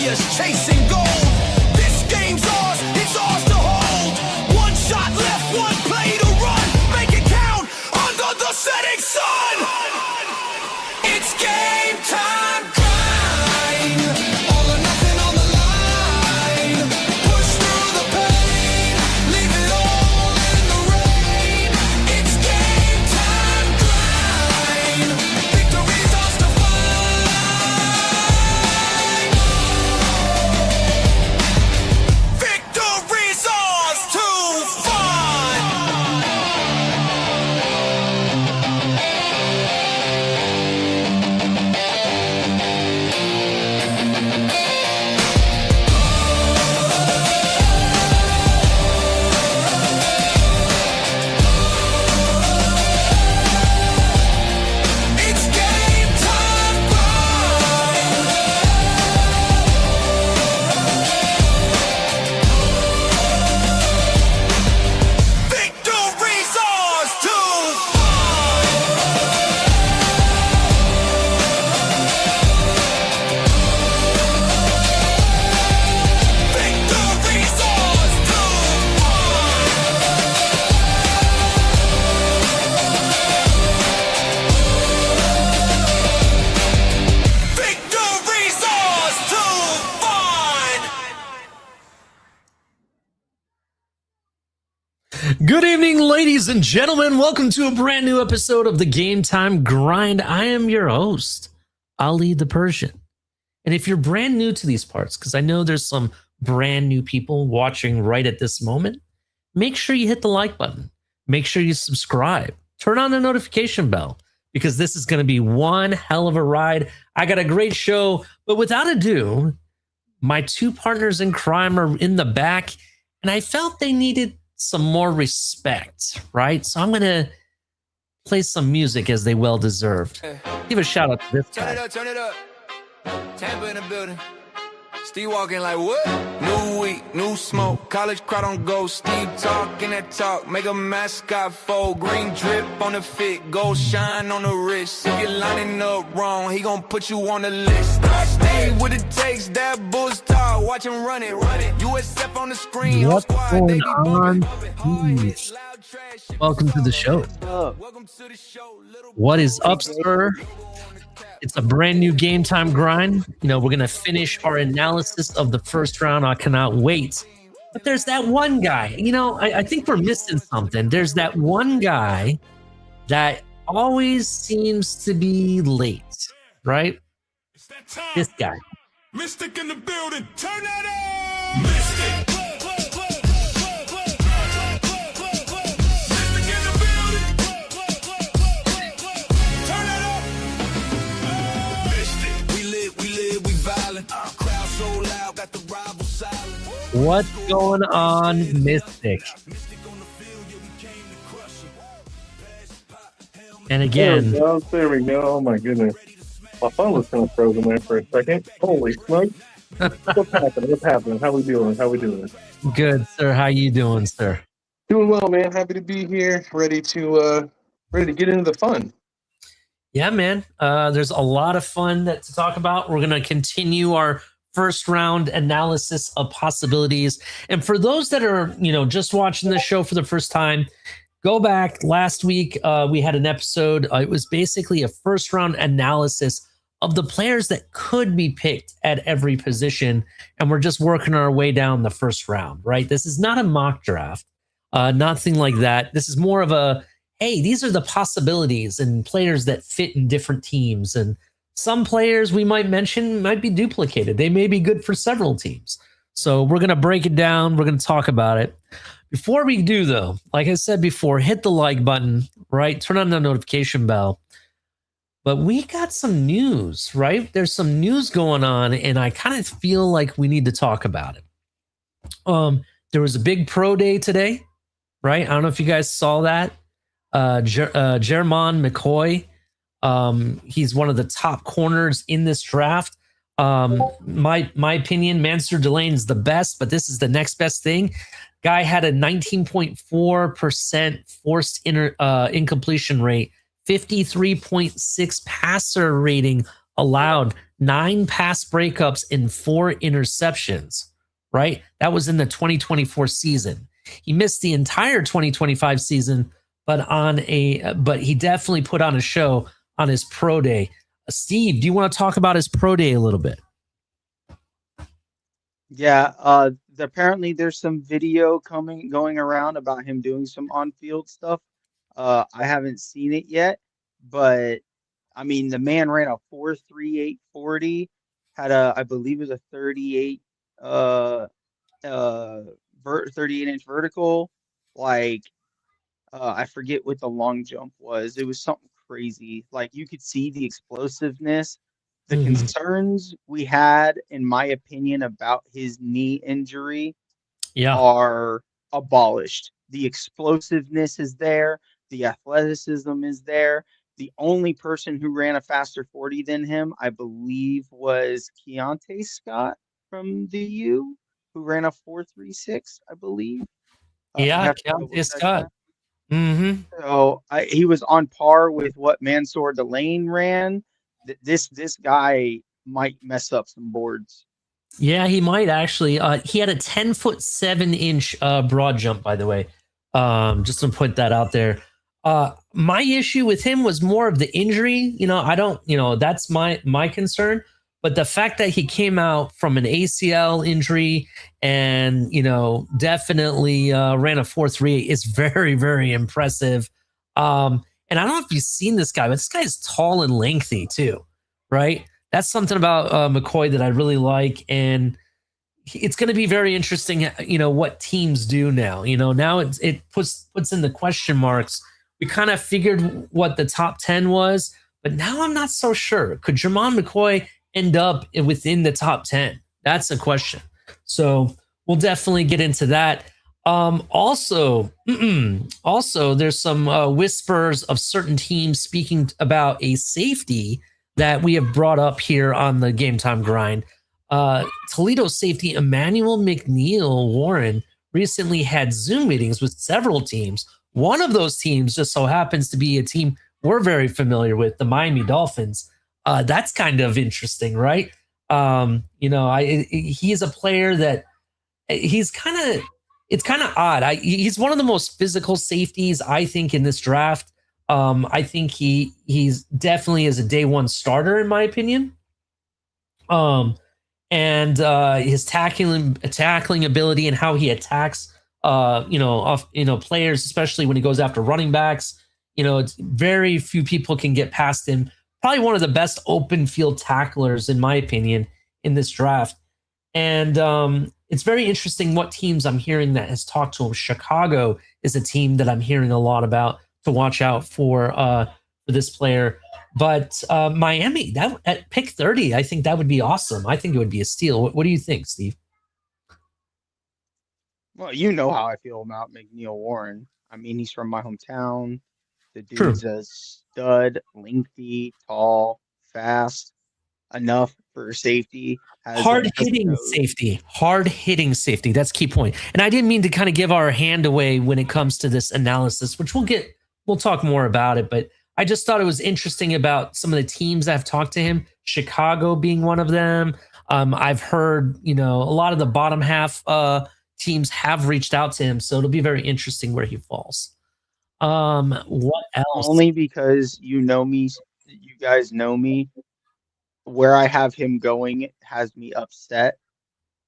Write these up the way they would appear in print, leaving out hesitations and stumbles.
warriors chasing gold. This game's ours, it's ours to hold. One shot left, one play to run. Make it count under the setting sun. It's game time grind. All or nothing on the line. Push through the pain. Leave it all in the rain. It's game time grind. Victory's ours to find. Victory's ours to find. It's game time grind. Victory's ours to find. Victory's ours to find. Victory's ours to find. Good evening, ladies and gentlemen. Welcome to a brand new episode of the Game Time Grind. I am your host, Ali the Persian. And if you're brand new to these parts, because I know there's some brand new people watching right at this moment, make sure you hit the like button. Make sure you subscribe. Turn on the notification bell, because this is going to be one hell of a ride. I got a great show, but without ado, my two partners in crime are in the back, and I felt they needed some more respect, right? So I'm going to play some music as they well deserved. Give a shout out to this Turn it guy. up, turn it up. Tampa in the building. Steve walking like what? New week, new smoke. College crowd on go. Steve talking that talk. Make a mascot fold. Green drip on the fit. Gold shine on the wrist. If you're lining up wrong, he gon' put you on the list. Stay what it takes. That Bulls talk. Watch him run it. USF on the screen. What's Squad, going they be on? bumping. Hard hit, Jeez. loud trash. Welcome to the show. Welcome to the show. Little What is up, sir? It's a brand new Game Time Grind. You know, we're going to finish our analysis of the first round. I cannot wait. But there's that one guy. You know, I think we're missing something. There's that one guy that always seems to be late, right? It's that time. This guy. Mystic in the building. Turn that on. Mystic. Mystic in the building. Turn that up. Mystic. We live, we violent. Crowd so loud, got the rival silent. What's going on, Mystic? Mystic on the field, yeah, we came to crush 'em. Pass, pop, helmet. And There we again, go. There we go. Oh my goodness. My phone was kind of frozen there for a second. Holy smoke. What's happening? What's happening? How we doing? How we doing? good, sir. How you doing, sir? Doing well, man. Happy to be here. Ready to get into the fun. Yeah, man. There's a lot of fun to talk about. We're going to continue our first round analysis of possibilities. And for those that are, just watching the show for the first time, go back. Last week, we had an episode. It was basically a first round analysis of the players that could be picked at every position. And we're just working our way down the first round, right? This is not a mock draft, nothing like that. This is more of a, hey, these are the possibilities and players that fit in different teams. And some players we might mention might be duplicated. They may be good for several teams. So we're going to break it down. We're going to talk about it. Before we do, though, like I said before, hit the like button, right? Turn on the notification bell. But we got some news, right? There's some news going on, and I kind of feel like we need to talk about it. There was a big pro day today, right? I don't know if you guys saw that. Jermon McCoy, he's one of the top corners in this draft. My opinion, Mansur Delane's the best, but this is the next best thing. Guy had a 19.4% forced incompletion rate, 53.6 passer rating allowed, 9 pass breakups and 4 interceptions, right? That was in the 2024 season. He missed the entire 2025 season, but he definitely put on a show on his pro day. Steve, do you want to talk about his pro day a little bit? Yeah, apparently there's some video going around about him doing some on-field stuff. I haven't seen it yet, but I mean the man ran a 4.3840, had I believe it was a 38 uh 38-inch vertical. Like I forget what the long jump was. It was something crazy. Like you could see the explosiveness. The Mhm. concerns we had, in my opinion, about his knee injury Yeah. are abolished. The explosiveness is there. The athleticism is there. The only person who ran a faster 40 than him, I believe, was Keontae Scott from the U, who ran a 4.36, I believe. I'd Yeah, have to double Keontae check Scott. that. Mm-hmm. So he was on par with what Mansour Delane ran. This guy might mess up some boards. Yeah, he might actually. He had a 10-foot 7-inch broad jump, by the way. Just to put that out there. My issue with him was more of the injury. I don't. That's my concern. But the fact that he came out from an ACL injury and definitely ran a 4.38 is very, very impressive. And I don't know if you've seen this guy, but this guy is tall and lengthy too, right? That's something about McCoy that I really like, and it's going to be very interesting. What teams do now. Now it puts in the question marks. We kind of figured what the top 10 was, but now I'm not so sure. Could Jermon McCoy end up within the top 10? That's a question. So we'll definitely get into that. Also, there's some whispers of certain teams speaking about a safety that we have brought up here on the Game Time Grind. Toledo safety Emmanuel McNeil Warren recently had Zoom meetings with several teams. One of those teams just so happens to be a team we're very familiar with, the Miami Dolphins. That's kind of interesting, right? He's a player that it's kind of odd. He's one of the most physical safeties, I think, in this draft. I think he's definitely is a day one starter, in my opinion. And his tackling ability and how he attacks players, especially when he goes after running backs. It's very few people can get past him. Probably one of the best open field tacklers, in my opinion, in this draft. And it's very interesting what teams I'm hearing that has talked to him. Chicago is a team that I'm hearing a lot about to watch out for this player. But Miami, that at pick 30, I think that would be awesome. I think it would be a steal. What do you think, Steve? Well, you know how I feel about McNeil Warren. I mean, he's from my hometown. The True. dude's a stud, lengthy, tall, fast, enough for safety. Hard hitting safety. That's key point. And I didn't mean to kind of give our hand away when it comes to this analysis, which we'll talk more about it. But I just thought it was interesting about some of the teams I've talked to him, Chicago being one of them. I've heard, a lot of the bottom half teams have reached out to him. So it'll be very interesting where he falls. What else? Only because you know me, you guys know me. Where I have him going has me upset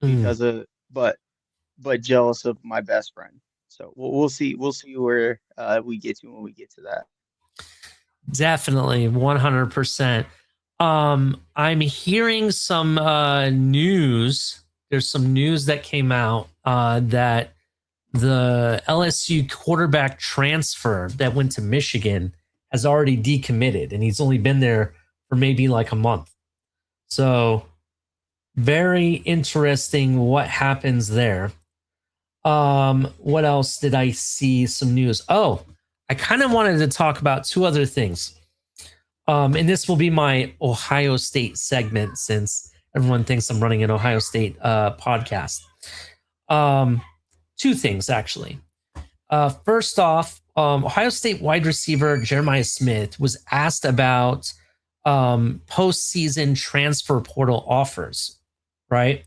because of, but jealous of my best friend. So we'll see. We'll see where we get to when we get to that. Definitely, 100%. I'm hearing some news. There's some news that came out that the LSU quarterback transfer that went to Michigan has already decommitted, and he's only been there for maybe like a month. So very interesting what happens there. What else did I see? Some news. Oh, I kind of wanted to talk about two other things. And this will be my Ohio State segment since everyone thinks I'm running an Ohio State podcast. Two things, actually. First off, Ohio State wide receiver Jeremiah Smith was asked about postseason transfer portal offers, right?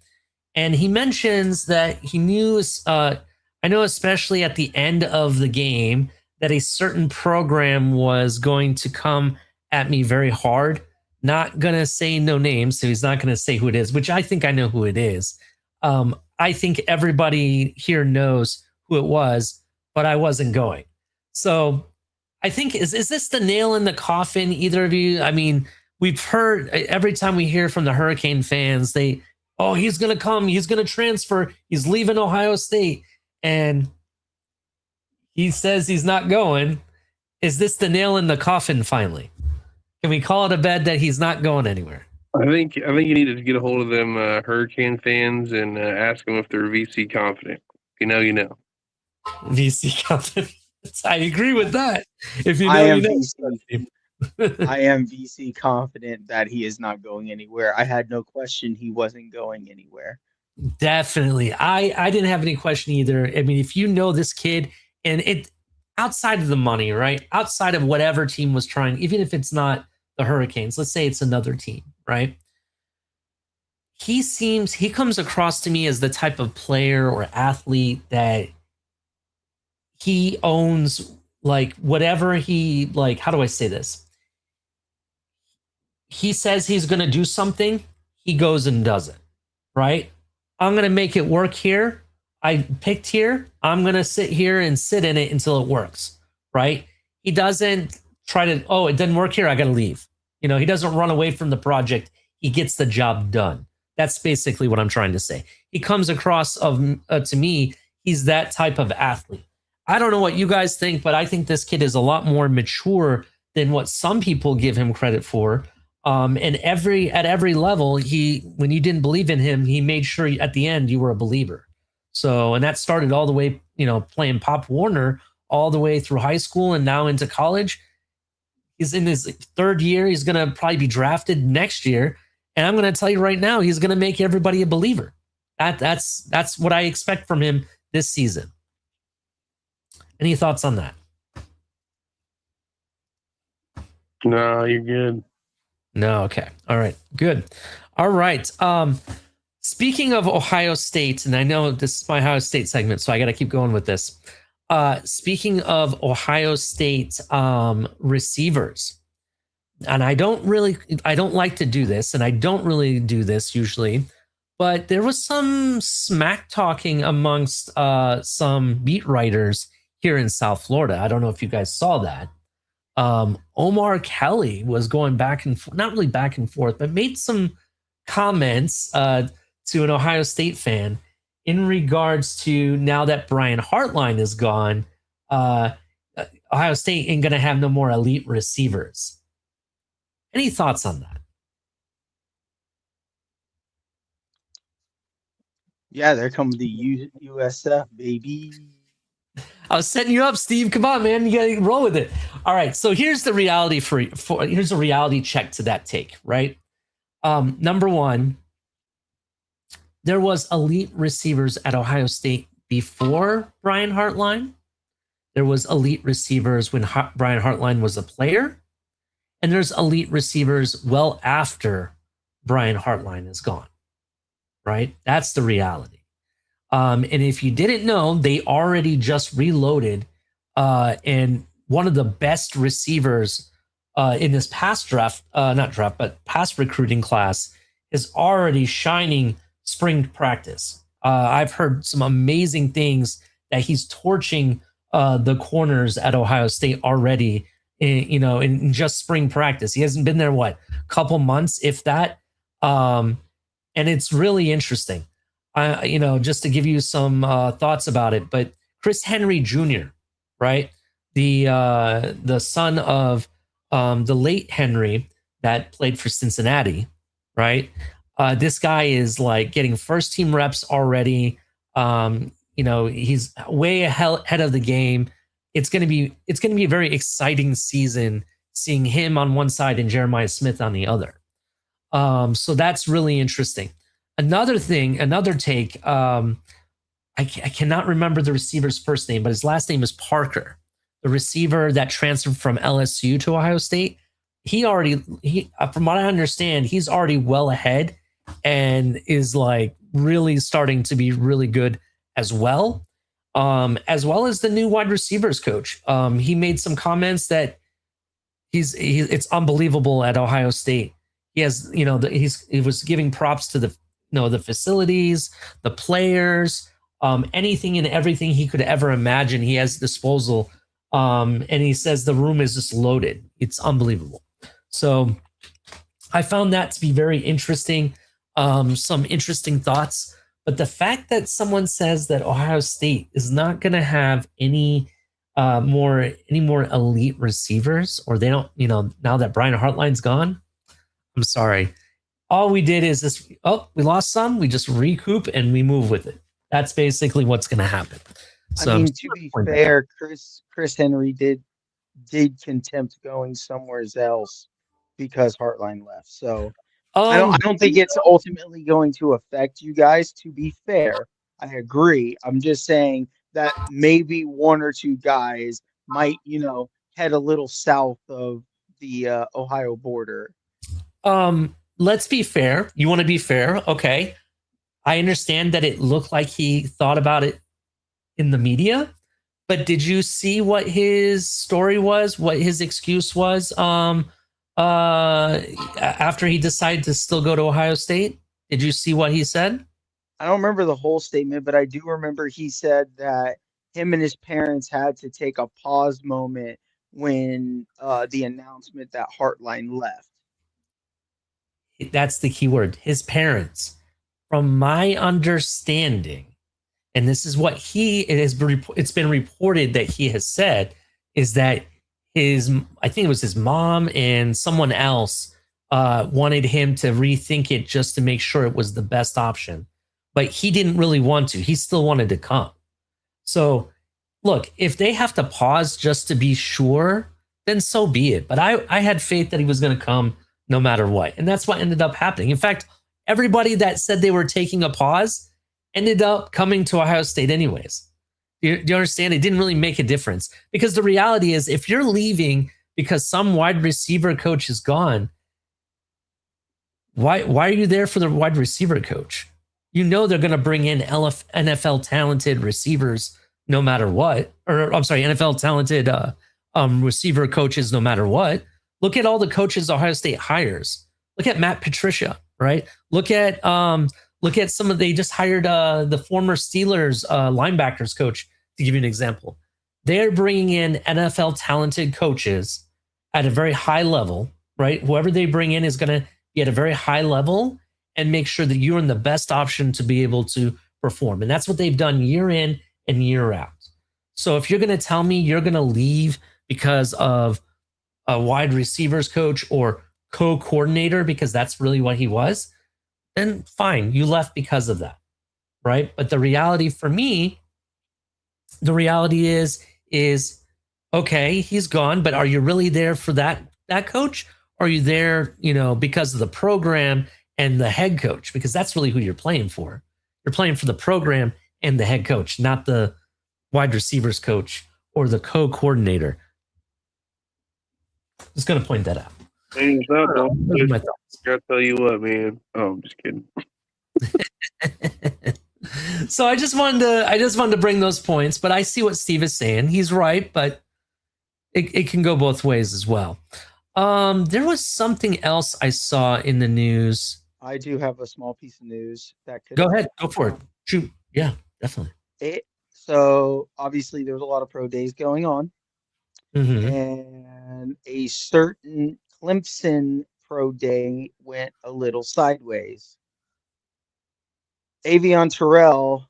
And he mentions that he knew, I know, especially at the end of the game, that a certain program was going to come at me very hard. Not going to say no names, so he's not going to say who it is, which I think I know who it is. I think everybody here knows who it was, but I wasn't going. So I think, is this the nail in the coffin, either of you? I mean, we've heard every time we hear from the Hurricane fans, oh, he's going to come, he's going to transfer, he's leaving Ohio State, and he says he's not going. Is this the nail in the coffin finally? Can we call it a bed that he's not going anywhere? I think you need to get a hold of them Hurricane fans and ask them if they're VC confident. If you know, you know. VC confident. I agree with that. If you know, I am you know. VC. I am VC confident that he is not going anywhere. I had no question he wasn't going anywhere. Definitely. I didn't have any question either. I mean, if you know this kid, and it outside of the money, right? Outside of whatever team was trying, even if it's not the Hurricanes, let's say it's another team, right? He comes across to me as the type of player or athlete that he owns, like whatever he, like, how do I say this? He says he's going to do something, he goes and does it, right? I'm going to make it work here. I picked here. I'm going to sit here and sit in it until it works, right? He doesn't try to, oh, it didn't work here, I got to leave. You know, he doesn't run away from the project. He gets the job done. That's basically what I'm trying to say. He comes across to me, he's that type of athlete. I don't know what you guys think, but I think this kid is a lot more mature than what some people give him credit for. And at every level, when you didn't believe in him, he made sure at the end you were a believer. So, and that started all the way, playing Pop Warner all the way through high school and now into college. He's in his third year. He's going to probably be drafted next year. And I'm going to tell you right now, he's going to make everybody a believer. That's what I expect from him this season. Any thoughts on that? No, you're good. No. Okay. All right. Good. All right. Speaking of Ohio State, and I know this is my Ohio State segment, so I got to keep going with this. Speaking of Ohio State receivers, and I don't like to do this, and I don't really do this usually, but there was some smack talking amongst some beat writers here in South Florida. I don't know if you guys saw that. Omar Kelly was going back and not really back and forth, but made some comments to an Ohio State fan in regards to, now that Brian Hartline is gone, Ohio State ain't going to have no more elite receivers. Any thoughts on that? Yeah, they're coming to USF, baby. I was setting you up, Steve. Come on, man. You got to roll with it. All right. So here's the reality here's a reality check to that take, right? Number one, there was elite receivers at Ohio State before Brian Hartline. There was elite receivers when Brian Hartline was a player. And there's elite receivers well after Brian Hartline is gone, right? That's the reality. And if you didn't know, they already just reloaded, and one of the best receivers in this past past recruiting class is already shining spring practice. I've heard some amazing things that he's torching the corners at Ohio State already, in just spring practice. He hasn't been there, a couple months, if that. And it's really interesting. Just to give you some thoughts about it, but Chris Henry Jr., right? The son of the late Henry that played for Cincinnati, right? This guy is like getting first team reps already. He's way ahead of the game. It's going to be a very exciting season seeing him on one side and Jeremiah Smith on the other. So that's really interesting. Another take, I cannot remember the receiver's first name, but his last name is Parker, the receiver that transferred from LSU to Ohio State. from what I understand, he's already well ahead and is like really starting to be really good as well. As well as the new wide receivers coach. He made some comments that it's unbelievable at Ohio State. He has, he was giving props to the facilities, the players, anything and everything he could ever imagine. He has disposal. And he says the room is just loaded. It's unbelievable. So I found that to be very interesting. Some interesting thoughts. But the fact that someone says that Ohio State is not going to have any more elite receivers, or they don't, now that Brian Hartline's gone, I'm sorry. All we did is this. Oh, we lost some. We just recoup and we move with it. That's basically what's going to happen. So, I mean, to be fair, Chris Henry did contempt going somewhere else because Hartline left. So I don't think it's ultimately going to affect you guys. To be fair, I agree. I'm just saying that maybe one or two guys might, head a little south of the Ohio border. Let's be fair. You want to be fair, okay? I understand that it looked like he thought about it in the media, but did you see what his story was? What his excuse was? After he decided to still go to Ohio State, did you see what he said? I don't remember the whole statement, but I do remember he said that him and his parents had to take a pause moment when the announcement that Hartline left. That's the key word. His parents. From my understanding, and this is what it's been reported that he has said, is that I think it was his mom and someone else wanted him to rethink it just to make sure it was the best option. But he didn't really want to. He still wanted to come. So, look, if they have to pause just to be sure, then so be it. But I had faith that he was going to come no matter what. And that's what ended up happening. In fact, everybody that said they were taking a pause ended up coming to Ohio State anyways. Do you understand? It didn't really make a difference, because the reality is, if you're leaving because some wide receiver coach is gone, why are you there for the wide receiver coach? You know they're going to bring in NFL talented receivers no matter what. Or I'm sorry, NFL talented receiver coaches no matter what. Look at all the coaches Ohio State hires. Look at Matt Patricia, right? Look at some of, they just hired the former Steelers linebackers coach, to give you an example. They're bringing in NFL talented coaches at a very high level, right? Whoever they bring in is going to be at a very high level and make sure that you're in the best option to be able to perform. And that's what they've done year in and year out. So if you're going to tell me you're going to leave because of a wide receivers coach or co-coordinator, because that's really what he was, then fine, you left because of that, right? But the reality for me, is okay, he's gone, but are you really there for that coach? Or are you there, because of the program and the head coach? Because that's really who you're playing for. You're playing for the program and the head coach, not the wide receivers coach or the co-coordinator. Just going to point that out. Hey, what's up, dog? Those are my thoughts. I'll tell you what, man. Oh, I'm just kidding. So I just wanted to bring those points, but I see what Steve is saying. He's right, but it can go both ways as well. There was something else I saw in the news. I do have a small piece of news that could Go ahead, go for it. Shoot. Yeah, definitely. So obviously there's a lot of pro days going on, and a certain Clemson pro day went a little sideways. Avion Terrell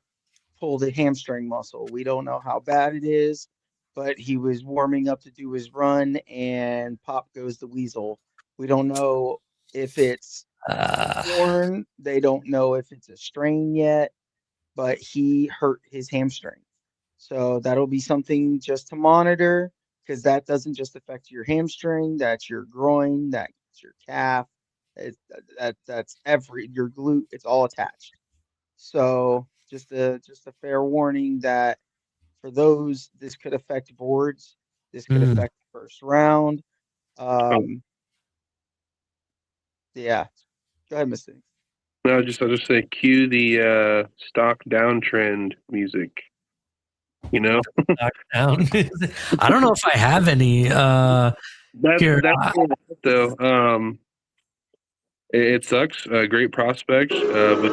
pulled a hamstring muscle. We don't know how bad it is, but he was warming up to do his run, and pop goes the weasel. We don't know if it's torn. They don't know if it's a strain yet, but he hurt his hamstring. So that'll be something just to monitor, because that doesn't just affect your hamstring. That's your groin. That's your calf. That's your glute. It's all attached. So just a fair warning that for those, this could affect boards. This could affect the first round. Yeah. Go ahead, Mr. No, I'll just say cue the stock downtrend music. You know, Knock down. I don't know if I have any. Here, that's though. It sucks. Great prospects, but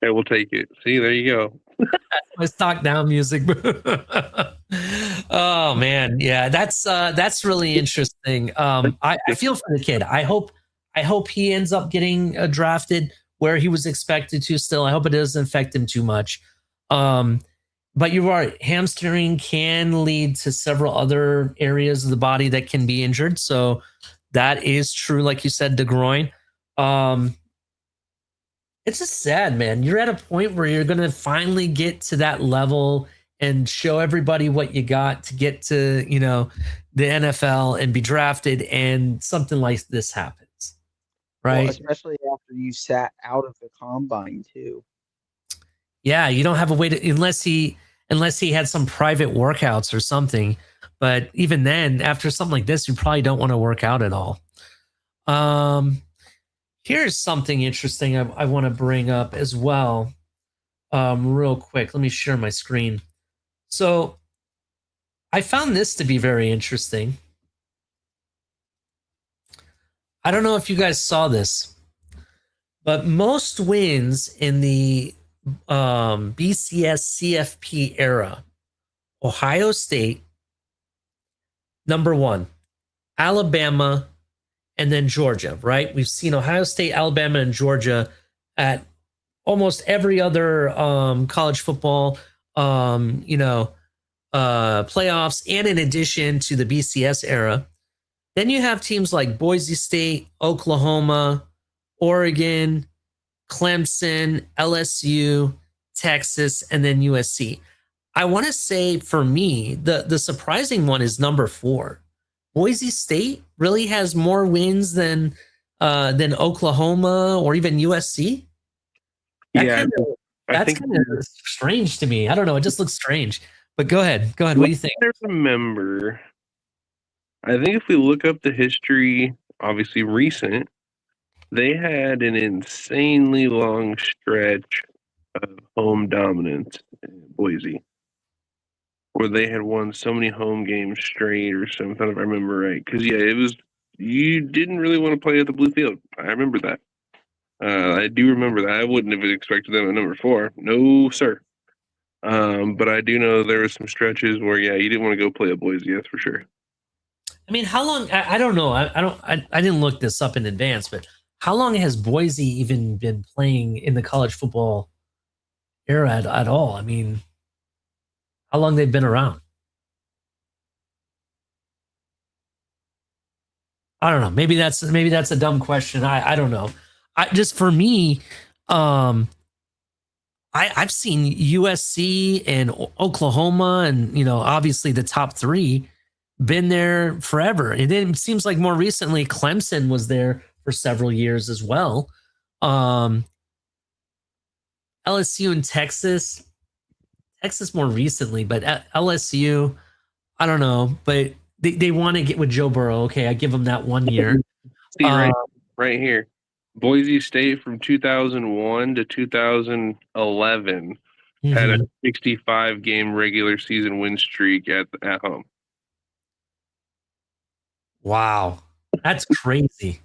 hey, we'll take it. See, there you go. my stock down music. Oh man, yeah, that's really interesting. I feel for the kid. I hope he ends up getting drafted where he was expected to. Still, I hope it doesn't affect him too much. But you're right. Hamstring can lead to several other areas of the body that can be injured. So that is true, like you said, the groin. It's just sad, man. You're at a point where you're gonna finally get to that level and show everybody what you got to get to, the NFL and be drafted, and something like this happens, right? Well, especially after you sat out of the combine too. Yeah, you don't have a way to unless he had some private workouts or something. But even then, after something like this, you probably don't want to work out at all. Here's something interesting I want to bring up as well, real quick. Let me share my screen. So I found this to be very interesting. I don't know if you guys saw this, but most wins in the BCS CFP era, Ohio State, number one, Alabama, and then Georgia, right? We've seen Ohio State, Alabama, and Georgia at almost every other college football, playoffs, and in addition to the BCS era. Then you have teams like Boise State, Oklahoma, Oregon, Clemson, LSU, Texas, and then USC. I want to say for me, the surprising one is number 4. Boise State really has more wins than Oklahoma or even USC. That's kind of strange to me. I don't know. It just looks strange. But go ahead. What do you think? I remember. I think if we look up the history, obviously recent, they had an insanely long stretch of home dominance in Boise, where they had won so many home games straight or something, if I remember right. Because, yeah, it was, you didn't really want to play at the blue field. I remember that. I do remember that. I wouldn't have expected them at number 4. No, sir. But I do know there were some stretches where, yeah, you didn't want to go play at Boise, that's for sure. I mean, how long? I don't know. I didn't look this up in advance, but how long has Boise even been playing in the college football era at all? I mean, how long they've been around? I don't know. Maybe that's a dumb question. I don't know. Just for me, I've seen USC and Oklahoma, and obviously the top 3 been there forever. And then it seems like more recently Clemson was there for several years as well. LSU and Texas more recently, but LSU, I don't know, but they want to get with Joe Burrow. Okay, I give them that 1 year. See, right here. Boise State from 2001 to 2011 had a 65-game regular season win streak at home. Wow, that's crazy.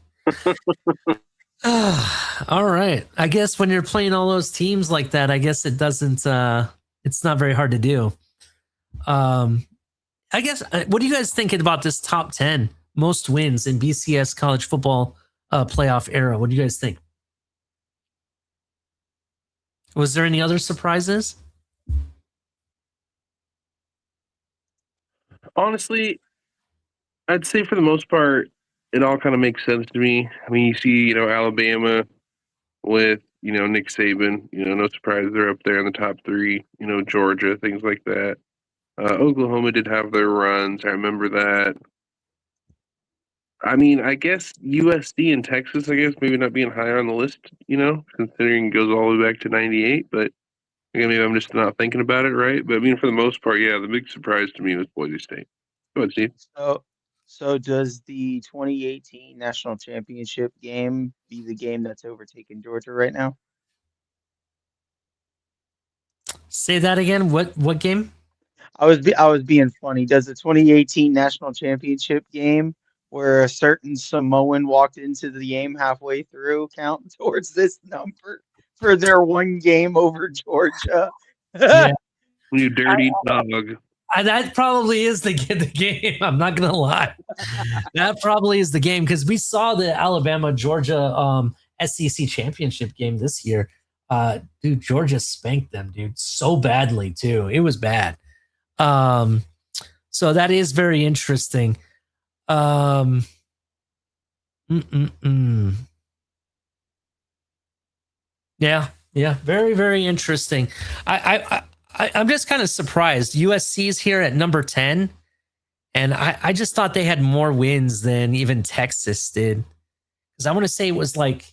All right. I guess when you're playing all those teams like that, I guess it doesn't. It's not very hard to do. I guess. What are you guys thinking about this top 10 most wins in BCS college football playoff era? What do you guys think? Was there any other surprises? Honestly, I'd say for the most part, it all kind of makes sense to me. I mean, you see, Alabama with, Nick Saban, no surprise they're up there in the top 3, Georgia, things like that. Oklahoma did have their runs. I remember that. I mean, I guess USC and Texas, maybe not being higher on the list, considering it goes all the way back to 98, but maybe I'm just not thinking about it right. But I mean, for the most part, yeah, the big surprise to me was Boise State. Go ahead, Steve. So does the 2018 national championship game be the game that's overtaken Georgia right now? Say that again. What game? I was being funny. Does the 2018 national championship game where a certain Samoan walked into the game halfway through count towards this number for their one game over Georgia? Yeah, You dirty dog. that probably is the game. I'm not gonna lie. That probably is the game because we saw the Alabama Georgia SEC championship game this year. Dude, Georgia spanked them, dude, so badly too. It was bad. So that is very interesting. Um, yeah, yeah, very, very interesting. I'm just kind of surprised. USC's here at number 10, and I just thought they had more wins than even Texas did. Because I want to say it was like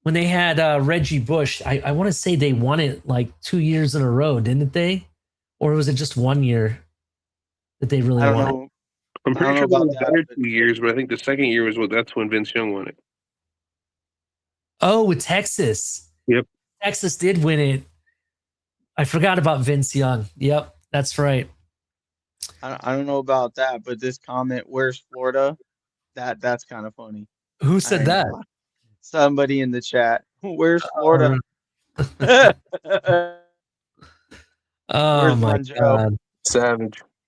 when they had Reggie Bush, I want to say they won it like 2 years in a row, didn't they? Or was it just 1 year that they really I don't won it? know. I'm I pretty don't know sure they about were that, better but 2 years, but I think the second year was that's when Vince Young won it. Oh, with Texas. Yep. Texas did win it. I forgot about Vince Young. Yep, that's right. I don't know about that. But this comment, "Where's Florida?" That's kind of funny. Who I said ain't that? gonna lie. Somebody in the chat. Where's Florida? Oh Where's my Monjo? god.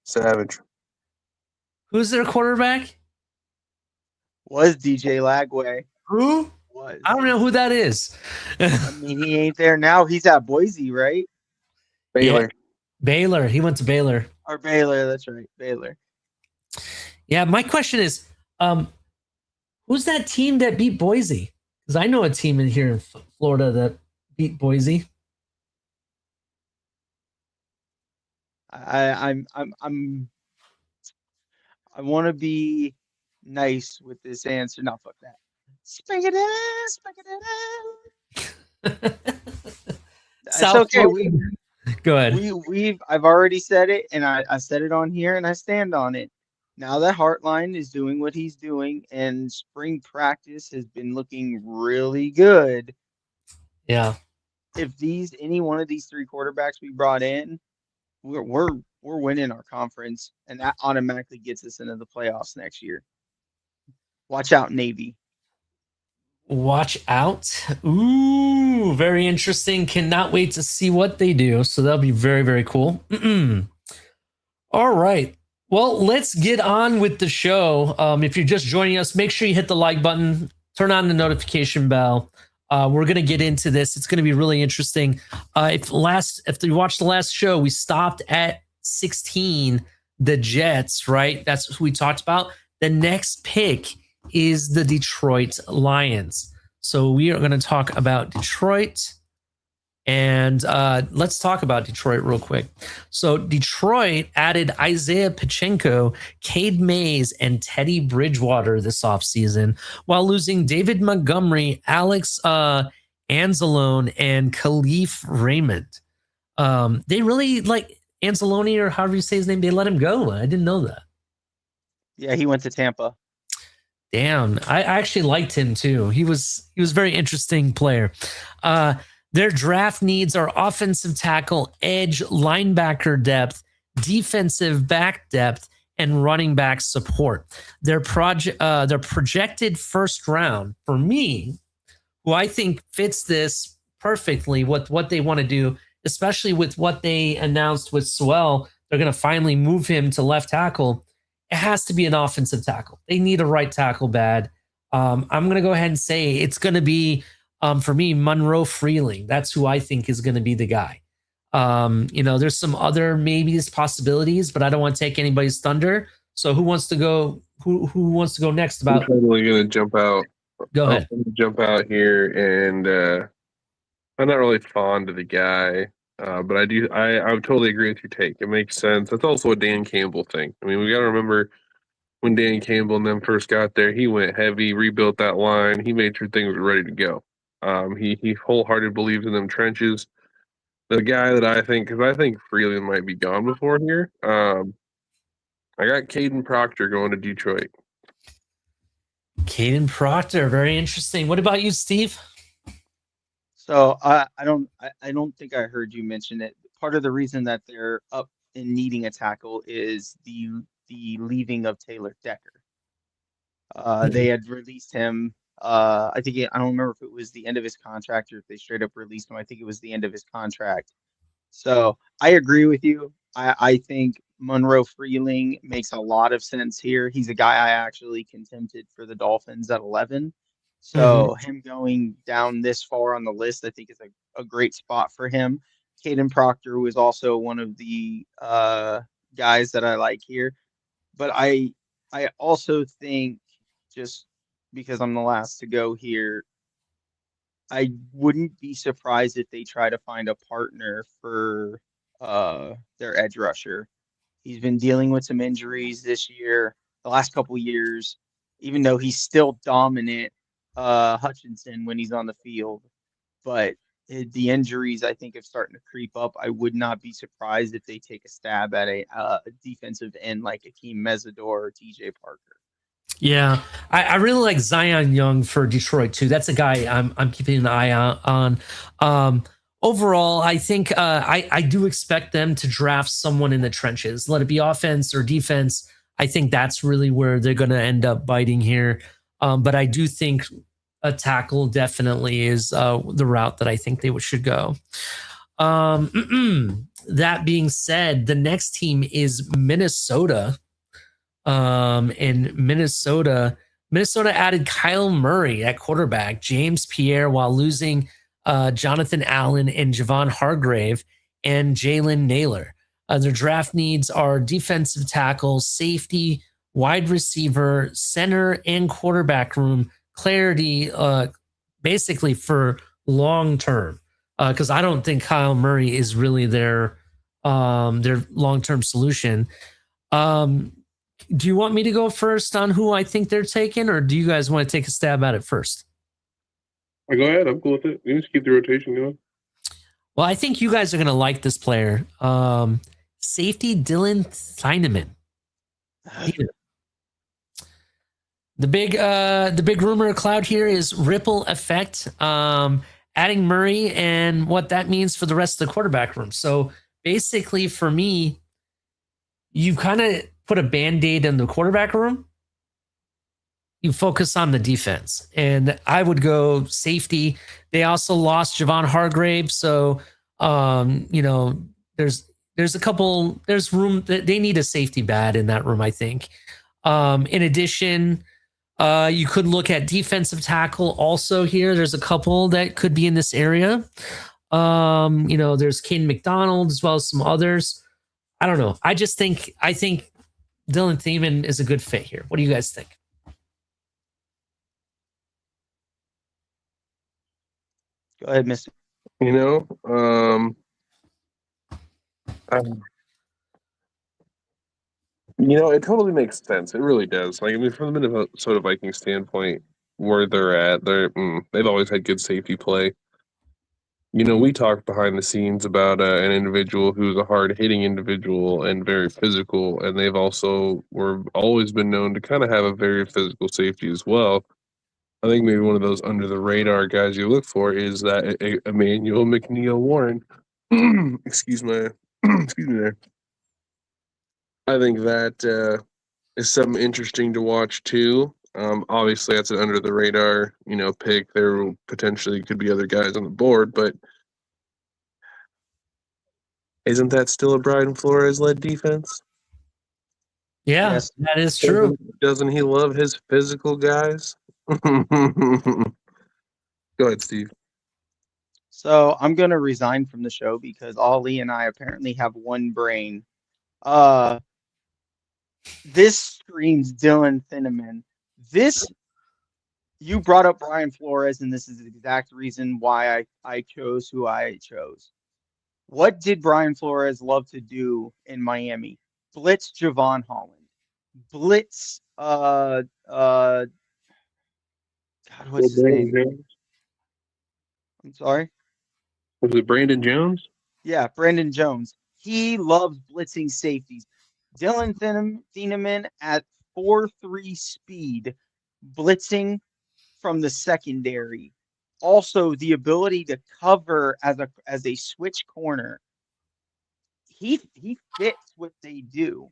Savage. Who's their quarterback? Was DJ Lagway? Who? Was. I don't know who that is. I mean, he ain't there now. He's at Boise, right? Baylor. Baylor. He went to Baylor. Or Baylor. That's right, Baylor. Yeah, my question is, who's that team that beat Boise? Because I know a team in here in Florida that beat Boise. I want to be nice with this answer. No, fuck that. Spike it in. It's South okay. Florida. Go ahead. I've already said it, and I said it on here, and I stand on it. Now that Heartline is doing what he's doing, and spring practice has been looking really good. Yeah. If any one of these three quarterbacks we brought in, we're winning our conference, and that automatically gets us into the playoffs next year. Watch out, Navy. Watch out. Ooh, very interesting. Cannot wait to see what they do. So that'll be very, very cool. All right. Well, let's get on with the show. If you're just joining us, make sure you hit the like button, turn on the notification bell. We're going to get into this. It's going to be really interesting. If you watched the last show, we stopped at 16, the Jets, right? That's what we talked about. The next pick is the Detroit Lions. So we are going to talk about Detroit. And let's talk about Detroit real quick. So Detroit added Isaiah Pacheco, Cade Mays, and Teddy Bridgewater this offseason, while losing David Montgomery, Alex Anzalone, and Khalif Raymond. They really like Anzalone, or however you say his name. They let him go. I didn't know that. Yeah, he went to Tampa. Damn, I actually liked him too. He was a very interesting player. Their draft needs are offensive tackle, edge, linebacker depth, defensive back depth, and running back support. Their projected first round for me, who I think fits this perfectly with what they want to do, especially with what they announced with Sewell. They're going to finally move him to left tackle. It has to be an offensive tackle. They need a right tackle bad. I'm going to go ahead and say it's going to be, for me, Monroe Freeling. That's who I think is going to be the guy. There's some other maybes possibilities, but I don't want to take anybody's thunder. So who wants to go? Who wants to go next? I'm totally going to jump out. Go ahead. I'm gonna jump out here, and I'm not really fond of the guy. But I would totally agree with your take. It makes sense. That's also a Dan Campbell thing. I mean, we got to remember when Dan Campbell and them first got there, he went heavy, rebuilt that line. He made sure things were ready to go. He wholeheartedly believes in them trenches. The guy that I think, because I think Freeland might be gone before here. I I got Caden Proctor going to Detroit. Caden Proctor, very interesting. What about you, Steve? So I don't think I heard you mention it. Part of the reason that they're up and needing a tackle is the leaving of Taylor Decker. They had released him. I don't remember if it was the end of his contract or if they straight up released him. I think it was the end of his contract. So I agree with you. I think Monroe Freeling makes a lot of sense here. He's a guy I actually contempted for the Dolphins at 11. So him going down this far on the list, I think is a great spot for him. Caden Proctor was also one of the guys that I like here. But I also think, just because I'm the last to go here, I wouldn't be surprised if they try to find a partner for their edge rusher. He's been dealing with some injuries this year, the last couple years, even though he's still dominant, Hutchinson, when he's on the field. But the injuries, I think, are starting to creep up. I would not be surprised if they take a stab at a defensive end like Akeem Mesidor or TJ Parker. Yeah, I really like Zion Young for Detroit too. That's a guy I'm keeping an eye on. Overall, I think I do expect them to draft someone in the trenches. Let it be offense or defense. I think that's really where they're going to end up biting here. But I do think a tackle definitely is the route that I think they should go. That being said, the next team is Minnesota. In Minnesota added Kyle Murray at quarterback, James Pierre, while losing Jonathan Allen and Javon Hargrave and Jalen Naylor. Their draft needs are defensive tackle, safety, wide receiver, center, and quarterback room clarity, basically for long term. Because I don't think Kyle Murray is really their long term solution. Do you want me to go first on who I think they're taking, or do you guys want to take a stab at it first? Go ahead. I'm cool with it. You just keep the rotation going. Well, I think you guys are going to like this player. Safety Dylan Thieneman. The big rumor cloud here is ripple effect, adding Murray and what that means for the rest of the quarterback room. So basically, for me, you kind of put a Band-Aid in the quarterback room. You focus on the defense. And I would go safety. They also lost Javon Hargrave. So, there's room. They need a safety bad in that room, I think. In addition, you could look at defensive tackle also here. There's a couple that could be in this area. There's Kane McDonald as well as some others. I don't know. I think Dylan Thieneman is a good fit here. What do you guys think? Go ahead, Mr. It totally makes sense. It really does. From the Minnesota Vikings standpoint, where they're at, they've always had good safety play. We talked behind the scenes about an individual who's a hard-hitting individual and very physical, and they've also always been known to kind of have a very physical safety as well. I think maybe one of those under-the-radar guys you look for is that Emmanuel McNeil Warren. excuse me there. I think that is something interesting to watch too. Obviously, that's an under-the-radar, pick. There potentially could be other guys on the board, but isn't that still a Brian Flores-led defense? Yeah, Yes. that is true. Doesn't he love his physical guys? Go ahead, Steve. So I'm gonna resign from the show because Ollie and I apparently have one brain. This screams Dylan Thieneman. You brought up Brian Flores, and this is the exact reason why I chose who I chose. What did Brian Flores love to do in Miami? Blitz Javon Holland. Blitz God, what's his name? Jones? I'm sorry. Was it Brandon Jones? Yeah, Brandon Jones. He loves blitzing safeties. Dylan Thieneman at 4.3 speed, blitzing from the secondary. Also, the ability to cover as a switch corner. He fits what they do.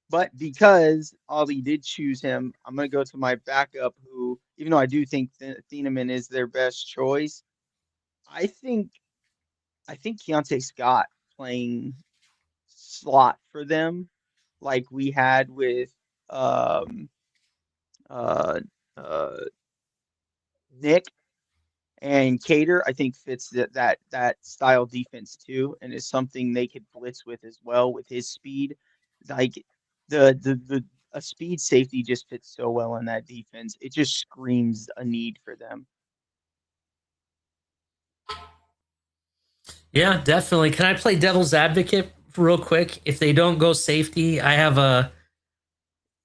But because Ollie did choose him, I'm going to go to my backup, who, even though I do think Thieneman is their best choice, I think Keontae Scott playing slot for them, like we had with um, uh, uh, Nick and Cater, I think fits that style defense too, and is something they could blitz with as well with his speed. Like the a speed safety just fits so well in that defense. It just screams a need for them. Yeah, definitely. Can I play devil's advocate real quick? If they don't go safety, I have a.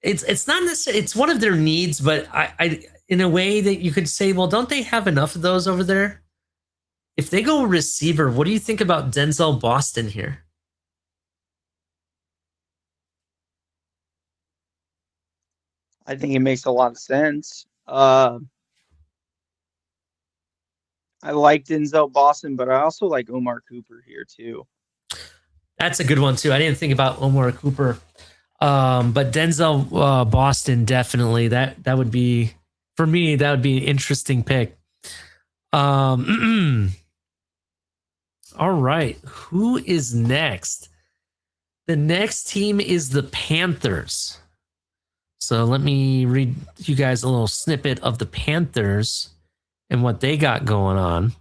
It's not necessarily it's one of their needs, but I in a way that you could say, well, don't they have enough of those over there? If they go receiver, what do you think about Denzel Boston here? I think it makes a lot of sense. I like Denzel Boston, but I also like Omar Cooper here too. That's a good one too. I didn't think about Omar Cooper, but Denzel Boston definitely that would be for me. That would be an interesting pick. All right, who is next? The next team is the Panthers. So let me read you guys a little snippet of the Panthers and what they got going on.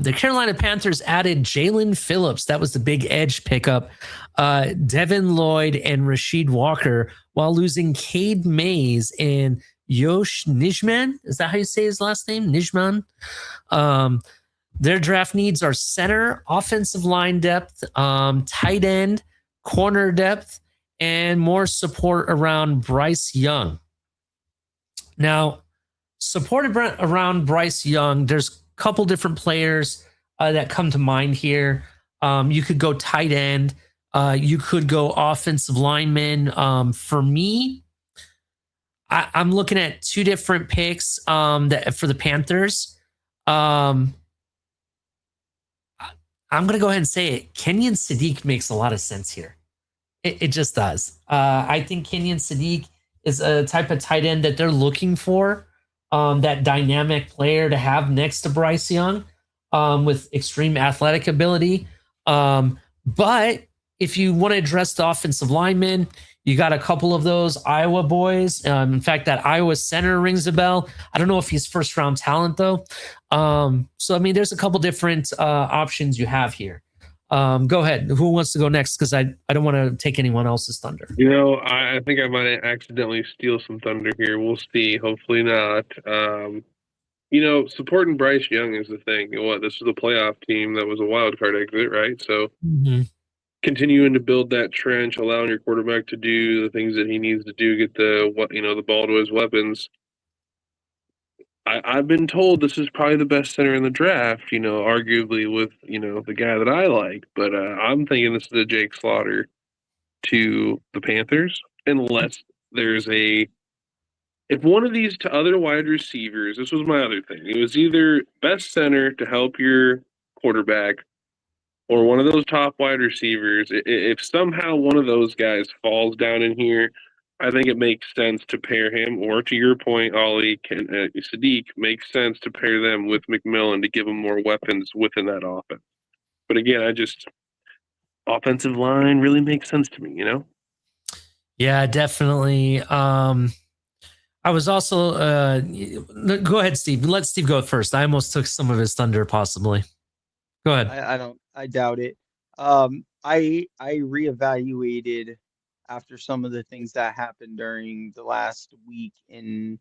The Carolina Panthers added Jalen Phillips. That was the big edge pickup. Devin Lloyd and Rasheed Walker, while losing Cade Mays and Yosh Nijman. Is that how you say his last name? Nijman. Their draft needs are center, offensive line depth, tight end, corner depth, and more support around Bryce Young. Now, supported around Bryce Young, there's a couple different players that come to mind here. You could go tight end. You could go offensive lineman. For me, I'm looking at two different picks for the Panthers. I'm going to go ahead and say it. Kenyon Sadiq makes a lot of sense here. It just does. I think Kenyon Sadiq is a type of tight end that they're looking for. That dynamic player to have next to Bryce Young with extreme athletic ability. But if you want to address the offensive linemen, you got a couple of those Iowa boys. In fact, that Iowa center rings a bell. I don't know if he's first round talent though. So, I mean, there's a couple different options you have here. Go ahead. Who wants to go next? Because I don't want to take anyone else's thunder. You know, I think I might accidentally steal some thunder here. We'll see. Hopefully not. You know, supporting Bryce Young is the thing. What, this is a playoff team that was a wild card exit, right? So continuing to build that trench, allowing your quarterback to do the things that he needs to do, get the ball to his weapons. I've been told this is probably the best center in the draft, you know, arguably with, you know, the guy that I like. But I'm thinking this is a Jake Slaughter to the Panthers, unless there's if one of these other wide receivers, this was my other thing, it was either best center to help your quarterback or one of those top wide receivers. If somehow one of those guys falls down in here, I think it makes sense to pair him, or to your point, Ollie, Sadiq, makes sense to pair them with McMillan to give them more weapons within that offense. But again, offensive line really makes sense to me, you know? Yeah, definitely. I was also go ahead, Steve. Let Steve go first. I almost took some of his thunder, possibly. Go ahead. I doubt it. I reevaluated after some of the things that happened during the last week in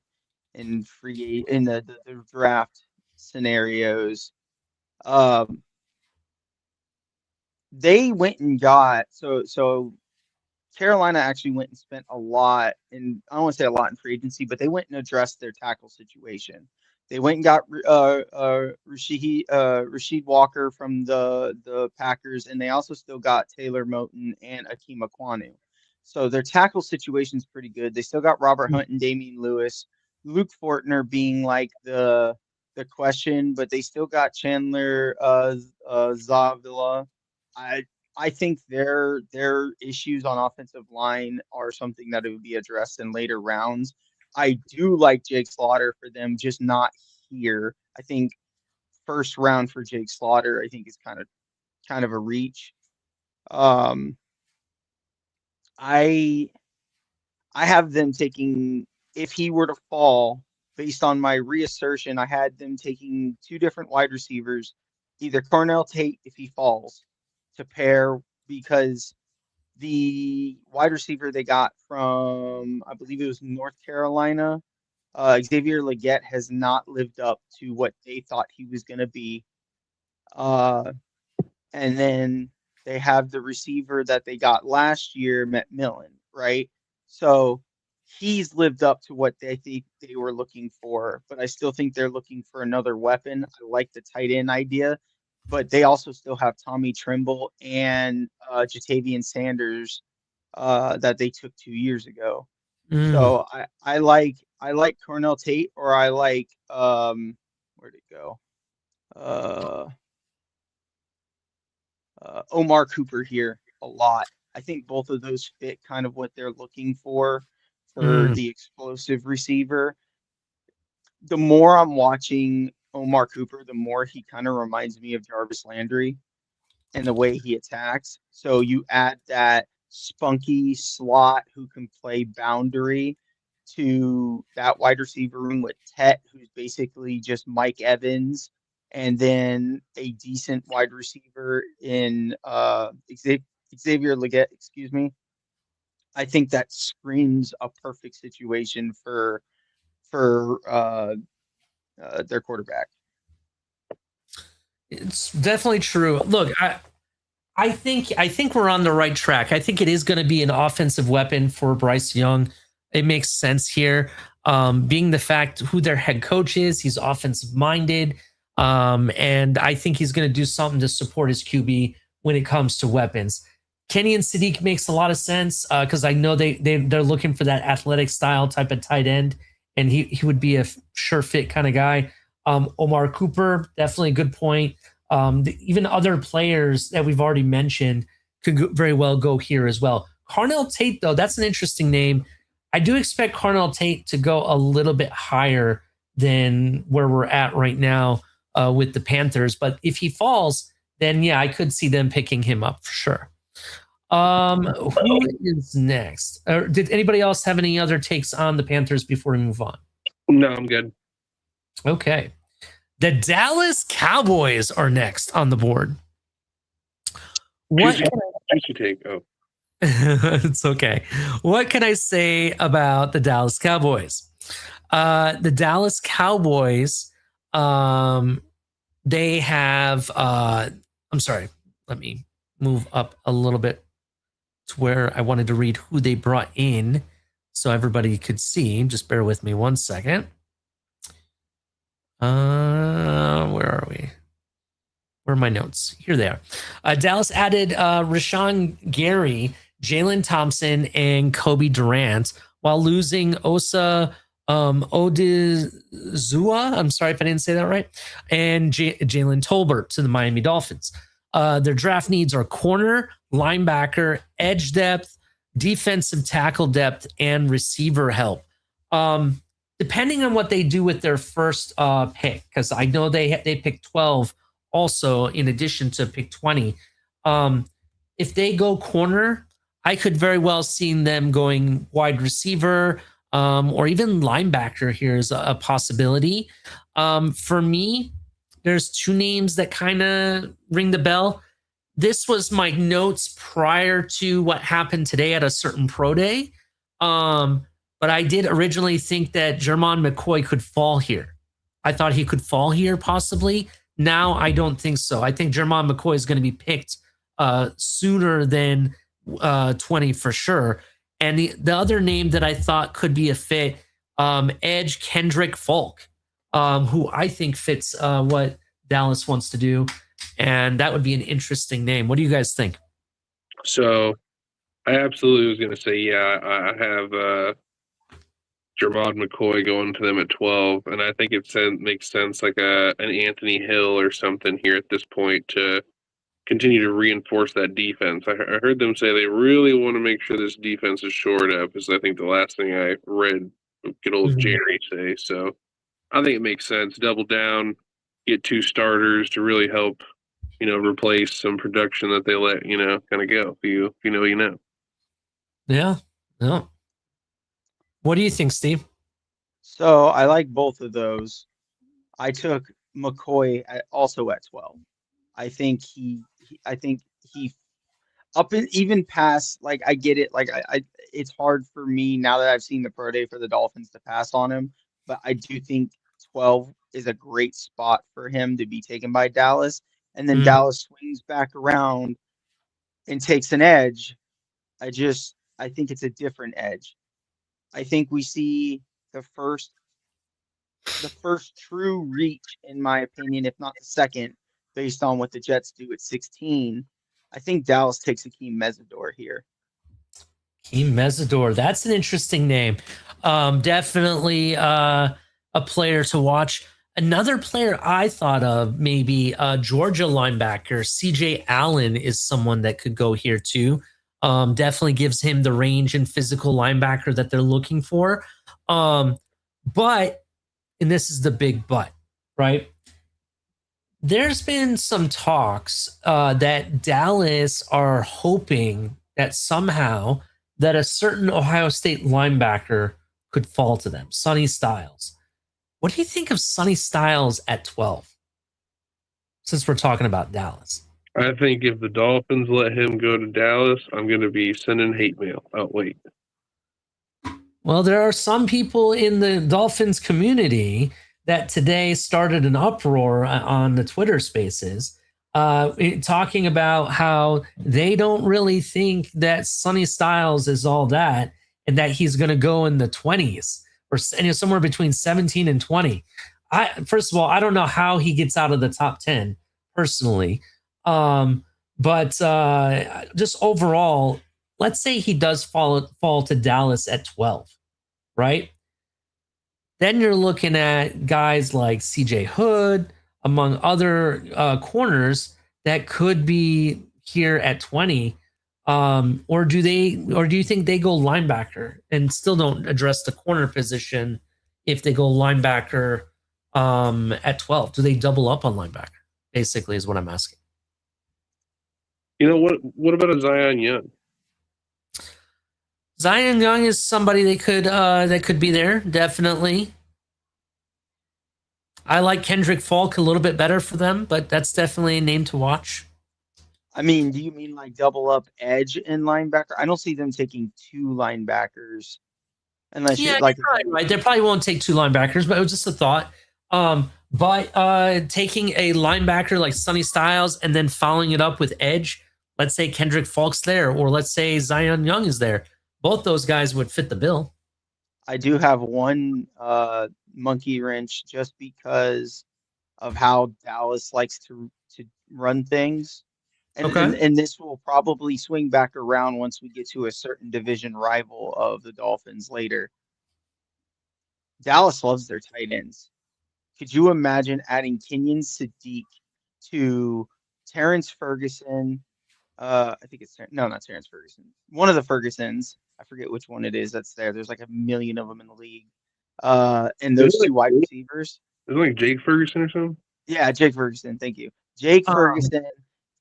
the draft scenarios. They went and got so Carolina actually went and spent a lot, and I don't want to say a lot in free agency, but they went and addressed their tackle situation. They went and got Rasheed Walker from the Packers, and they also still got Taylor Moton and Akeem Aquanu. So their tackle situation's pretty good. They still got Robert Hunt and Damian Lewis. Luke Fortner being like the question, but they still got Chandler Zavila. I think their issues on offensive line are something that would be addressed in later rounds. I do like Jake Slaughter for them, just not here. I think first round for Jake Slaughter, I think is kind of a reach. I have them taking, if he were to fall, based on my reassertion, I had them taking two different wide receivers, either Cornell Tate if he falls, to pair, because the wide receiver they got from, I believe it was North Carolina, Xavier Legette, has not lived up to what they thought he was going to be. And then they have the receiver that they got last year, McMillan, right? So he's lived up to what they think they were looking for, but I still think they're looking for another weapon. I like the tight end idea, but they also still have Tommy Trimble and Jatavian Sanders that they took 2 years ago. So I like Cornell Tate, or I like where'd it go? Omar Cooper here a lot. I think both of those fit kind of what they're looking for the explosive receiver. The more I'm watching Omar Cooper, the more he kind of reminds me of Jarvis Landry and the way he attacks. So you add that spunky slot who can play boundary to that wide receiver room with Tet, who's basically just Mike Evans, and then a decent wide receiver in Xavier Legette, excuse me. I think that screams a perfect situation for their quarterback. It's definitely true. Look, I think we're on the right track. I think it is going to be an offensive weapon for Bryce Young. It makes sense here, being the fact who their head coach is. He's offensive minded, and I think he's going to do something to support his QB when it comes to weapons. Kenny and Sadiq makes a lot of sense because I know they're looking for that athletic style type of tight end, and he would be a sure fit kind of guy. Omar Cooper, definitely a good point. Even other players that we've already mentioned could very well go here as well. Cornell Tate, though, that's an interesting name. I do expect Cornell Tate to go a little bit higher than where we're at right now with the Panthers. But if he falls, then yeah, I could see them picking him up for sure. Who is next? Did anybody else have any other takes on the Panthers before we move on? No, I'm good. Okay. The Dallas Cowboys are next on the board. What can you take? Oh. It's okay. What can I say about the Dallas Cowboys? The Dallas Cowboys, they have, I'm sorry, let me move up a little bit to where I wanted to read who they brought in so everybody could see. Just bear with me one second. Where are we? Where are my notes? Here they are. Dallas added Rashawn Gary, Jalen Thompson, and Kobe Durant while losing Osa Odizua. I'm sorry if I didn't say that right. And Jalen Tolbert to the Miami Dolphins. Their draft needs are corner, linebacker, edge depth, defensive tackle depth, and receiver help. Depending on what they do with their first pick, because I know they picked 12 also in addition to pick 20. If they go corner, I could very well see them going wide receiver or even linebacker here is a possibility. For me, there's two names that kind of ring the bell. This was my notes prior to what happened today at a certain pro day. But I did originally think that Jermon McCoy could fall here. I thought he could fall here possibly. Now I don't think so. I think Jermon McCoy is going to be picked sooner than 20 for sure. And the other name that I thought could be a fit, edge Kendrick Folk. who I think fits what Dallas wants to do, and that would be an interesting name. What do you guys think? So I absolutely was going to say, yeah, I have Jermod McCoy going to them at 12, and I think it makes sense like an Anthony Hill or something here at this point to continue to reinforce that defense. I heard them say they really want to make sure this defense is shored up, because I think the last thing I read good old Jerry say. So I think it makes sense. Double down, get 2 starters to really help, replace some production that they let, kind of go. If you know, you know. Yeah. No. What do you think, Steve? So I like both of those. I took McCoy also at 12. I think I think he up and even past, like, I get it. Like, it's hard for me now that I've seen the pro day for the Dolphins to pass on him, but I do think 12 is a great spot for him to be taken by Dallas. And then Dallas swings back around and takes an edge. I think it's a different edge. I think we see the first true reach, in my opinion, if not the second, based on what the Jets do at 16. I think Dallas takes Akeem Mesidor here. Akeem Mesidor, that's an interesting name. Definitely a player to watch. Another player I thought of, maybe Georgia linebacker CJ Allen is someone that could go here too. Definitely gives him the range and physical linebacker that they're looking for. But, and this is the big but, right? There's been some talks that Dallas are hoping that somehow that a certain Ohio State linebacker could fall to them, Sonny Styles. What do you think of Sonny Styles at 12? Since we're talking about Dallas. I think if the Dolphins let him go to Dallas, I'm going to be sending hate mail. Oh, wait. Well, there are some people in the Dolphins community that today started an uproar on the Twitter spaces talking about how they don't really think that Sonny Styles is all that and that he's going to go in the 20s or somewhere between 17 and 20. First of all, I don't know how he gets out of the top 10 personally. But just overall, let's say he does fall to Dallas at 12, right? Then you're looking at guys like CJ Hood, among other corners that could be here at 20. Or do you think they go linebacker and still don't address the corner position if they go linebacker at 12? Do they double up on linebacker? Basically, is what I'm asking. You know what? What about a Zion Young? Zion Young is somebody that could be there, definitely. I like Kendrick Falk a little bit better for them, but that's definitely a name to watch. I mean, do you mean like double up edge and linebacker? I don't see them taking 2 linebackers unless Yeah, you're like, you're probably right. They probably won't take 2 linebackers, but it was just a thought. But taking a linebacker like Sonny Styles and then following it up with edge, let's say Kendrick Falk's there, or let's say Zion Young is there. Both those guys would fit the bill. I do have one monkey wrench just because of how Dallas likes to run things. And, Okay. and this will probably swing back around once we get to a certain division rival of the Dolphins later. Dallas loves their tight ends. Could you imagine adding Kenyon Sadiq to Terrence Ferguson? I think it's not Terrence Ferguson. One of the Fergusons. I forget which one it is that's there. There's like a million of them in the league. And those 2 wide receivers. Is it like Jake Ferguson or something? Yeah, Jake Ferguson. Thank you. Jake Ferguson,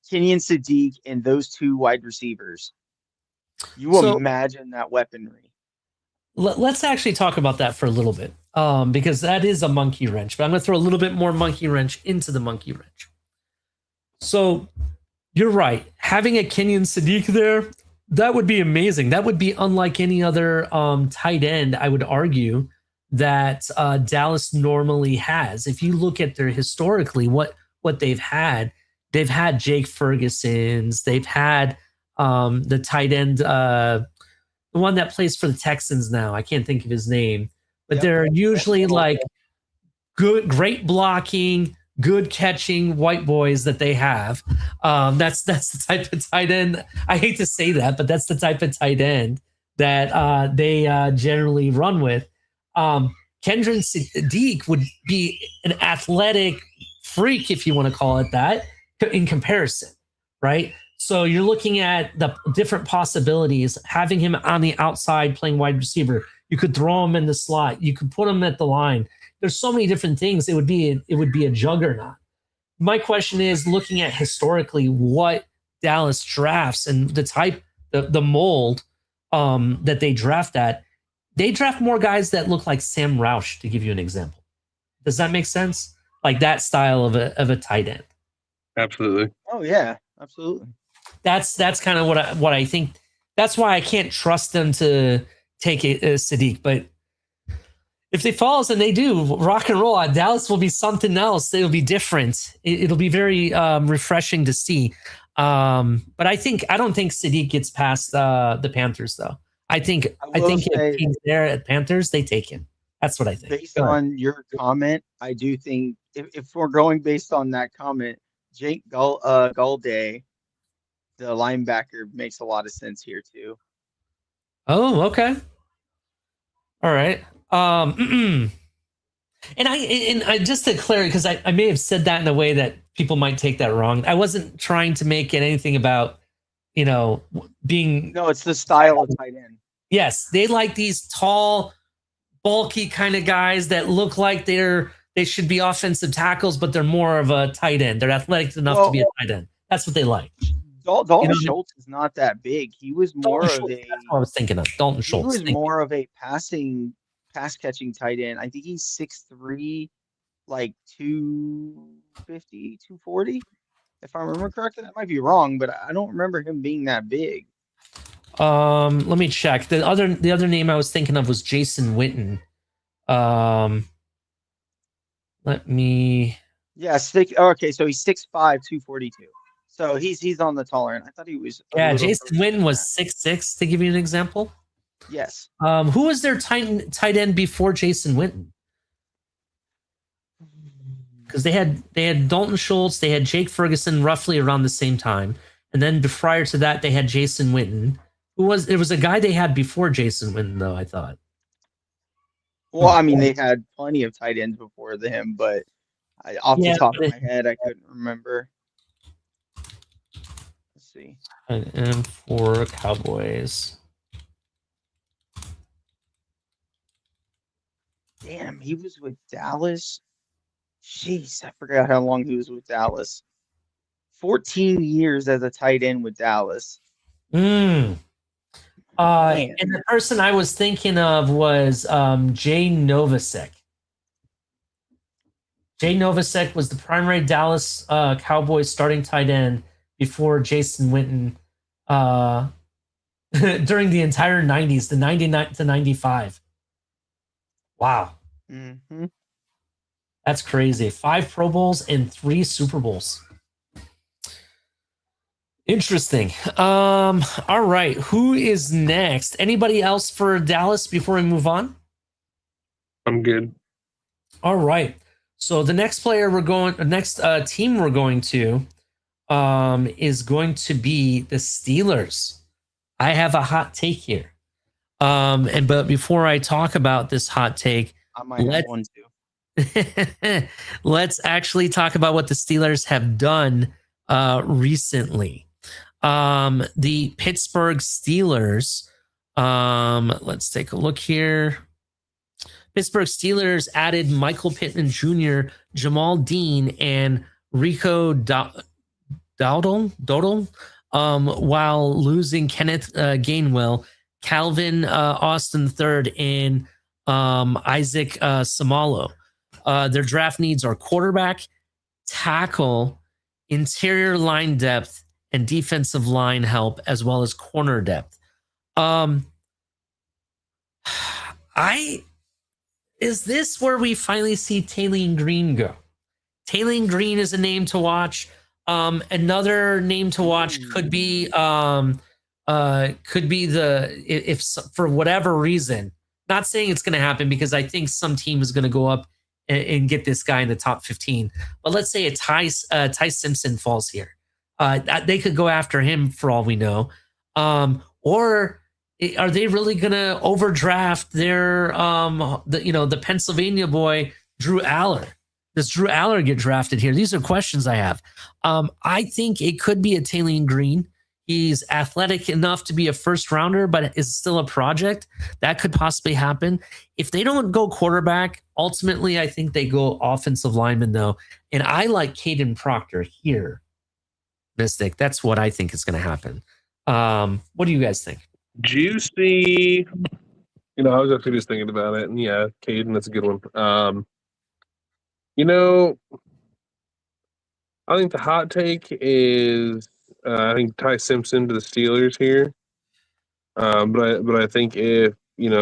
Kenyon Sadiq, and those 2 wide receivers. You imagine that weaponry. Let's actually talk about that for a little bit, because that is a monkey wrench. But I'm going to throw a little bit more monkey wrench into the monkey wrench. So you're right. Having a Kenyon Sadiq there, that would be amazing. That would be unlike any other tight end, I would argue, that Dallas normally has. If you look at their historically, what they've had Jake Ferguson's, they've had the tight end, the one that plays for the Texans now. I can't think of his name, but they're usually like great blocking, good catching white boys that they have. That's the type of tight end. I hate to say that, but that's the type of tight end that they generally run with. Kendron Sadiq would be an athletic freak, if you want to call it that, in comparison, right? So you're looking at the different possibilities, having him on the outside playing wide receiver. You could throw him in the slot. You could put him at the line. There's so many different things. It would be a juggernaut. My question is, looking at historically what Dallas drafts and the type, the mold that they draft at, they draft more guys that look like Sam Roush, to give you an example. Does that make sense? Like that style of a tight end. Absolutely. Oh yeah, absolutely. That's kind of what I think. That's why I can't trust them to take a Sadiq. But if they falls and they do rock and roll, Dallas will be something else. It'll be different. It'll be very refreshing to see. But I don't think Sadiq gets past the Panthers though. I think if he's there at Panthers, they take him. That's what I think. Based on your comment, I do think if we're going based on that comment, Jake Gallday, the linebacker, makes a lot of sense here too. Oh, okay. All right. And I just to clarify, because I may have said that in a way that people might take that wrong. I wasn't trying to make it anything about, being. No, it's the style of tight end. Yes, they like these tall, bulky kind of guys that look like they should be offensive tackles, but they're more of a tight end. They're athletic enough to be a tight end. That's what they like. Dalton Schultz is not that big. He was more of a. That's what I was thinking of. Dalton Schultz. He was more of a pass catching tight end. I think he's 6'3", like 250, 240. If I remember correctly, that might be wrong, but I don't remember him being that big. Let me check. The other name I was thinking of was Jason Witten. Let me. Yeah, okay, so he's 6'5", 242. So he's on the taller end. I thought he was. Yeah, Jason Witten was 6'6", to give you an example. Yes. Who was their tight end before Jason Witten? Because they had Dalton Schultz, they had Jake Ferguson roughly around the same time, and then prior to that they had Jason Witten. It was a guy they had before Jason Witten, though, I thought. Well, I mean, they had plenty of tight ends before him, but off the top of my head, I couldn't remember. Let's see. And for Cowboys. Damn, he was with Dallas. Jeez, I forgot how long he was with Dallas. 14 years as a tight end with Dallas. And the person I was thinking of was Jay Novacek. Jay Novacek was the primary Dallas Cowboys starting tight end before Jason Witten during the entire 90s, the 99 to 95. Wow. Mm-hmm. That's crazy. 5 Pro Bowls and 3 Super Bowls. Interesting. All right. Who is next? Anybody else for Dallas before we move on? I'm good. All right. So the next team we're going to is going to be the Steelers. I have a hot take here. But before I talk about this hot take, I might have one too. Let's actually talk about what the Steelers have done recently. The Pittsburgh Steelers, let's take a look here. Pittsburgh Steelers added Michael Pittman Jr., Jamal Dean, and Rico Dowdle, while losing Kenneth Gainwell, Calvin Austin III, and Isaac Samalo. Their draft needs are quarterback, tackle, interior line depth, and defensive line help, as well as corner depth. Is this where we finally see Taylen Green go? Taylen Green is a name to watch. Another name to watch could be if for whatever reason, not saying it's going to happen, because I think some team is going to go up and get this guy in the top 15. But let's say a Ty Simpson falls here. They could go after him for all we know. Or are they really going to overdraft their, the Pennsylvania boy, Drew Aller? Does Drew Aller get drafted here? These are questions I have. I think it could be a Taylor Green. He's athletic enough to be a first rounder, but is still a project. That could possibly happen. If they don't go quarterback, ultimately, I think they go offensive lineman, though. And I like Caden Proctor here, Mystic. That's what I think is going to happen. What do you guys think? Juicy. I was actually just thinking about it, and yeah, Caden, that's a good one. I think the hot take is I think Ty Simpson to the Steelers here. But I think if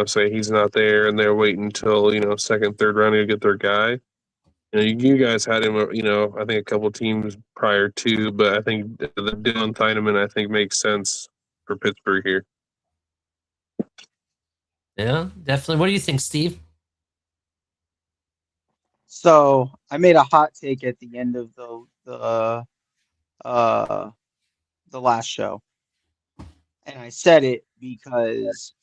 say he's not there and they're waiting until second, third round to get their guy. You guys had him. I think a couple teams prior to, but I think the Dylan Thieneman I think makes sense for Pittsburgh here. Yeah, definitely. What do you think, Steve? So I made a hot take at the end of the last show, and I said it because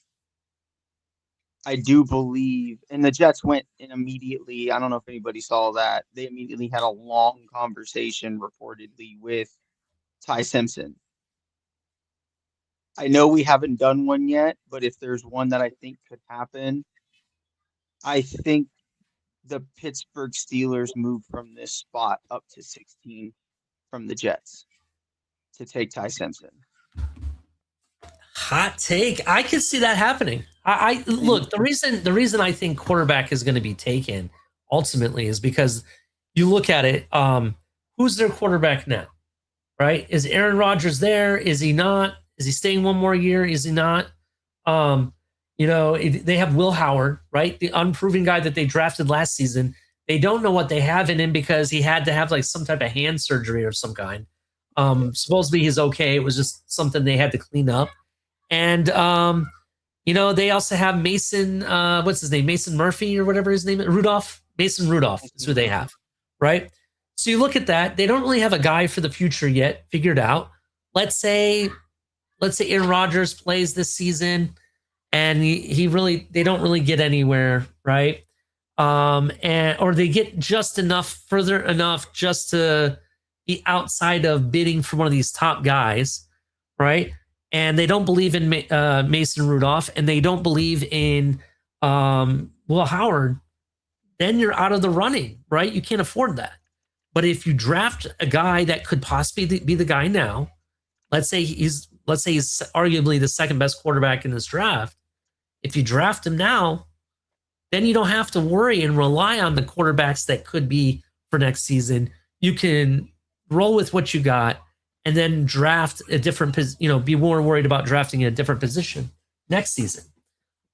I do believe, and the Jets went in immediately. I don't know if anybody saw that. They immediately had a long conversation, reportedly, with Ty Simpson. I know we haven't done one yet, but if there's one that I think could happen, I think the Pittsburgh Steelers move from this spot up to 16 from the Jets to take Ty Simpson. Hot take. I could see that happening. I look, the reason I think quarterback is going to be taken ultimately is because you look at it. Who's their quarterback now? Right? Is Aaron Rodgers there? Is he not? Is he staying one more year? Is he not? They have Will Howard, right? The unproven guy that they drafted last season. They don't know what they have in him because he had to have like some type of hand surgery or some kind. Supposedly he's okay. It was just something they had to clean up. And they also have Mason, what's his name? Mason Murphy or whatever his name is. Mason Rudolph is who they have, right? So you look at that. They don't really have a guy for the future yet figured out. Let's say Aaron Rodgers plays this season and they don't really get anywhere, right? Or they get just further enough just to be outside of bidding for one of these top guys, right? And they don't believe in Mason Rudolph, and they don't believe in Will Howard, then you're out of the running, right? You can't afford that. But if you draft a guy that could possibly be the guy now, let's say he's arguably the second best quarterback in this draft. If you draft him now, then you don't have to worry and rely on the quarterbacks that could be for next season. You can roll with what you got and then draft a different, be more worried about drafting in a different position next season.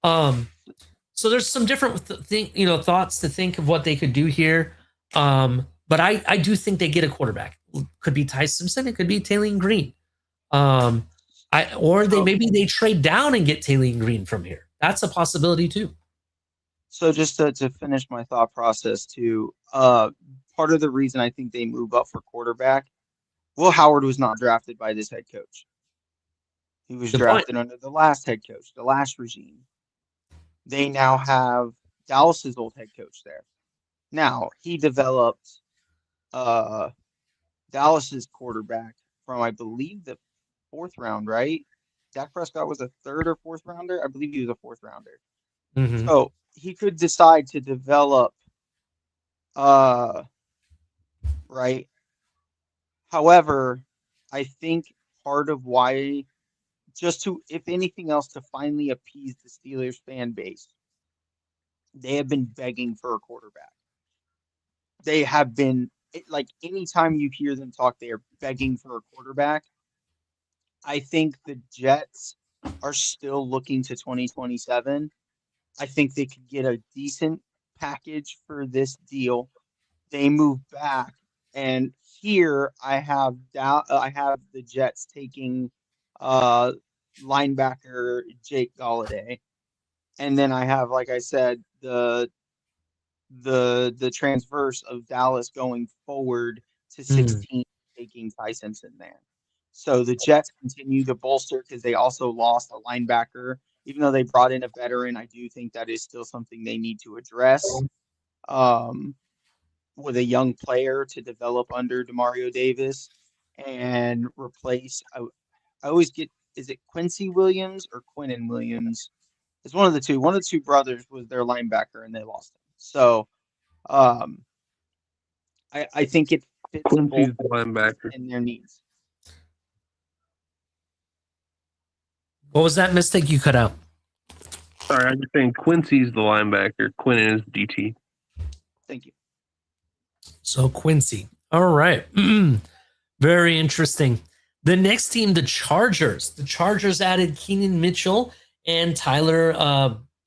So there's some different thoughts to think of what they could do here. But I do think they get a quarterback. Could be Ty Simpson. It could be Taylor Green. Maybe they trade down and get Taylor Green from here. That's a possibility too. So just to finish my thought process too, part of the reason I think they move up for quarterback, Will Howard was not drafted by this head coach. He was drafted under the last head coach, the last regime. They now have Dallas's old head coach there. Now, he developed Dallas's quarterback from, I believe, the fourth round, right? Dak Prescott was a third or fourth rounder. I believe he was a fourth rounder. Mm-hmm. So he could decide to develop, right? However, I think part of why, just to, if anything else, to finally appease the Steelers fan base, they have been begging for a quarterback. They have been, like, anytime you hear them talk, they are begging for a quarterback. I think the Jets are still looking to 2027. I think they could get a decent package for this deal. They move back, and here I have the Jets taking linebacker Jake Galladay, and then I have, like I said, the the transverse of Dallas going forward to 16, taking Ty Simpson there. So the Jets continue to bolster because they also lost a linebacker. Even though they brought in a veteran, I do think that is still something they need to address. With a young player to develop under Demario Davis and replace. I always get, is it Quincy Williams or Quinnen Williams? It's one of the two. One of the two brothers was their linebacker, and they lost him. So um, I think it fits both Quincy's the linebacker. in their needs. What was that mistake you cut out? Sorry, I'm just saying Quincy's the linebacker. Quinnen is DT. Thank you. So Quincy. All right. Very interesting. The next team, the Chargers. The Chargers added Keenan Mitchell and Tyler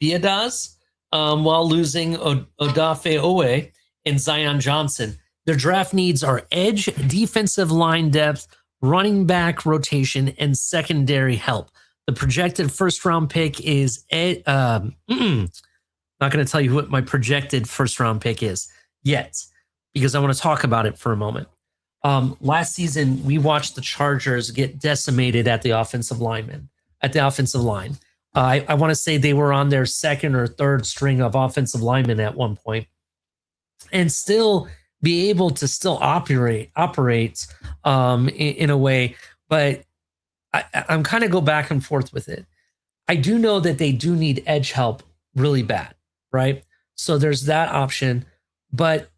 Biadasz while losing Odafe Owe and Zion Johnson. Their draft needs are edge, defensive line depth, running back rotation, and secondary help. The projected first-round pick is not going to tell you what my projected first-round pick is yet, because I want to talk about it for a moment. Last season, we watched the Chargers get decimated at the offensive line. I want to say they were on their second or third string of offensive linemen at one point, and still be able to still operate in a way. But I'm kind of go back and forth with it. I do know that they do need edge help really bad, right? So there's that option, but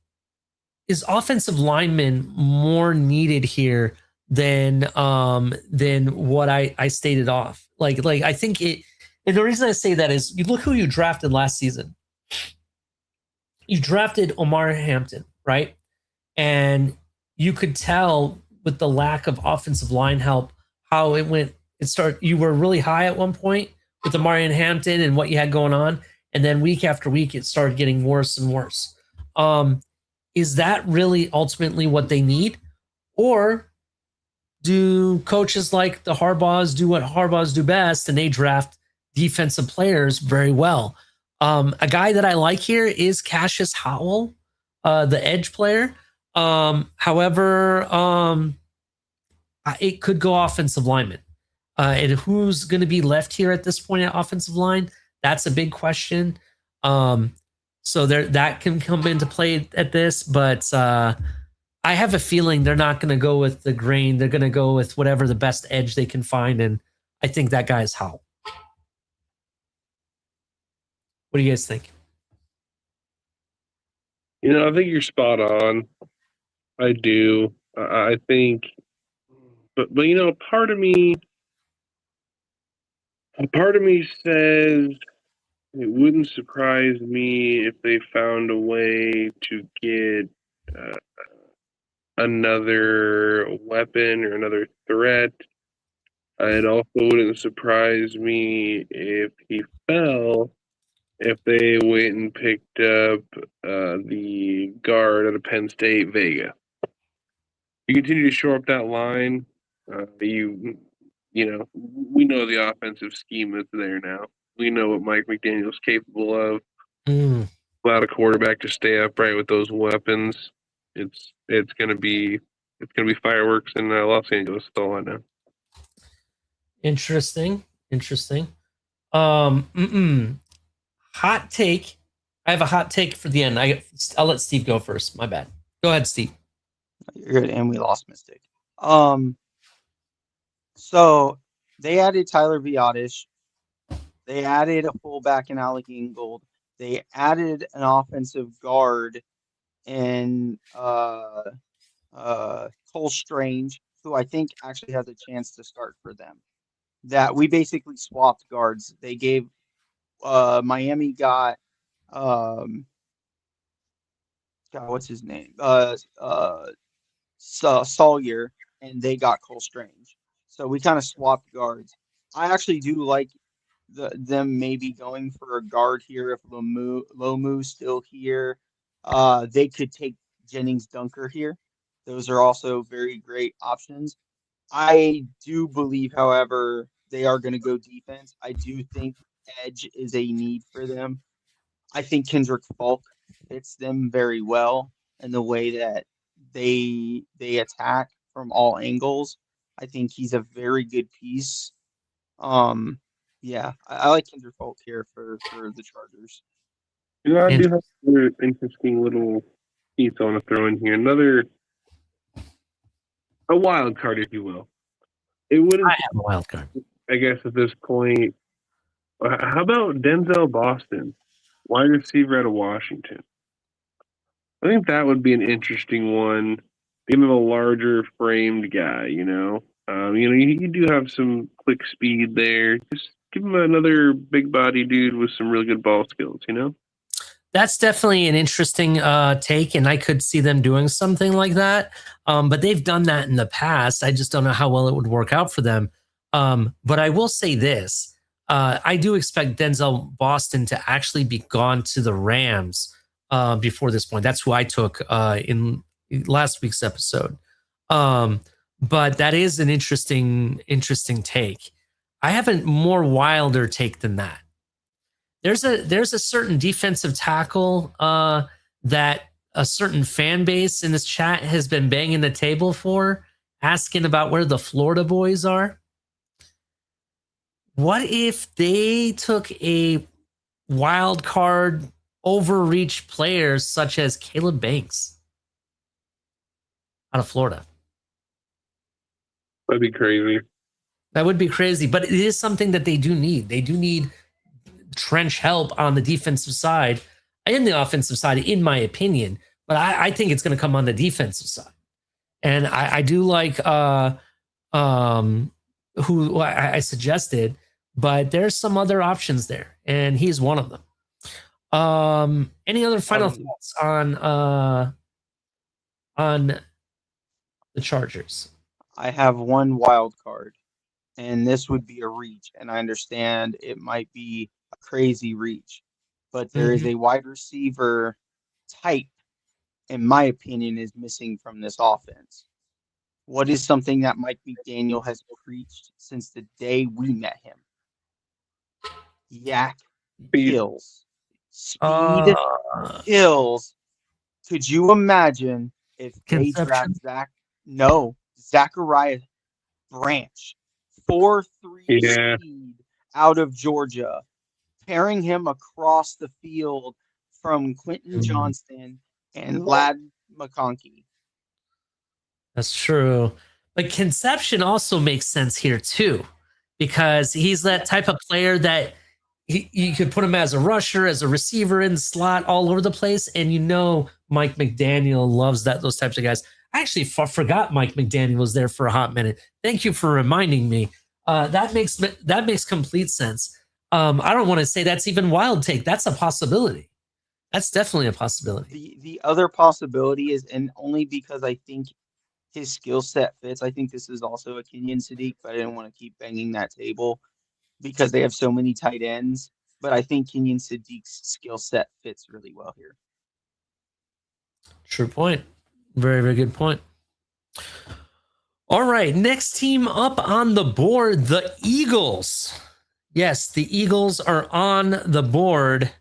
is offensive lineman more needed here than what I stated off? Like I think it, and the reason I say that is you look who you drafted last season. You drafted Omar Hampton, right? And you could tell with the lack of offensive line help how it went. You were really high at one point with Omar Hampton and what you had going on, and then week after week it started getting worse and worse. Is that really ultimately what they need? Or do coaches like the Harbaughs do what Harbaughs do best and they draft defensive players very well? A guy that I like here is Cassius Howell, the edge player. However, it could go offensive lineman. And who's going to be left here at this point at offensive line? That's a big question. So that can come into play at this, but I have a feeling they're not going to go with the grain. They're going to go with whatever the best edge they can find, and I think that guy is Howell. What do you guys think? I think you're spot on. I do. I think, but part of me says it wouldn't surprise me if they found a way to get another weapon or another threat. It also wouldn't surprise me if he fell, if they went and picked up the guard out of Penn State, Vega. You continue to shore up that line. We know the offensive scheme that's there now. We know what Mike McDaniel's capable of. Allow a quarterback to stay upright with those weapons. It's gonna be fireworks in Los Angeles. That's all I know. Interesting. Hot take. I have a hot take for the end. I'll let Steve go first. My bad. Go ahead, Steve. You're good, and we lost Mystic. So they added Tyler Biadasz. They added a fullback in Alec Ingold. They added an offensive guard in Cole Strange, who I think actually has a chance to start for them. That we basically swapped guards. They gave Miami got what's his name? Sawyer, and they got Cole Strange. So we kind of swapped guards. I actually do like them maybe going for a guard here if Lomu's still here. They could take Jennings Dunker here. Those are also very great options. I do believe, however, they are going to go defense. I do think edge is a need for them. I think Kendrick Falk fits them very well, and the way that they attack from all angles. I think he's a very good piece. Yeah, I like Kendrick Folk here for the Chargers. You know, I And do have another interesting little piece I want to throw in here. A wild card, if you will. It wouldn't, I have a wild card. I guess, at this point. How about Denzel Boston, wide receiver out of Washington? I think that would be an interesting one. Give him a larger framed guy, you know. You do have some quick speed there. Just give him another big body dude with some really good ball skills, you know. That's definitely an interesting take, and I could see them doing something like that. But they've done that in the past. I just don't know how well it would work out for them. But I will say this. I do expect Denzel Boston to actually be gone to the Rams before this point. That's who I took in last week's episode. But that is an interesting take. I have a more wilder take than that. There's a certain defensive tackle that a certain fan base in this chat has been banging the table for, asking about where the Florida boys are. What if they took a wild card overreach players such as Caleb Banks out of Florida? That'd be crazy. That would be crazy, but it is something that they do need. They do need trench help on the defensive side and the offensive side, in my opinion. But I think it's going to come on the defensive side. And I do like who I suggested, but there's some other options there, and he's one of them. Any other final thoughts on the Chargers? I have one wild card, and this would be a reach, and I understand it might be a crazy reach, but there is a wide receiver type, in my opinion, is missing from this offense. What is something that Mike McDaniel has preached since the day we met him? Yak kills. Speed kills. Could you imagine if they draft Zachariah Branch, 4.3 speed out of Georgia, pairing him across the field from Quentin Johnston and Lad McConkey? That's true. But Conception also makes sense here too, because he's that type of player that you could put him as a rusher, as a receiver in the slot, all over the place. And you know Mike McDaniel loves those types of guys. I actually forgot Mike McDaniel was there for a hot minute. Thank you for reminding me. That makes complete sense. I don't want to say that's even wild take. That's a possibility. That's definitely a possibility. The other possibility is, and only because I think his skill set fits, I think this is also a Kenyon Sadiq, but I didn't want to keep banging that table because they have so many tight ends. But I think Kenyon Sadiq's skill set fits really well here. True point. Very, very good point. All right, next team up on the board, the Eagles. Yes, the Eagles are on the board.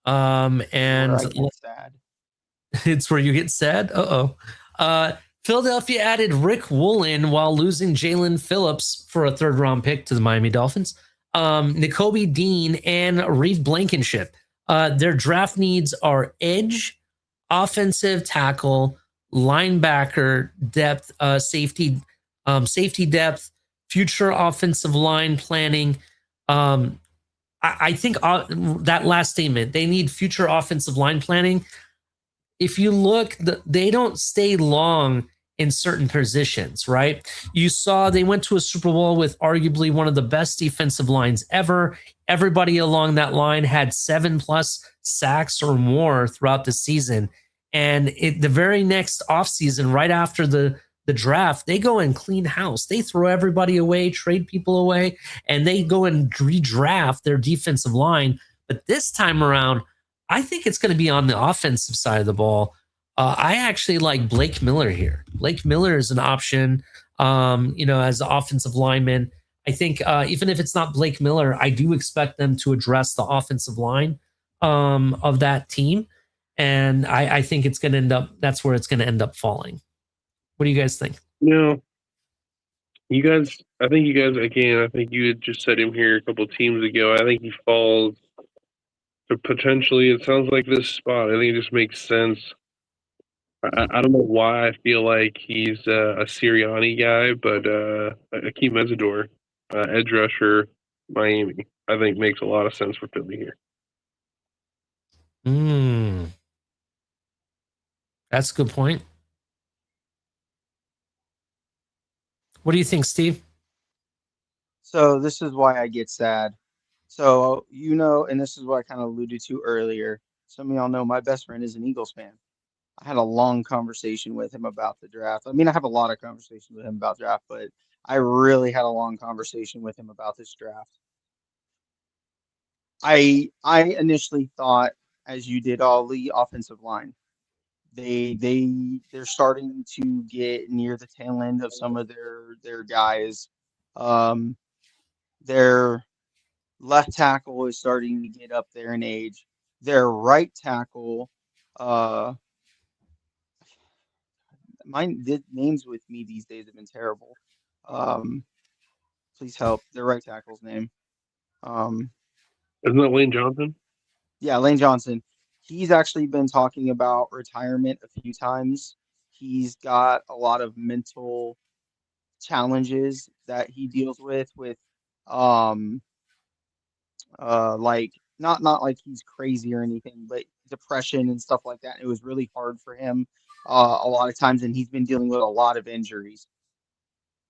And sad. It's where you get sad. Philadelphia added Rick Woolen while losing Jalen Phillips for a third-round pick to the Miami Dolphins. Nakobe Dean and Reed Blankenship. Their draft needs are edge, offensive tackle, linebacker depth, safety depth, future offensive line planning. I think that last statement, they need future offensive line planning. If you look, they don't stay long in certain positions, right? You saw they went to a Super Bowl with arguably one of the best defensive lines ever. Everybody along that line had 7+ sacks or more throughout the season. And the very next offseason, right after the draft, they go and clean house. They throw everybody away, trade people away, and they go and redraft their defensive line. But this time around, I think it's going to be on the offensive side of the ball. I actually like Blake Miller here. Blake Miller is an option, as the offensive lineman. I think even if it's not Blake Miller, I do expect them to address the offensive line of that team. And I think it's going to end up, that's where it's going to end up falling. What do you guys think? No, you guys, I think you guys, again, I think you had just said him here a couple teams ago. I think he falls to potentially, it sounds like this spot. I think it just makes sense. I don't know why I feel like he's a Sirianni guy, but Akeem Mesidor, edge rusher, Miami, I think makes a lot of sense for Philly here. That's a good point. What do you think, Steve? So this is why I get sad. So, and this is what I kind of alluded to earlier. Some of y'all know my best friend is an Eagles fan. I had a long conversation with him about the draft. I mean, I have a lot of conversations with him about draft, but I really had a long conversation with him about this draft. I initially thought, as you did, all the offensive line. They're starting to get near the tail end of some of their guys. Their left tackle is starting to get up there in age. Their right tackle, the names with me these days have been terrible. Please help. Their right tackle's name. Isn't that Lane Johnson? Yeah, Lane Johnson. He's actually been talking about retirement a few times. He's got a lot of mental challenges that he deals with like not like he's crazy or anything, but depression and stuff like that. It was really hard for him a lot of times, and he's been dealing with a lot of injuries.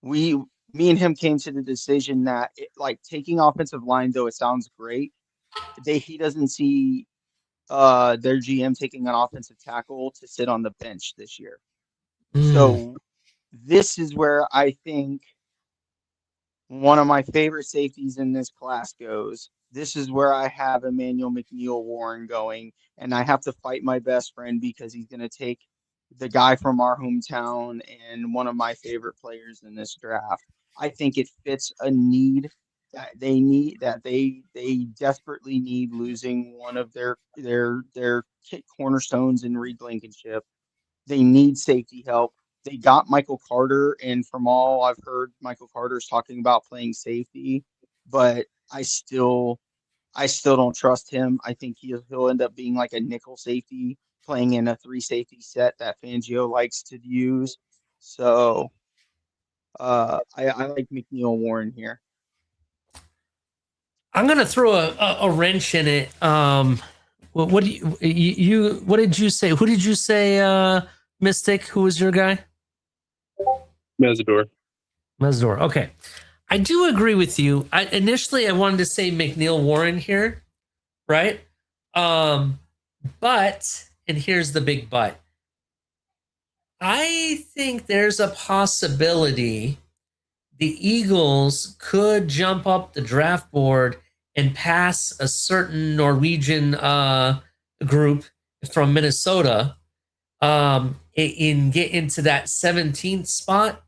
Me and him came to the decision that like taking offensive line, though it sounds great, he doesn't see their GM taking an offensive tackle to sit on the bench this year. So this is where I think one of my favorite safeties in this class goes. This is where I have Emmanuel McNeil Warren going, and I have to fight my best friend because he's going to take the guy from our hometown and one of my favorite players in this draft. I think it fits a need that they desperately need, losing one of their cornerstones in Reed Blankenship. They need safety help. They got Michael Carter, and from all I've heard, Michael Carter's talking about playing safety, but I still don't trust him. I think he'll end up being like a nickel safety playing in a 3 safety set that Fangio likes to use. So I like McNeil Warren here. I'm gonna throw a wrench in it. What do you what did you say? Who did you say, Mystic? Who was your guy? Mesidor. Okay. I do agree with you. Initially I wanted to say McNeil Warren here, right? But, and here's the big but. I think there's a possibility the Eagles could jump up the draft board and pass a certain Norwegian group from Minnesota and get into that 17th spot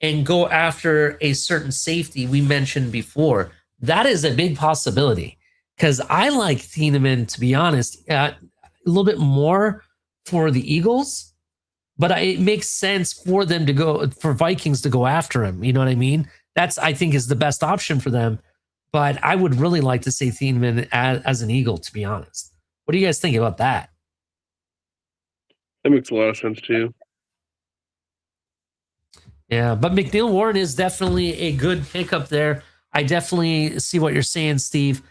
and go after a certain safety we mentioned before. That is a big possibility because I like Thieneman, to be honest, a little bit more for the Eagles, but it makes sense for them to go, for Vikings to go after him. You know what I mean? That's, I think, is the best option for them. But I would really like to see Thieneman as an Eagle, to be honest. What do you guys think about that? That makes a lot of sense too. Yeah, but McNeil Warren is definitely a good pickup there. I definitely see what you're saying, Steve.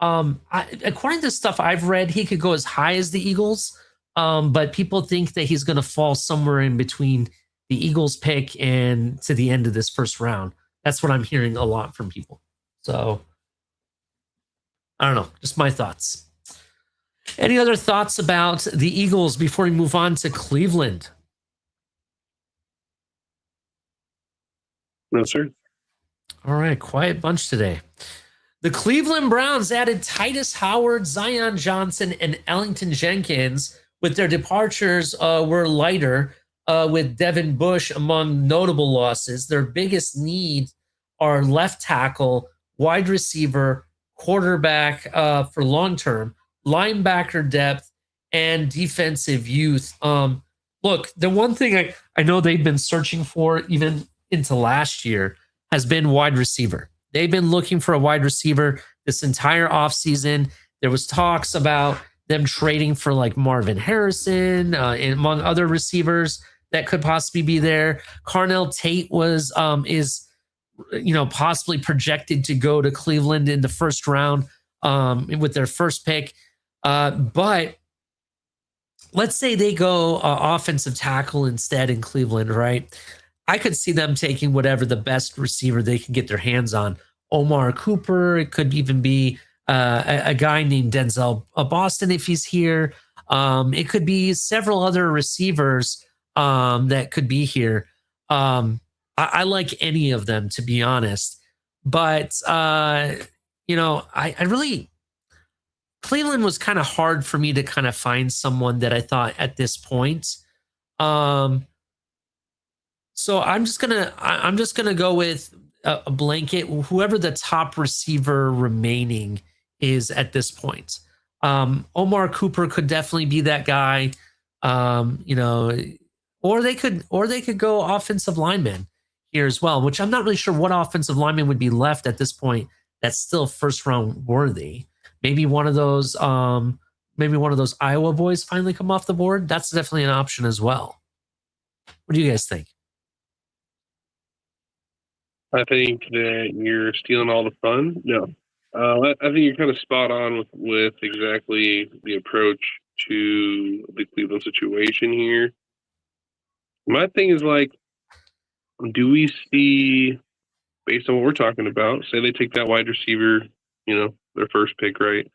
According to stuff I've read, he could go as high as the Eagles, but people think that he's going to fall somewhere in between the Eagles pick and to the end of this first round. That's what I'm hearing a lot from people. So, I don't know, just my thoughts. Any other thoughts about the Eagles before we move on to Cleveland? No, sir. All right, quiet bunch today. The Cleveland Browns added Titus Howard, Zion Johnson, and Ellington Jenkins, with their departures were lighter, with Devin Bush among notable losses. Their biggest needs are left tackle, wide receiver, quarterback for long term, linebacker depth, and defensive youth. Look, the one thing I know they've been searching for even into last year has been wide receiver. They've been looking for a wide receiver this entire offseason. There was talks about them trading for like Marvin Harrison and among other receivers that could possibly be there. Carnell Tate is possibly projected to go to Cleveland in the first round with their first pick. But let's say they go offensive tackle instead in Cleveland, right? I could see them taking whatever the best receiver they can get their hands on. Omar Cooper. It could even be a guy named Denzel Boston if he's here. It could be several other receivers that could be here. I like any of them, to be honest. But, I really, Cleveland was kind of hard for me to kind of find someone that I thought at this point. So I'm just gonna go with a blanket, whoever the top receiver remaining is at this point. Omar Cooper could definitely be that guy. Or they could go offensive lineman here as well, which I'm not really sure what offensive lineman would be left at this point that's still first round worthy. Maybe one of those Iowa boys finally come off the board. That's definitely an option as well. What do you guys think? I think that you're stealing all the fun. No, I think you're kind of spot on with exactly the approach to the Cleveland situation here. My thing is like, do we see, based on what we're talking about, say they take that wide receiver, their first pick, right?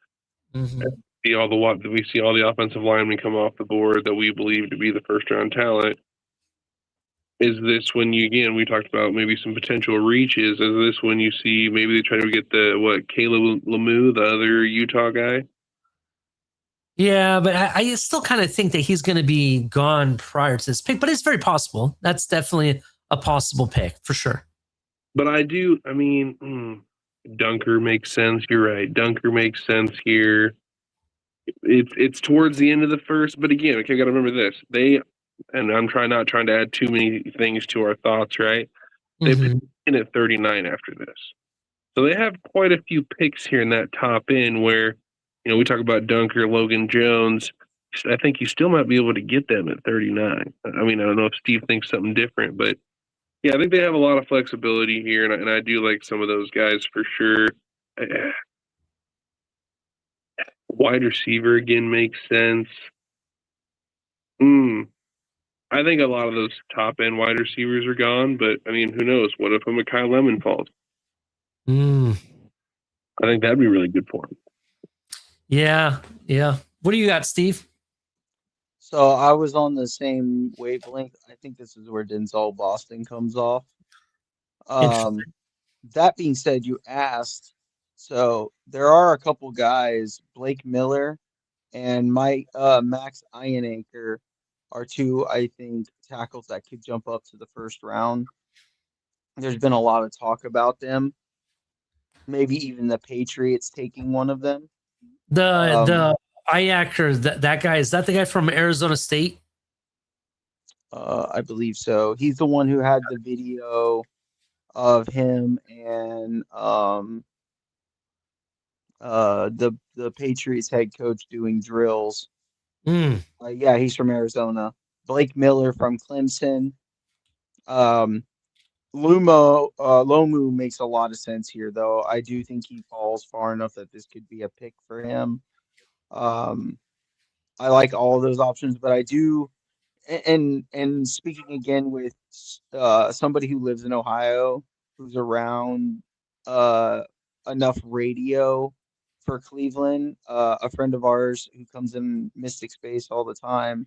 Mm-hmm. We see all the offensive linemen come off the board that we believe to be the first round talent. Is this when we talked about maybe some potential reaches? Is this when you see maybe they try to get Caleb Lemieux, the other Utah guy? Yeah, but I still kind of think that he's going to be gone prior to this pick, but it's very possible. That's definitely a possible pick for sure. But Dunker makes sense. You're right. Dunker makes sense here. It's towards the end of the first, but again, okay, I got to remember this. And I'm not trying to add too many things to our thoughts, right? They pick in at 39 after this. So they have quite a few picks here in that top end where, we talk about Dunker, Logan Jones. I think you still might be able to get them at 39. I don't know if Steve thinks something different, but yeah, I think they have a lot of flexibility here, and I do like some of those guys for sure. Wide receiver again makes sense. I think a lot of those top end wide receivers are gone, but who knows? What if a Mekhi Lemon falls? I think that'd be really good for him. Yeah. What do you got, Steve? So I was on the same wavelength. I think this is where Denzel Boston comes off. That being said, you asked, so there are a couple guys, Blake Miller and Max Ionacre are two, I think, tackles that could jump up to the first round. There's been a lot of talk about them. Maybe even the Patriots taking one of them. The Ionacre, that guy, is that the guy from Arizona State? I believe so. He's the one who had the video of him and the Patriots head coach doing drills. Yeah, he's from Arizona. Blake Miller from Clemson. Lomu makes a lot of sense here, though. I do think he falls far enough that this could be a pick for him. I like all of those options, but I do. And speaking again with somebody who lives in Ohio, who's around enough radio for Cleveland, a friend of ours who comes in Mystic Space all the time,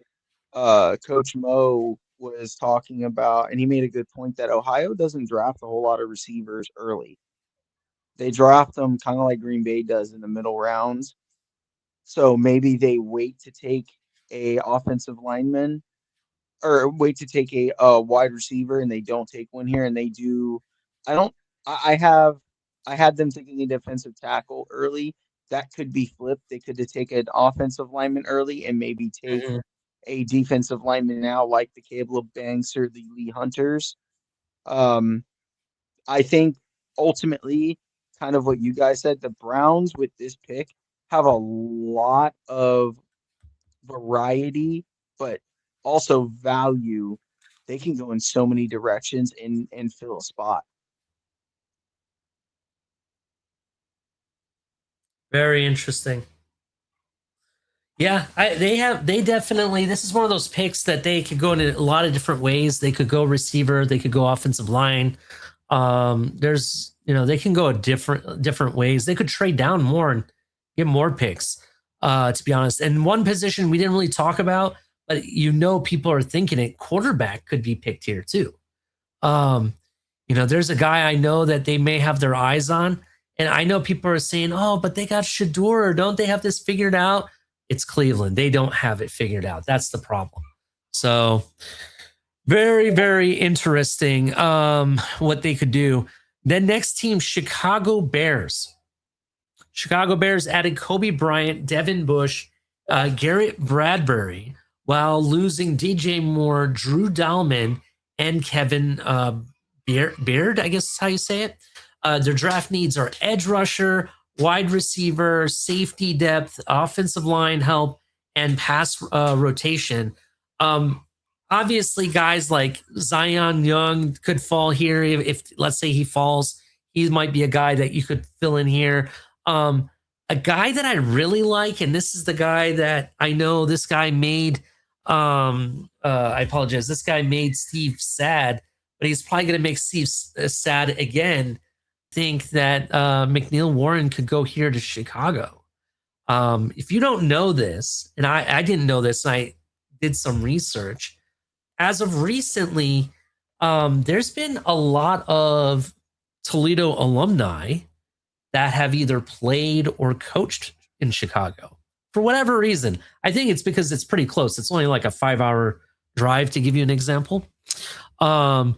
Coach Mo was talking about, and he made a good point that Ohio doesn't draft a whole lot of receivers early. They draft them kind of like Green Bay does in the middle rounds. So maybe they wait to take a offensive lineman or wait to take a wide receiver and they don't take one here and they do. I had them taking a defensive tackle early. that could be flipped. They could take an offensive lineman early and maybe take Mhm. a defensive lineman now, like the Caleb Banks or the Lee Hunters. Um, I think ultimately, kind of what you guys said, the Browns with this pick have a lot of variety, but also value. They can go in so many directions and fill a spot. Very interesting. Yeah, they definitely, this is one of those picks that they could go in a lot of different ways. They could go receiver, they could go offensive line. There's, they can go different ways. They could trade down more and get more picks. To be honest, and one position we didn't really talk about, but people are thinking it. Quarterback could be picked here too. Um, there's a guy I know that they may have their eyes on, and I know people are saying, "Oh, but they got Shador. Don't they have this figured out?" It's Cleveland. They don't have it figured out. That's the problem. So very, very interesting what they could do. Then next team, Chicago Bears. Chicago Bears added Kobe Bryant, Devin Bush, Garrett Bradbury, while losing DJ Moore, Drew Dalman, and Kevin Beard, I guess is how you say it. Their draft needs are edge rusher, wide receiver, safety depth, offensive line help, and pass rotation. Obviously, guys like Zion Young could fall here. If let's say he falls, he might be a guy that you could fill in here. A guy that I really like, and this is the guy that I know this guy made. I apologize. This guy made Steve sad, but he's probably going to make Steve sad again. Think that McNeil Warren could go here to Chicago. If you don't know this, and I didn't know this, and I did some research. As of recently, there's been a lot of Toledo alumni that have either played or coached in Chicago for whatever reason. I think it's because it's pretty close. It's only like a 5-hour drive, to give you an example. So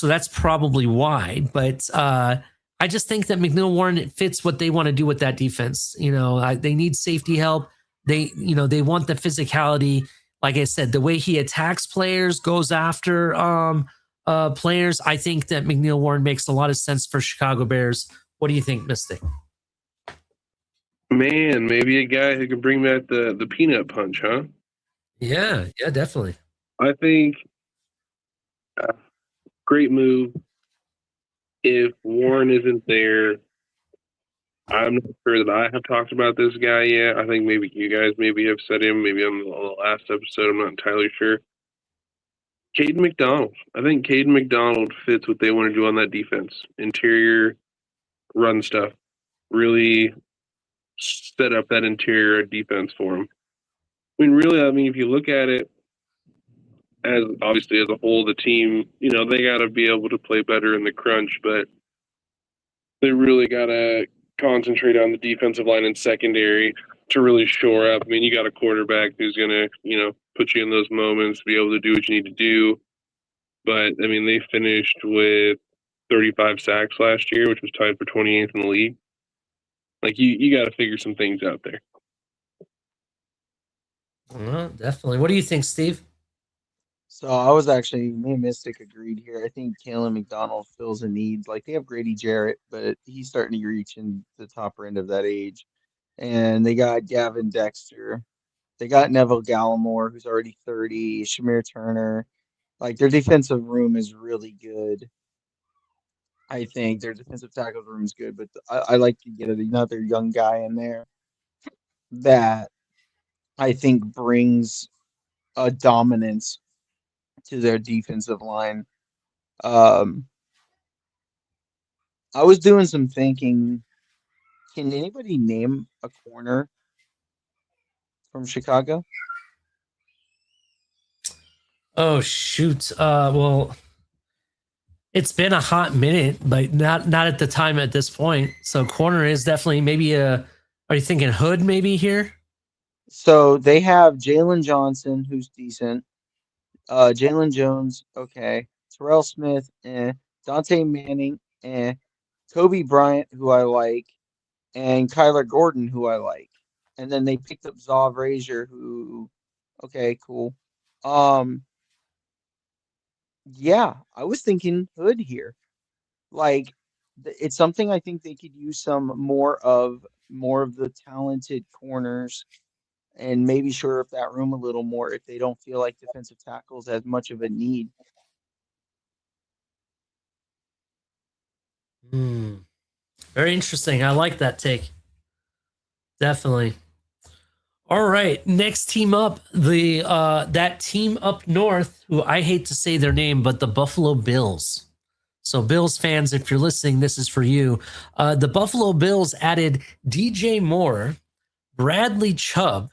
that's probably why. But I just think that McNeil Warren fits what they want to do with that defense. They need safety help. They want the physicality. Like I said, the way he attacks players, goes after players. I think that McNeil Warren makes a lot of sense for Chicago Bears. What do you think, Mystic? Man, maybe a guy who can bring back the peanut punch, huh? Yeah, definitely. I think great move. If Warren isn't there, I'm not sure that I have talked about this guy yet. I think maybe you guys have said him, maybe on the last episode. I'm not entirely sure. Caden McDonald. I think Caden McDonald fits what they want to do on that defense. Interior run stuff. Really set up that interior defense for him. Really, if you look at it, as obviously as a whole, the team, they got to be able to play better in the crunch, but they really got to concentrate on the defensive line and secondary to really shore up. You got a quarterback who's going to, put you in those moments, be able to do what you need to do. But, they finished with 35 sacks last year, which was tied for 28th in the league. You got to figure some things out there. Definitely. What do you think, Steve? So I was actually, me and Mystic agreed here. I think Kalen McDonald fills a need. Like they have Grady Jarrett, but he's starting to reach in the top end of that age. And they got Gavin Dexter. They got Neville Gallimore, who's already 30, Shamir Turner. Like their defensive room is really good. I think their defensive tackle room is good, but I like to get another young guy in there that I think brings a dominance to their defensive line. I was doing some thinking. Can anybody name a corner from Chicago? Oh shoot. Well, it's been a hot minute, but not at the time at this point. So corner is definitely maybe a. Are you thinking Hood maybe here? So they have Jalen Johnson, who's decent. Jalen Jones, okay. Terrell Smith, Dante Manning, Kobe Bryant, who I like. and Kyler Gordon, who I like. And then they picked up Zav Frazier, who, okay, cool. Yeah, I was thinking Hood here. Like, it's something I think they could use some more of the talented corners and maybe shore up that room a little more if they don't feel like defensive tackles as much of a need. Very interesting. I like that take. Definitely. All right, next team up, the that team up north, who I hate to say their name, but the Buffalo Bills. So, Bills fans, if you're listening, this is for you. The Buffalo Bills added DJ Moore, Bradley Chubb,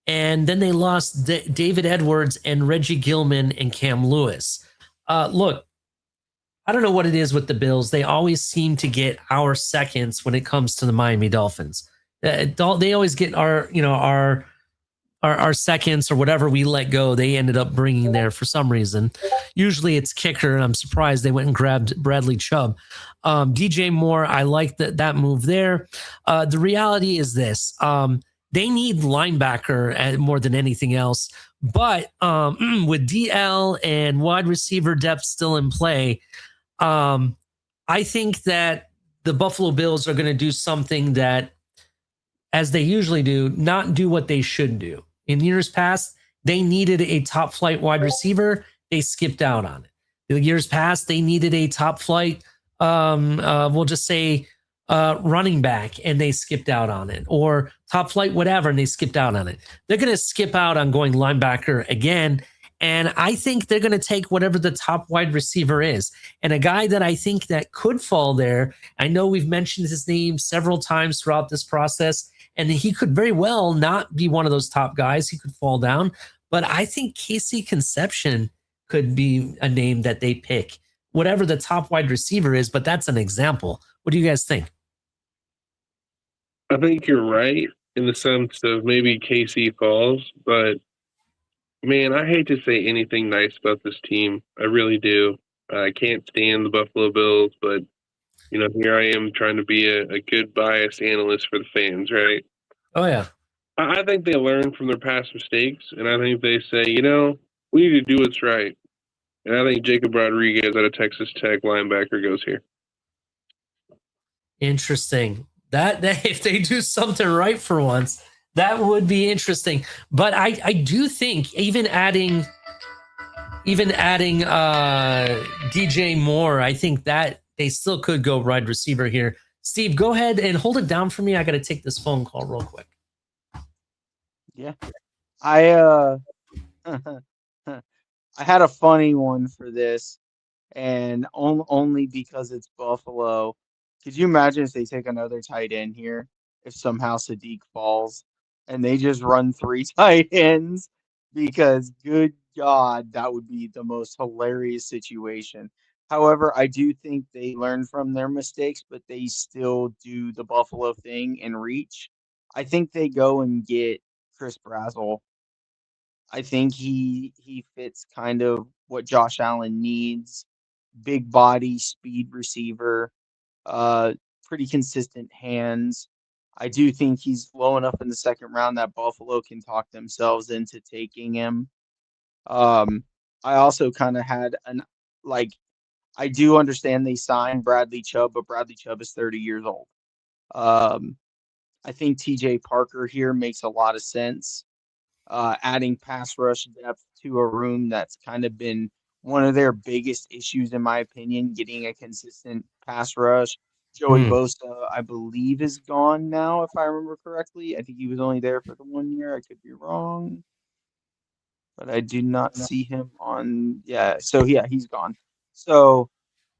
and then they lost David Edwards and Reggie Gilman and Cam Lewis. Look, I don't know what it is with the Bills. They always seem to get our seconds when it comes to the Miami Dolphins. They always get our seconds or whatever we let go. They ended up bringing there for some reason. Usually it's kicker, and I'm surprised they went and grabbed Bradley Chubb. DJ Moore, I like that move there. The reality is this: they need linebacker more than anything else. But with DL and wide receiver depth still in play, I think that the Buffalo Bills are going to do something that, as they usually do, not do what they should do. In years past, they needed a top flight wide receiver. They skipped out on it. In years past, they needed a top flight, we'll just say running back, and they skipped out on it, or top flight whatever, and they skipped out on it. They're going to skip out on going linebacker again. And I think they're going to take whatever the top wide receiver is. And a guy that I think that could fall there, I know we've mentioned his name several times throughout this process, and he could very well not be one of those top guys. He could fall down. But I think Casey Conception could be a name that they pick, whatever the top wide receiver is, but that's an example. What do you guys think? I think you're right in the sense of maybe Casey falls, but man, I hate to say anything nice about this team. I really do. I can't stand the Buffalo Bills, but here I am trying to be a good biased analyst for the fans, right? Oh, yeah. I think they learn from their past mistakes, and I think they say, we need to do what's right. And I think Jacob Rodriguez out of Texas Tech linebacker goes here. Interesting. That if they do something right for once, that would be interesting. But I do think even adding DJ Moore, I think that they still could go wide receiver here. Steve, go ahead and hold it down for me. I got to take this phone call real quick. Yeah. I had a funny one for this, and only because it's Buffalo. Could you imagine if they take another tight end here? If somehow Sadiq falls and they just run 3 tight ends, because good God, that would be the most hilarious situation. However, I do think they learn from their mistakes, but they still do the Buffalo thing and reach. I think they go and get Chris Brazzell. I think he fits kind of what Josh Allen needs. Big body, speed receiver, pretty consistent hands. I do think he's low enough in the second round that Buffalo can talk themselves into taking him. I also kind of had I do understand they signed Bradley Chubb, but Bradley Chubb is 30 years old. I think TJ Parker here makes a lot of sense. Adding pass rush depth to a room that's kind of been one of their biggest issues, in my opinion, getting a consistent pass rush. Joey Bosa, I believe, is gone now, if I remember correctly. I think he was only there for the 1 year. I could be wrong, but I do not see him on. Yeah, so yeah, he's gone. So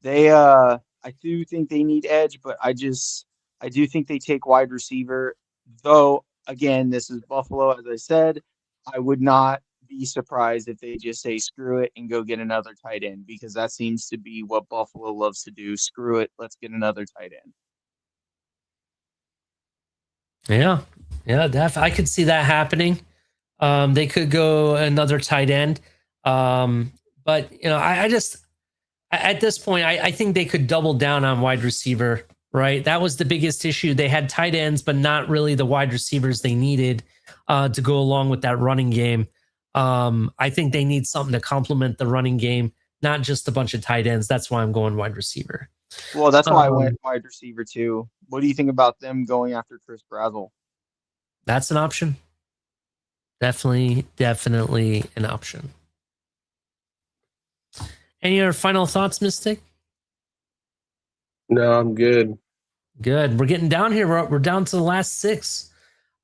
they, I do think they need edge, but I do think they take wide receiver. Though, again, this is Buffalo, as I said. I would not be surprised if they just say screw it and go get another tight end, because that seems to be what Buffalo loves to do. Screw it, let's get another tight end. Yeah, I could see that happening. They could go another tight end, but I just at this point I think they could double down on wide receiver right? That was the biggest issue. They had tight ends, but not really the wide receivers they needed to go along with that running game. I think they need something to complement the running game, not just a bunch of tight ends. That's why I'm going wide receiver. Well, that's why I went Um, wide receiver too. What do you think about them going after Chris Brazzle? That's an option. Definitely an option. Any other final thoughts, Mystic? No, I'm good. Good. We're getting down here. We're down to the last 6.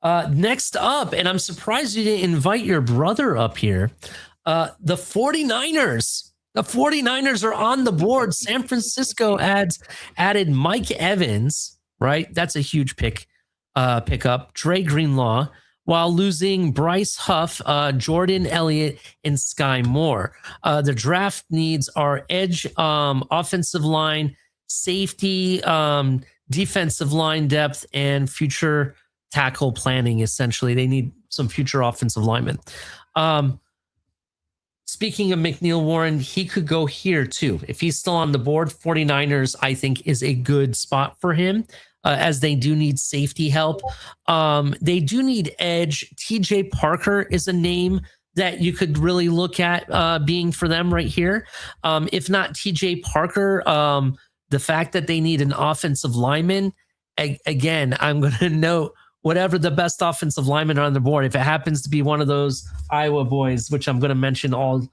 Next up, and I'm surprised you didn't invite your brother up here. The 49ers. The 49ers are on the board. San Francisco added Mike Evans, right? That's a huge pickup. Dre Greenlaw, while losing Bryce Huff, Jordan Elliott, and Sky Moore. The draft needs are edge, offensive line, safety, defensive line depth, and future tackle planning. Essentially, they need some future offensive linemen. Speaking of McNeil Warren, he could go here too. If he's still on the board, 49ers, I think, is a good spot for him, as they do need safety help. They do need edge. TJ Parker is a name that you could really look at being for them right here. If not TJ Parker, the fact that they need an offensive lineman, again, I'm going to note whatever the best offensive linemen are on the board. If it happens to be one of those Iowa boys, which I'm going to mention all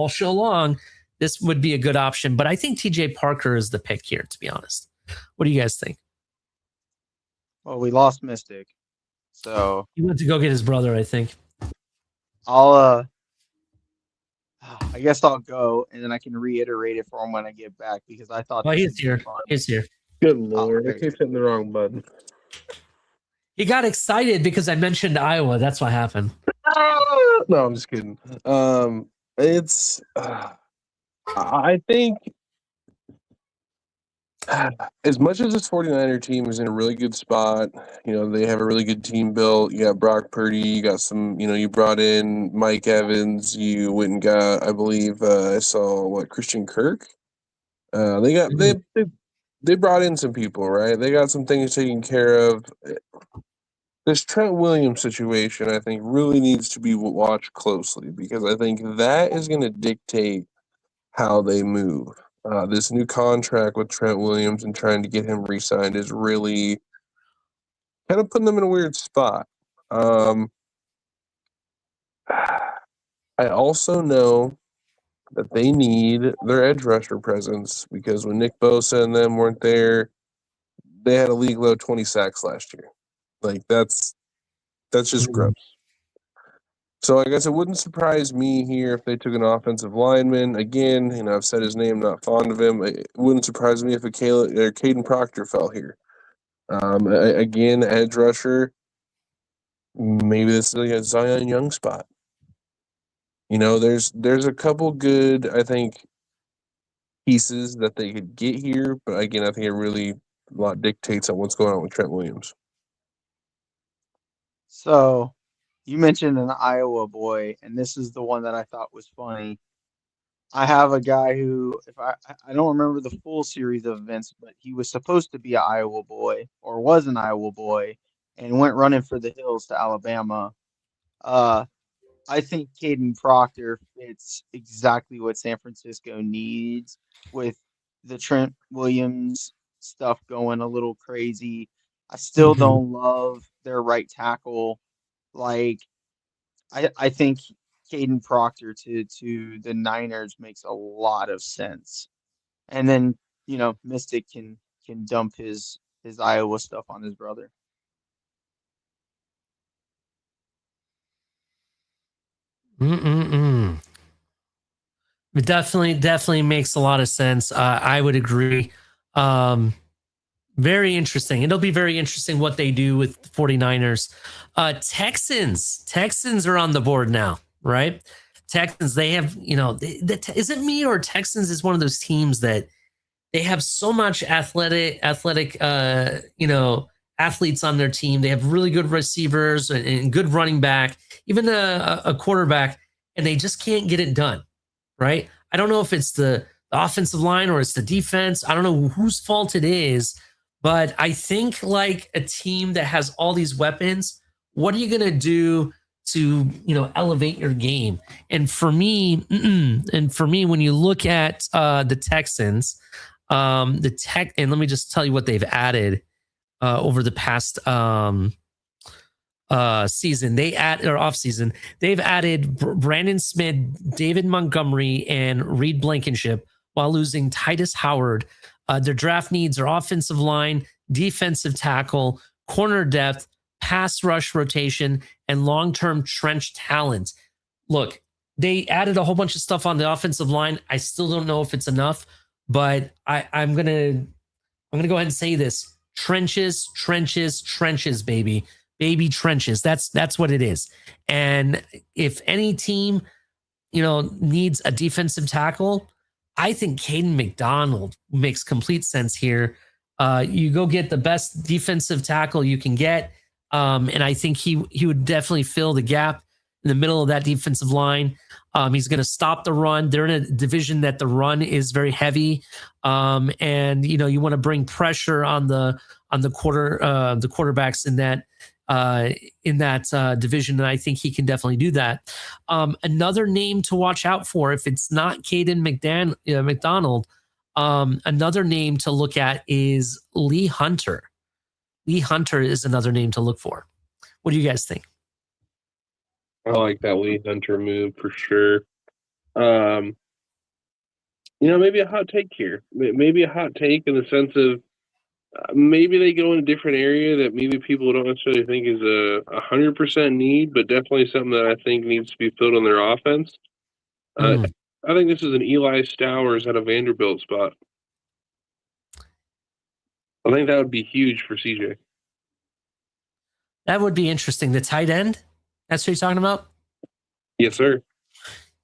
show long, this would be a good option. But I think TJ Parker is the pick here, to be honest. What do you guys think? Well, we lost Mystic, so He went to go get his brother, I think. I guess I'll go, and then I can reiterate it for him when I get back, because I thought Oh, this he's would be here. fun. He's here. Good lord, I okay. keep hitting the wrong button. He got excited because I mentioned Iowa. That's what happened. No, I'm just kidding. It's I think as much as this 49er team is in a really good spot, they have a really good team built. You got Brock Purdy, you got some, you brought in Mike Evans, you went and got, I believe, I saw Christian Kirk. They got they brought in some people, right? They got some things taken care of. This Trent Williams situation, I think, really needs to be watched closely, because I think that is going to dictate how they move. This new contract with Trent Williams and trying to get him re-signed is really kind of putting them in a weird spot. I also know that they need their edge rusher presence, because when Nick Bosa and them weren't there, they had a league low 20 sacks last year. That's just gross. So I guess it wouldn't surprise me here if they took an offensive lineman. Again, I've said his name, not fond of him. It wouldn't surprise me if Caden Proctor fell here. Again, edge rusher. Maybe this is like a Zion Young spot. There's a couple good, I think, pieces that they could get here, but again, I think it really a lot dictates on what's going on with Trent Williams. So, you mentioned an Iowa boy, and this is the one that I thought was funny. I have a guy who, if I don't remember the full series of events, but he was supposed to be an Iowa boy, or was an Iowa boy, and went running for the hills to Alabama. I think Caden Proctor fits exactly what San Francisco needs, with the Trent Williams stuff going a little crazy. I still don't love their right tackle. I think Caden Proctor to the Niners makes a lot of sense. And then, Mystic can dump his Iowa stuff on his brother. It definitely makes a lot of sense. I would agree. Very interesting. It'll be very interesting what they do with the 49ers. Texans are on the board now, right? Texans, they have, is it me, or Texans is one of those teams that they have so much athletic, athletes on their team. They have really good receivers and good running back, even a quarterback, and they just can't get it done, right? I don't know if it's the offensive line or it's the defense. I don't know whose fault it is, But I think like a team that has all these weapons, what are you going to do to, elevate your game? And for me, when you look at the Texans, and let me just tell you what they've added over the past season. Off season, they've added Brandon Smith, David Montgomery, and Reed Blankenship while losing Titus Howard. Their draft needs are offensive line, defensive tackle, corner depth, pass rush rotation, and long-term trench talent. Look, they added a whole bunch of stuff on the offensive line. I still don't know if it's enough, but I'm gonna go ahead and say this: trenches, trenches, trenches, baby. Baby trenches. That's what it is. And if any team, needs a defensive tackle, I think Caden McDonald makes complete sense here. You go get the best defensive tackle you can get, and I think he would definitely fill the gap in the middle of that defensive line. He's going to stop the run. They're in a division that the run is very heavy, and you want to bring pressure on the quarterbacks in that division, and I think he can definitely do that. Another name to watch out for, if it's not Caden McDonald, another name to look at is Lee Hunter. Lee Hunter is another name to look for. What do you guys think? I like that Lee Hunter move for sure. Maybe a hot take here. Maybe a hot take in the sense of maybe they go in a different area that maybe people don't necessarily think is a 100% need, but definitely something that I think needs to be filled on their offense. I think this is an Eli Stowers at a Vanderbilt spot. I think that would be huge for CJ. That would be interesting. The tight end? That's what you're talking about? Yes, sir.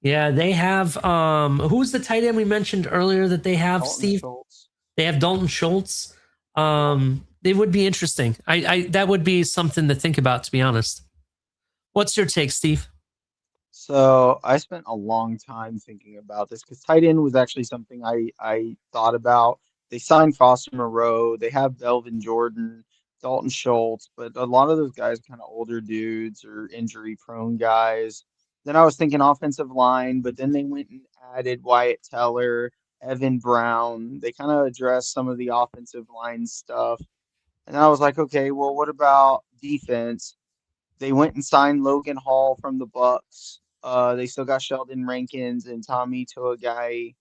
Yeah, they have who's the tight end we mentioned earlier that they have, Dalton Steve? Schultz. They have Dalton Schultz. They would be interesting. I that would be something to think about, to be honest. What's your take, Steve? So I spent a long time thinking about this because tight end was actually something I thought about. They signed Foster Moreau. They have Delvin Jordan, Dalton Schultz, but a lot of those guys are kind of older dudes or injury prone guys. Then I was thinking offensive line, but then they went and added Wyatt Teller, Evan Brown. They kind of addressed some of the offensive line stuff. And I was like, okay, well, what about defense? They went and signed Logan Hall from the Bucks. They still got Sheldon Rankins and Tommy Toagai,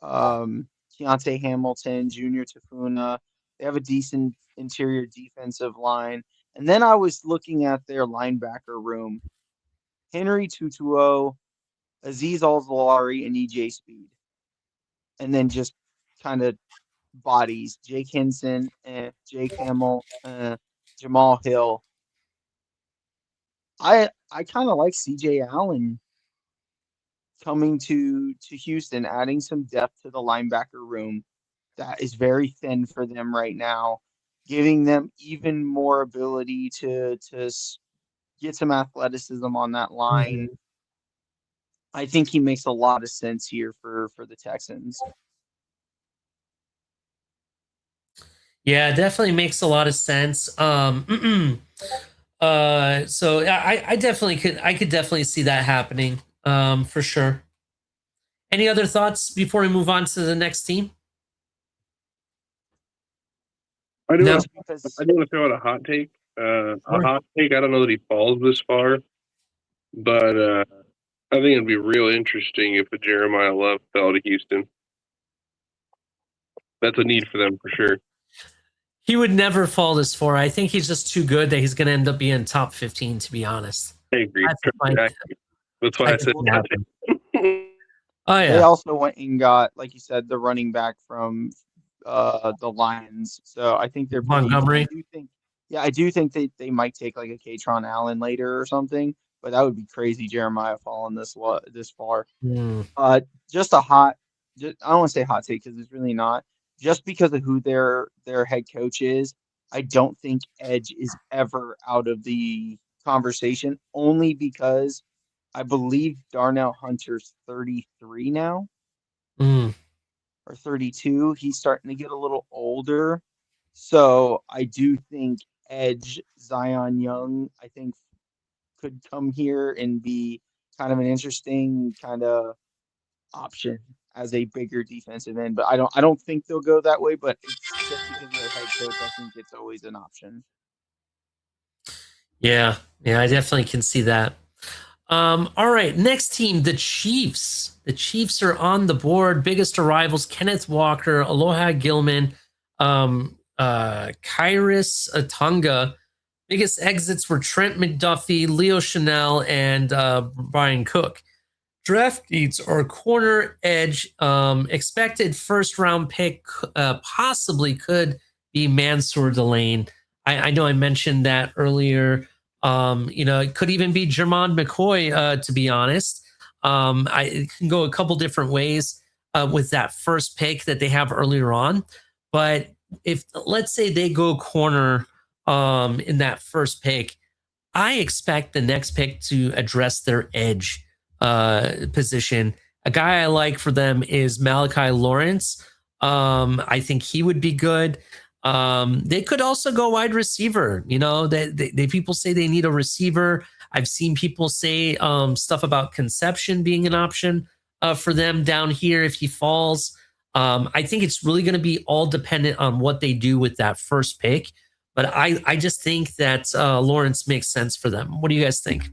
Keontae Hamilton, Junior Tafuna. They have a decent interior defensive line. And then I was looking at their linebacker room. Henry Tutuo, Aziz Al-Zawari, and EJ Speed. And then just kind of bodies. Jake Henson, Jake Hamill, Jamal Hill. I kind of like CJ Allen coming to Houston, adding some depth to the linebacker room that is very thin for them right now, giving them even more ability to get some athleticism on that line. I think he makes a lot of sense here for the Texans. Yeah, it definitely makes a lot of sense. So I definitely could definitely see that happening. For sure. Any other thoughts before we move on to the next team? I do No. want to throw out a hot take. A hot take. I don't know that he falls this far, but I think it'd be real interesting if a Jeremiah Love fell to Houston. That's a need for them for sure. He would never fall this far. I think he's just too good that he's going to end up being top 15, to be honest. I agree. That's why I said hot take. Oh, yeah. They also went and got, like you said, the running back from the Lions. So I think they're Montgomery. I do think they might take like a Katron Allen later or something, but that would be crazy. Jeremiah falling this far. Just a hot. I don't want to say hot take because it's really not. Just because of who their head coach is, I don't think Edge is ever out of the conversation. Only because I believe Darnell Hunter's 33 now. Or 32. He's starting to get a little older. So I do think edge Zion Young, I think could come here and be kind of an interesting kind of option as a bigger defensive end. But I don't think they'll go that way, but it's just because of their head coach, I think it's always an option. Yeah, I definitely can see that. All right, next team, the Chiefs. The Chiefs are on the board. Biggest arrivals: Kenneth Walker, Aloha Gilman, Kyrus Atunga. Biggest exits were Trent McDuffie, Leo Chanel, and Brian Cook. Draft needs are corner, edge. Expected first round pick possibly could be Mansour Delane. I know I mentioned that earlier. It could even be Jermond McCoy, to be honest. It can go a couple different ways with that first pick that they have earlier on. But if, let's say, they go corner in that first pick, I expect the next pick to address their edge position. A guy I like for them is Malachi Lawrence. I think he would be good. They could also go wide receiver. They people say they need a receiver. I've seen people say stuff about Conception being an option for them down here if he falls. I think it's really going to be all dependent on what they do with that first pick. But I just think that Lawrence makes sense for them. What do you guys think?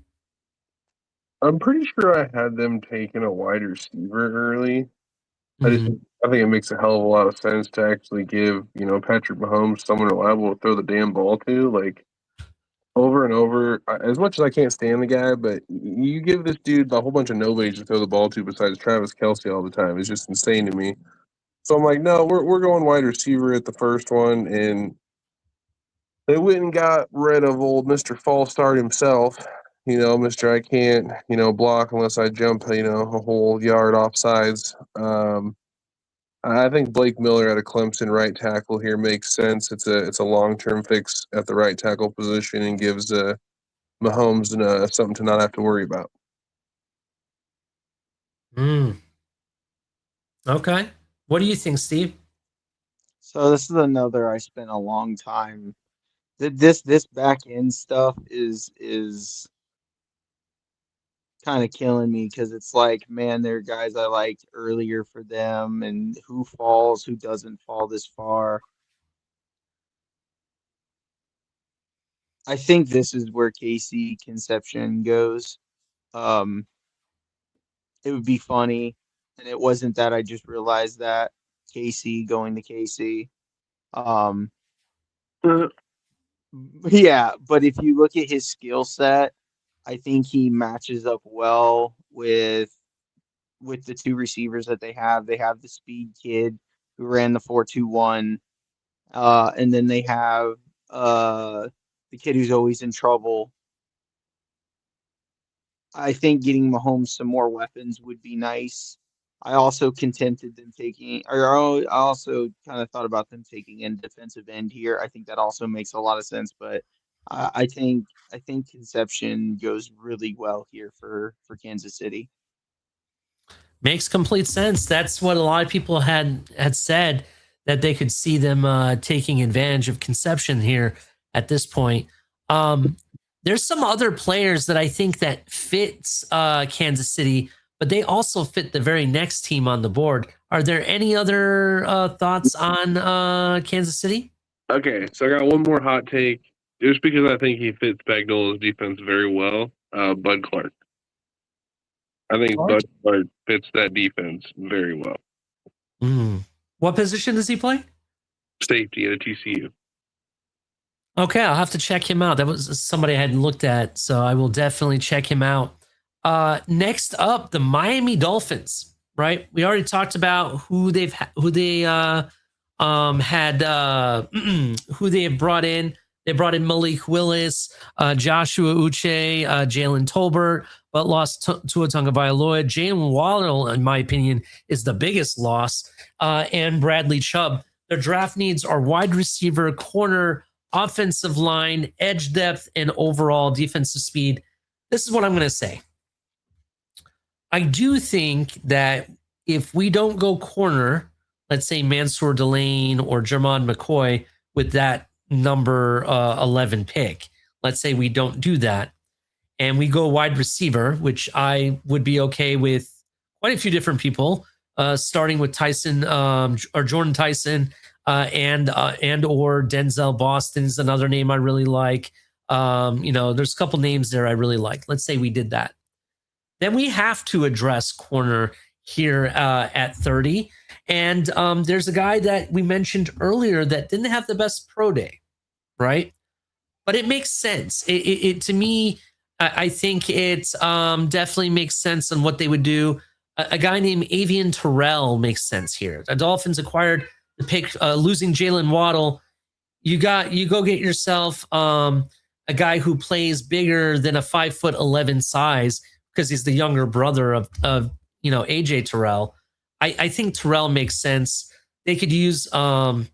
I'm pretty sure I had them taking a wide receiver early. I think it makes a hell of a lot of sense to actually give, Patrick Mahomes someone reliable to throw the damn ball to, like, over and over. As much as I can't stand the guy, but you give this dude a whole bunch of nobodies to throw the ball to besides Travis Kelce all the time. It's just insane to me. So I'm like, no, we're going wide receiver at the first one, and they went and got rid of old Mr. False Start himself. Mr. I can't, block unless I jump, a whole yard off sides. I think Blake Miller at a Clemson right tackle here makes sense. It's a long-term fix at the right tackle position and gives Mahomes something to not have to worry about. Okay. What do you think, Steve? So this is another I spent a long time. This back end stuff is kind of killing me because it's like, man, there are guys I liked earlier for them, and who falls, who doesn't fall this far. I think this is where Casey Conception goes. It would be funny, and it wasn't that I just realized that Casey going to Casey. Yeah, but if you look at his skill set, I think he matches up well with the two receivers that they have. They have the speed kid who ran the 4.21, and then they have the kid who's always in trouble. I think getting Mahomes some more weapons would be nice. I also contented them taking, or I also kind of thought about them taking in defensive end here. I think that also makes a lot of sense, but I think Conception goes really well here for Kansas City. Makes complete sense. That's what a lot of people had said, that they could see them taking advantage of Conception here at this point. There's some other players that I think that fits Kansas City, but they also fit the very next team on the board. Are there any other thoughts on Kansas City? Okay, so I got one more hot take, just because I think he fits Spagnola's defense very well. Bud Clark. I think Bud Clark fits that defense very well. What position does he play? Safety at a TCU. Okay, I'll have to check him out. That was somebody I hadn't looked at, so I will definitely check him out. Next up, the Miami Dolphins. Right, we already talked about who they have brought in. They brought in Malik Willis, Joshua Uche, Jalen Tolbert, but lost Tua Tagovailoa. Jalen Waddle, in my opinion, is the biggest loss, and Bradley Chubb. Their draft needs are wide receiver, corner, offensive line, edge depth, and overall defensive speed. This is what I'm going to say. I do think that if we don't go corner, let's say Mansour Delane or Jermond McCoy, with that number 11 pick. Let's say we don't do that and we go wide receiver, which I would be okay with quite a few different people, starting with Tyson or Jordan Tyson and or Denzel Boston is another name I really like. There's a couple names there I really like. Let's say we did that. Then we have to address corner here at 30. And there's a guy that we mentioned earlier that didn't have the best pro day, right? But it makes sense. It to me, I think it definitely makes sense on what they would do. A guy named Avian Terrell makes sense here. The Dolphins acquired the pick, losing Jalen Waddle. You go get yourself a guy who plays bigger than a 5'11" size because he's the younger brother of AJ Terrell. I think Terrell makes sense. They could use a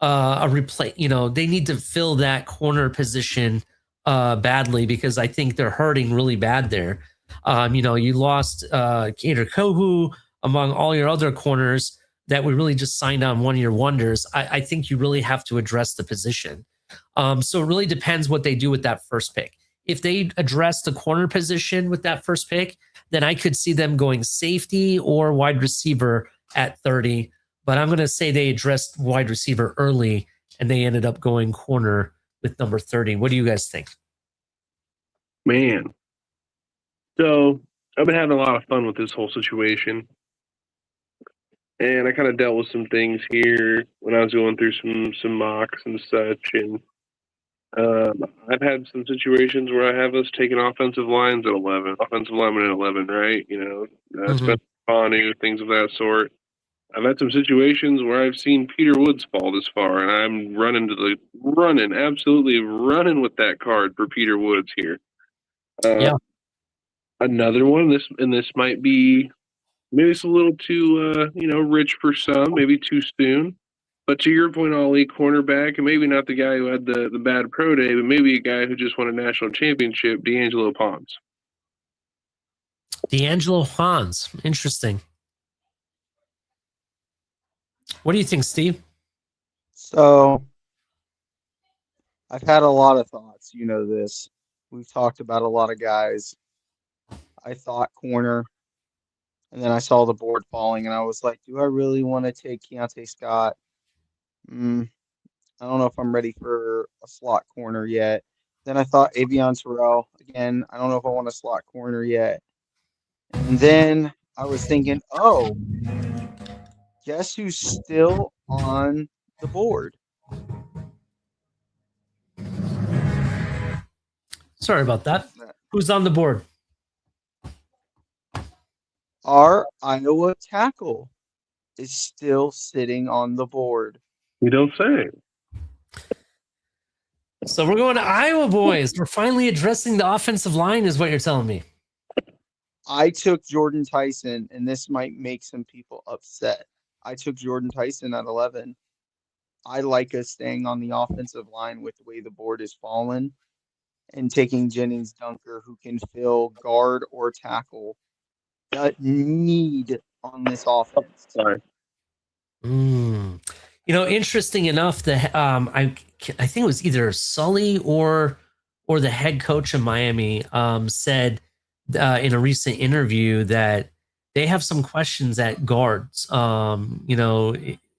replay. They need to fill that corner position badly because I think they're hurting really bad there. You lost Gator Kohu among all your other corners that we really just signed on one-year wonders. I think you really have to address the position. So it really depends what they do with that first pick. If they address the corner position with that first pick, then I could see them going safety or wide receiver at 30. But I'm going to say they addressed wide receiver early and they ended up going corner with number 30. What do you guys think? Man. So I've been having a lot of fun with this whole situation. And I kind of dealt with some things here when I was going through some mocks and such. And I've had some situations where I have us taking offensive linemen at 11, right? Spencer Panu, things of that sort. I've had some situations where I've seen Peter Woods fall this far, and I'm absolutely running with that card for Peter Woods here. Another one, this might be, maybe it's a little too, rich for some, maybe too soon. But to your point, Ollie, cornerback, and maybe not the guy who had the bad pro day, but maybe a guy who just won a national championship, D'Angelo Pons. D'Angelo Pons. Interesting. What do you think, Steve? So I've had a lot of thoughts. You know this. We've talked about a lot of guys. I thought corner, and then I saw the board falling, and I was like, do I really want to take Keontae Scott? I don't know if I'm ready for a slot corner yet. Then I thought Avion Terrell. Again, I don't know if I want a slot corner yet. And then I was thinking, guess who's still on the board? Sorry about that. Who's on the board? Our Iowa tackle is still sitting on the board. You don't say. So we're going to Iowa, boys. We're finally addressing the offensive line, is what you're telling me. I took Jordan Tyson, and this might make some people upset. I took Jordan Tyson at 11. I like us staying on the offensive line with the way the board is fallen and taking Jennings Dunker, who can fill guard or tackle. The need on this offense. Sorry. Interesting enough, I think it was either Sully or the head coach of Miami said in a recent interview that they have some questions at guards.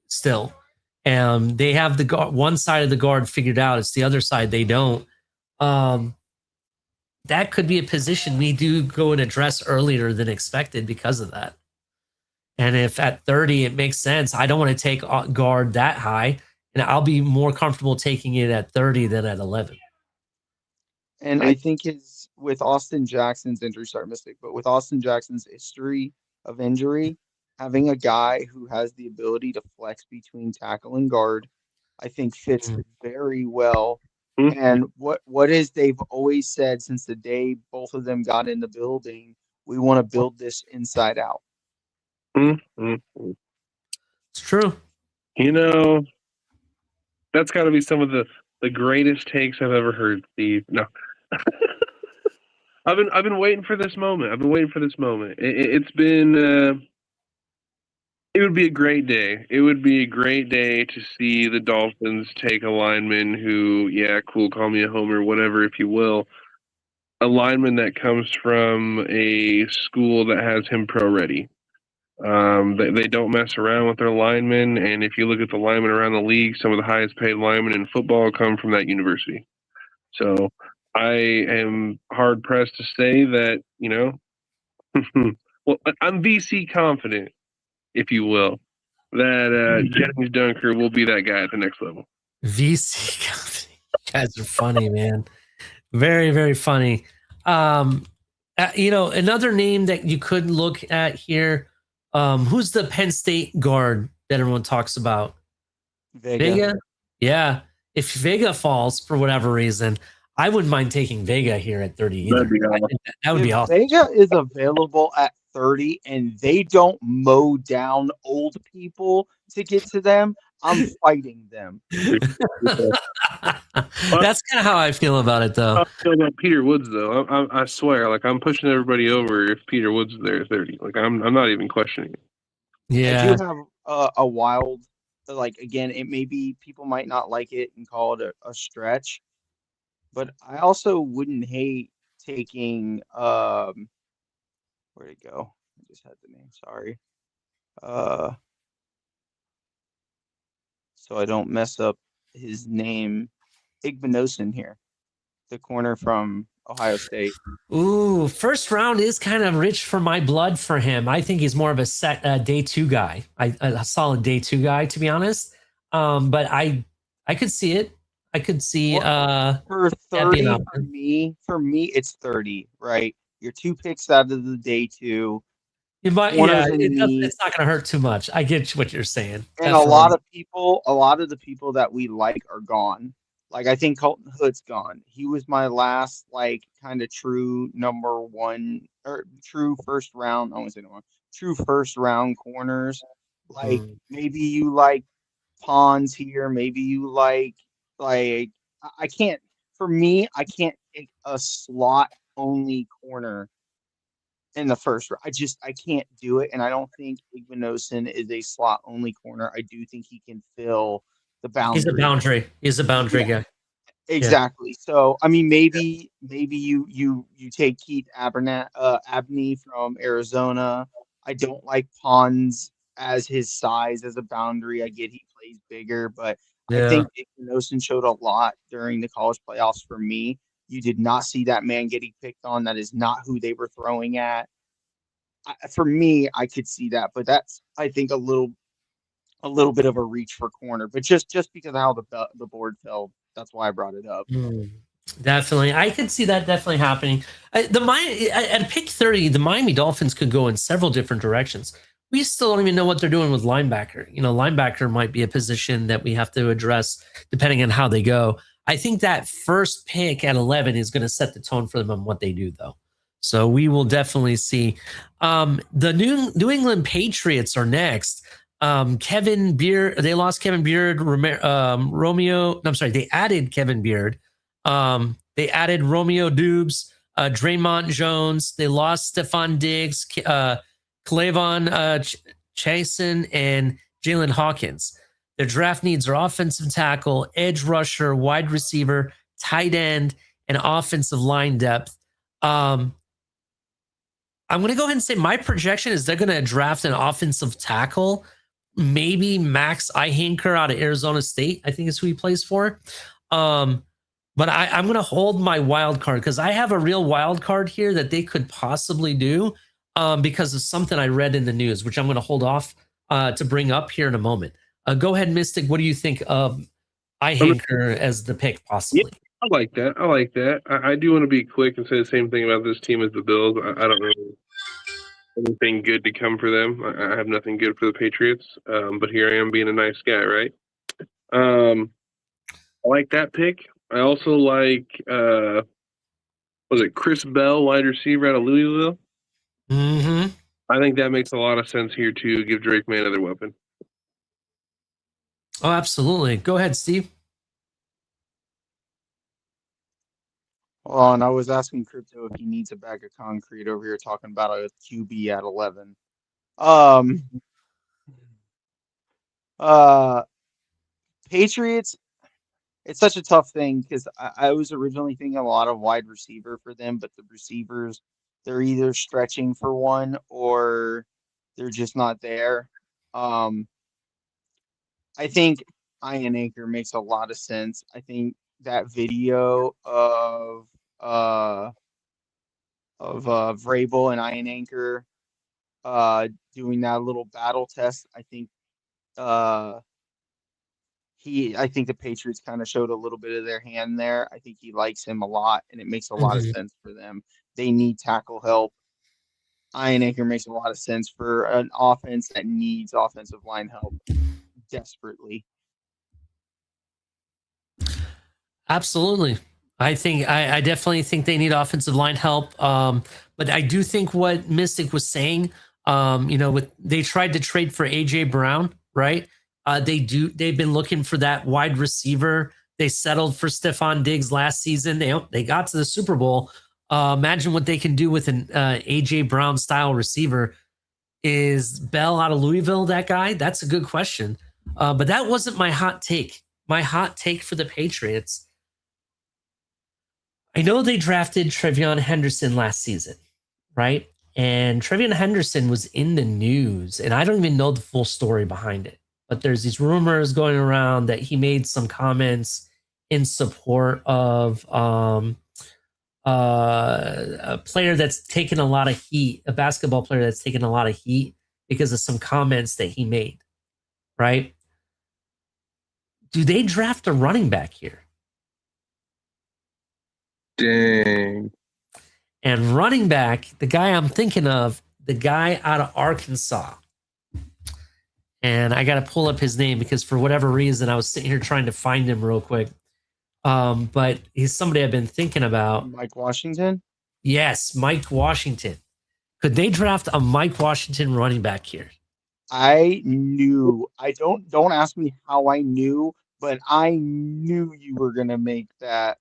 Still, and they have the guard, one side of the guard figured out. It's the other side they don't. That could be a position we do go and address earlier than expected because of that. And if at 30 it makes sense, I don't want to take guard that high, and I'll be more comfortable taking it at 30 than at 11. And I think with Austin Jackson's injury, but with Austin Jackson's history of injury, having a guy who has the ability to flex between tackle and guard, I think fits very well. And what is they've always said since the day both of them got in the building, we want to build this inside out. It's true. That's got to be some of the greatest takes I've ever heard, Steve. No. I've been waiting for this moment. It's been It would be a great day. It would be a great day to see the Dolphins take a lineman who, yeah, cool, call me a homer, whatever, if you will. A lineman that comes from a school that has him pro ready. They don't mess around with their linemen, and if you look at the linemen around the league, some of the highest paid linemen in football come from that university. So I am hard pressed to say that, well, I'm VC confident, if you will, that Jennings Dunker will be that guy at the next level. VC company. You guys are funny, man. Very, very funny. Another name that you could look at here. Who's the Penn State guard that everyone talks about? Vega? Yeah. If Vega falls for whatever reason, I wouldn't mind taking Vega here at 30 either. That'd be awesome. That would be If awesome. Vega is available at 30 and they don't mow down old people to get to them, I'm fighting them. That's kind of how I feel about it, though. I feel about Peter Woods though. I swear, like I'm pushing everybody over if Peter Woods is there at 30. Like I'm not even questioning it. I Yeah. do have a wild, like, again, it may be people might not like it and call it a stretch, but I also wouldn't hate taking, where'd it go? I just had the name, sorry. So I don't mess up his name, Igbinosun here, the corner from Ohio State. Ooh, first round is kind of rich for my blood for him. I think he's more of a set day two guy, a solid day two guy, to be honest. But I could see it. I could see For that being 30, an for me, it's 30, right? Your two picks out of the day two. It might, Corners yeah, and knees. it's not going to hurt too much. I get what you're saying. And a lot of the people that we like are gone. Like, I think Colton Hood's gone. He was my last, like, kind of true number one or true first round. I won't say no more. True first round corners. Like, maybe you like Pawns here. Maybe you like I can't. For me, I can't take a slot only corner in the first round. I can't do it, and I don't think Igbinosun is a slot only corner. I do think he can fill the boundary. He's a boundary guy. Exactly. Yeah. So I mean, maybe you take Keith Abney from Arizona. I don't like Pons as his size as a boundary. I get he plays bigger, but I think Igbinosun showed a lot during the college playoffs for me. You did not see that man getting picked on. That is not who they were throwing at. For me, I could see that, but that's, I think, a little bit of a reach for corner. But just because of how the board fell, that's why I brought it up. Definitely, I could see that definitely happening. At pick 30, the Miami Dolphins could go in several different directions. We still don't even know what they're doing with linebacker. Linebacker might be a position that we have to address depending on how they go. I think that first pick at 11 is going to set the tone for them on what they do, though. So we will definitely see. The New England Patriots are next. Kevin Beard, they lost Kevin Beard, they added Kevin Beard. They added Romeo Dubes, Draymond Jones. They lost Stephon Diggs, Clavon Chasen, and Jalen Hawkins. Their draft needs are offensive tackle, edge rusher, wide receiver, tight end, and offensive line depth. I'm going to go ahead and say my projection is they're going to draft an offensive tackle, maybe Max Ihinker out of Arizona State, I think is who he plays for. But I'm going to hold my wild card because I have a real wild card here that they could possibly do because of something I read in the news, which I'm going to hold off to bring up here in a moment. Go ahead, Mystic. What do you think of Ihinker as the pick possibly? Yeah, I like that. I do want to be quick and say the same thing about this team as the Bills. I don't really anything good to come for them. I have nothing good for the Patriots, but here I am being a nice guy, right? I like that pick. I also like, was it Chris Bell, wide receiver out of Louisville? Mm-hmm. I think that makes a lot of sense here, too. Give Drake May another weapon. Oh, absolutely. Go ahead, Steve. Well, and I was asking Crypto if he needs a bag of concrete over here talking about a QB at 11. Uh, Patriots. It's such a tough thing because I was originally thinking a lot of wide receiver for them, but the receivers, they're either stretching for one or they're just not there. Um, I think Ian Anchor makes a lot of sense. I think that video uh of Vrabel and Ian Anchor doing that little battle test, I think uh I think the Patriots kind of showed a little bit of their hand there. I think he likes him a lot, and it makes a lot of Mhm. sense for them. They need tackle help. Ian Anchor makes a lot of sense for an offense that needs offensive line help desperately. Absolutely. I definitely think they need offensive line help. But I do think what Mystic was saying, with they tried to trade for AJ Brown, right? They've been looking for that wide receiver. They settled for Stephon Diggs last season. They got to the Super Bowl. Imagine what they can do with an AJ Brown style receiver. Is Bell out of Louisville that guy? That's a good question. But that wasn't my hot take. My hot take for the Patriots, I know they drafted Trevion Henderson last season, right? And Trevion Henderson was in the news, and I don't even know the full story behind it. But there's these rumors going around that he made some comments in support of a player that's taken a lot of heat, a basketball player that's taken a lot of heat because of some comments that he made, right? Do they draft a running back here? Dang. And running back, the guy I'm thinking of, the guy out of Arkansas. And I got to pull up his name because for whatever reason, I was sitting here trying to find him real quick. But he's somebody I've been thinking about. Mike Washington. Yes, Mike Washington. Could they draft a Mike Washington running back here? I knew. I don't ask me how I knew, but I knew you were gonna make that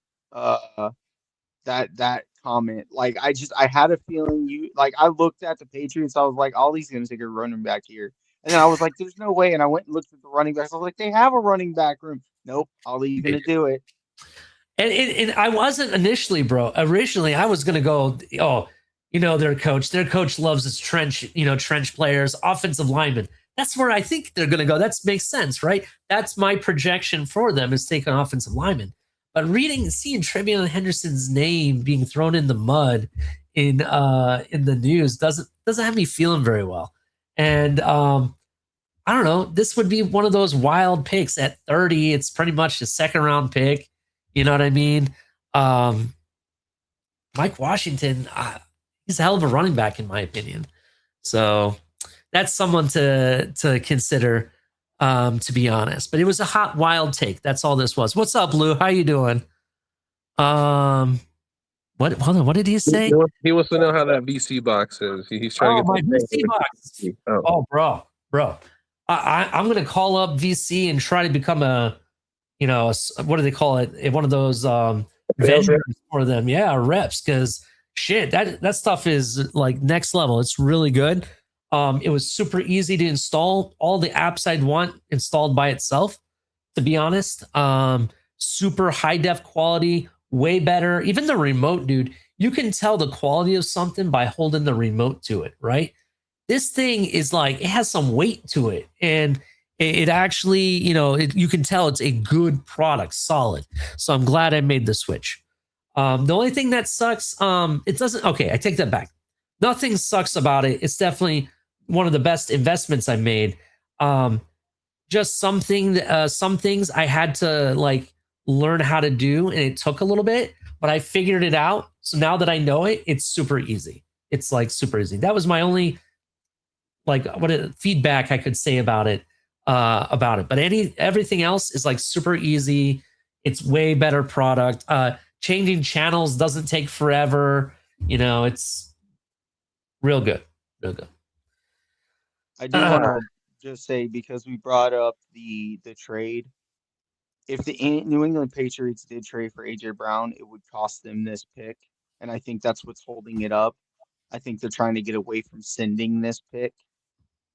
comment. Like I had a feeling you like I looked at the Patriots, I was like, Ollie's gonna take a running back here. And then I was like, there's no way. And I went and looked at the running backs. I was like, they have a running back room. Nope, Ollie's gonna do it. And I wasn't initially, bro. Originally, I was gonna go, oh, their coach. Their coach loves his trench players, offensive linemen. That's where I think they're gonna go. That makes sense, right? That's my projection for them is take an offensive lineman. But seeing Trevion Henderson's name being thrown in the mud in the news doesn't have me feeling very well. And I don't know. This would be one of those wild picks at 30. It's pretty much a second round pick. You know what I mean? Mike Washington, he's a hell of a running back in my opinion. So that's someone to consider, to be honest. But it was a hot, wild take. That's all this was. What's up, Lou? How you doing? What? Hold on. What did he say? He wants to know how that VC box is. He's trying Oh, to my get VC box. Oh, bro. I'm gonna call up VC and try to become what do they call it? One of those vendors for them. Yeah, reps. Because shit, that stuff is like next level. It's really good. It was super easy to install. All the apps I'd want installed by itself, to be honest. Super high def quality, way better. Even the remote, dude, you can tell the quality of something by holding the remote to it, right? This thing is like, it has some weight to it. And it actually, you can tell it's a good product, solid. So I'm glad I made the switch. The only thing that sucks, it doesn't, okay, I take that back. Nothing sucks about it. It's definitely one of the best investments I made. Just some things I had to like learn how to do, and it took a little bit, but I figured it out. So now that I know it, it's super easy. It's like super easy. That was my only feedback I could say about it. But everything else is like super easy. It's way better product. Changing channels doesn't take forever. It's real good. Real good. I do want to just say, because we brought up the trade, if the New England Patriots did trade for AJ Brown, it would cost them this pick, and I think that's what's holding it up. I think they're trying to get away from sending this pick.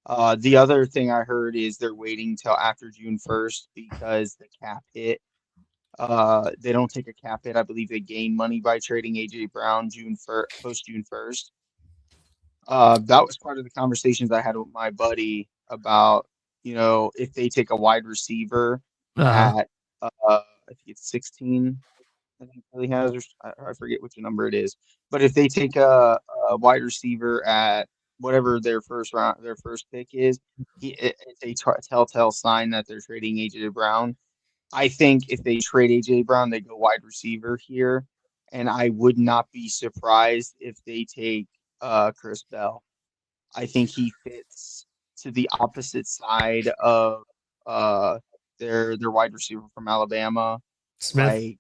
The other thing I heard is they're waiting till after June 1st because the cap hit. They don't take a cap hit. I believe they gain money by trading AJ Brown post June 1st. That was part of the conversations I had with my buddy about, if they take a wide receiver Uh-huh. at I think it's 16, I think Philly has, or I forget which number it is. But if they take a wide receiver at whatever their first pick is, it's a telltale sign that they're trading AJ Brown. I think if they trade AJ Brown, they go wide receiver here, and I would not be surprised if they take Chris Bell. I think he fits to the opposite side of uh their wide receiver from Alabama, Smith.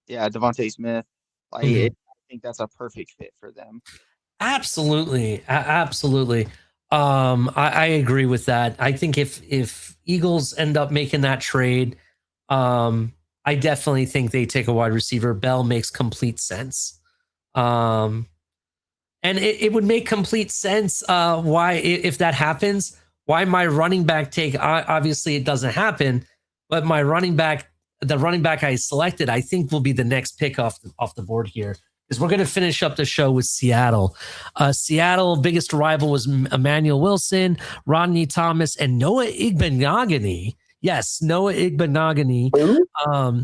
like Devontae Smith. Mhm. I think that's a perfect fit for them. Absolutely. Absolutely. I agree with that. I think if Eagles end up making that trade, I definitely think they take a wide receiver. Bell makes complete sense. Um, and it would make complete sense why, if that happens, why my running back take, obviously it doesn't happen, but my the running back I selected, I think will be the next pick off the board here. Is we're going to finish up the show with Seattle. Seattle biggest rival was Emmanuel Wilson, Rodney Thomas, and Noah Igbenogany. Yes, Noah Igbenogany.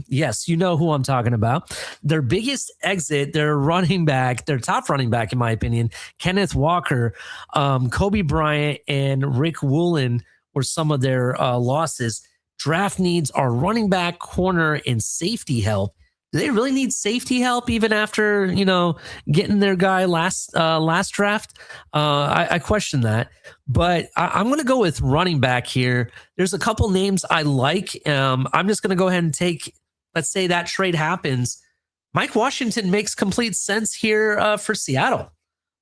Yes, you know who I'm talking about. Their biggest exit, their running back, their top running back, in my opinion, Kenneth Walker, Kobe Bryant, and Rick Woolen were some of their losses. Draft needs are running back, corner, and safety help. Do they really need safety help even after getting their guy last draft? I question that, but I'm going to go with running back here. There's a couple names I like. I'm just going to go ahead and take. Let's say that trade happens. Mike Washington makes complete sense here for Seattle.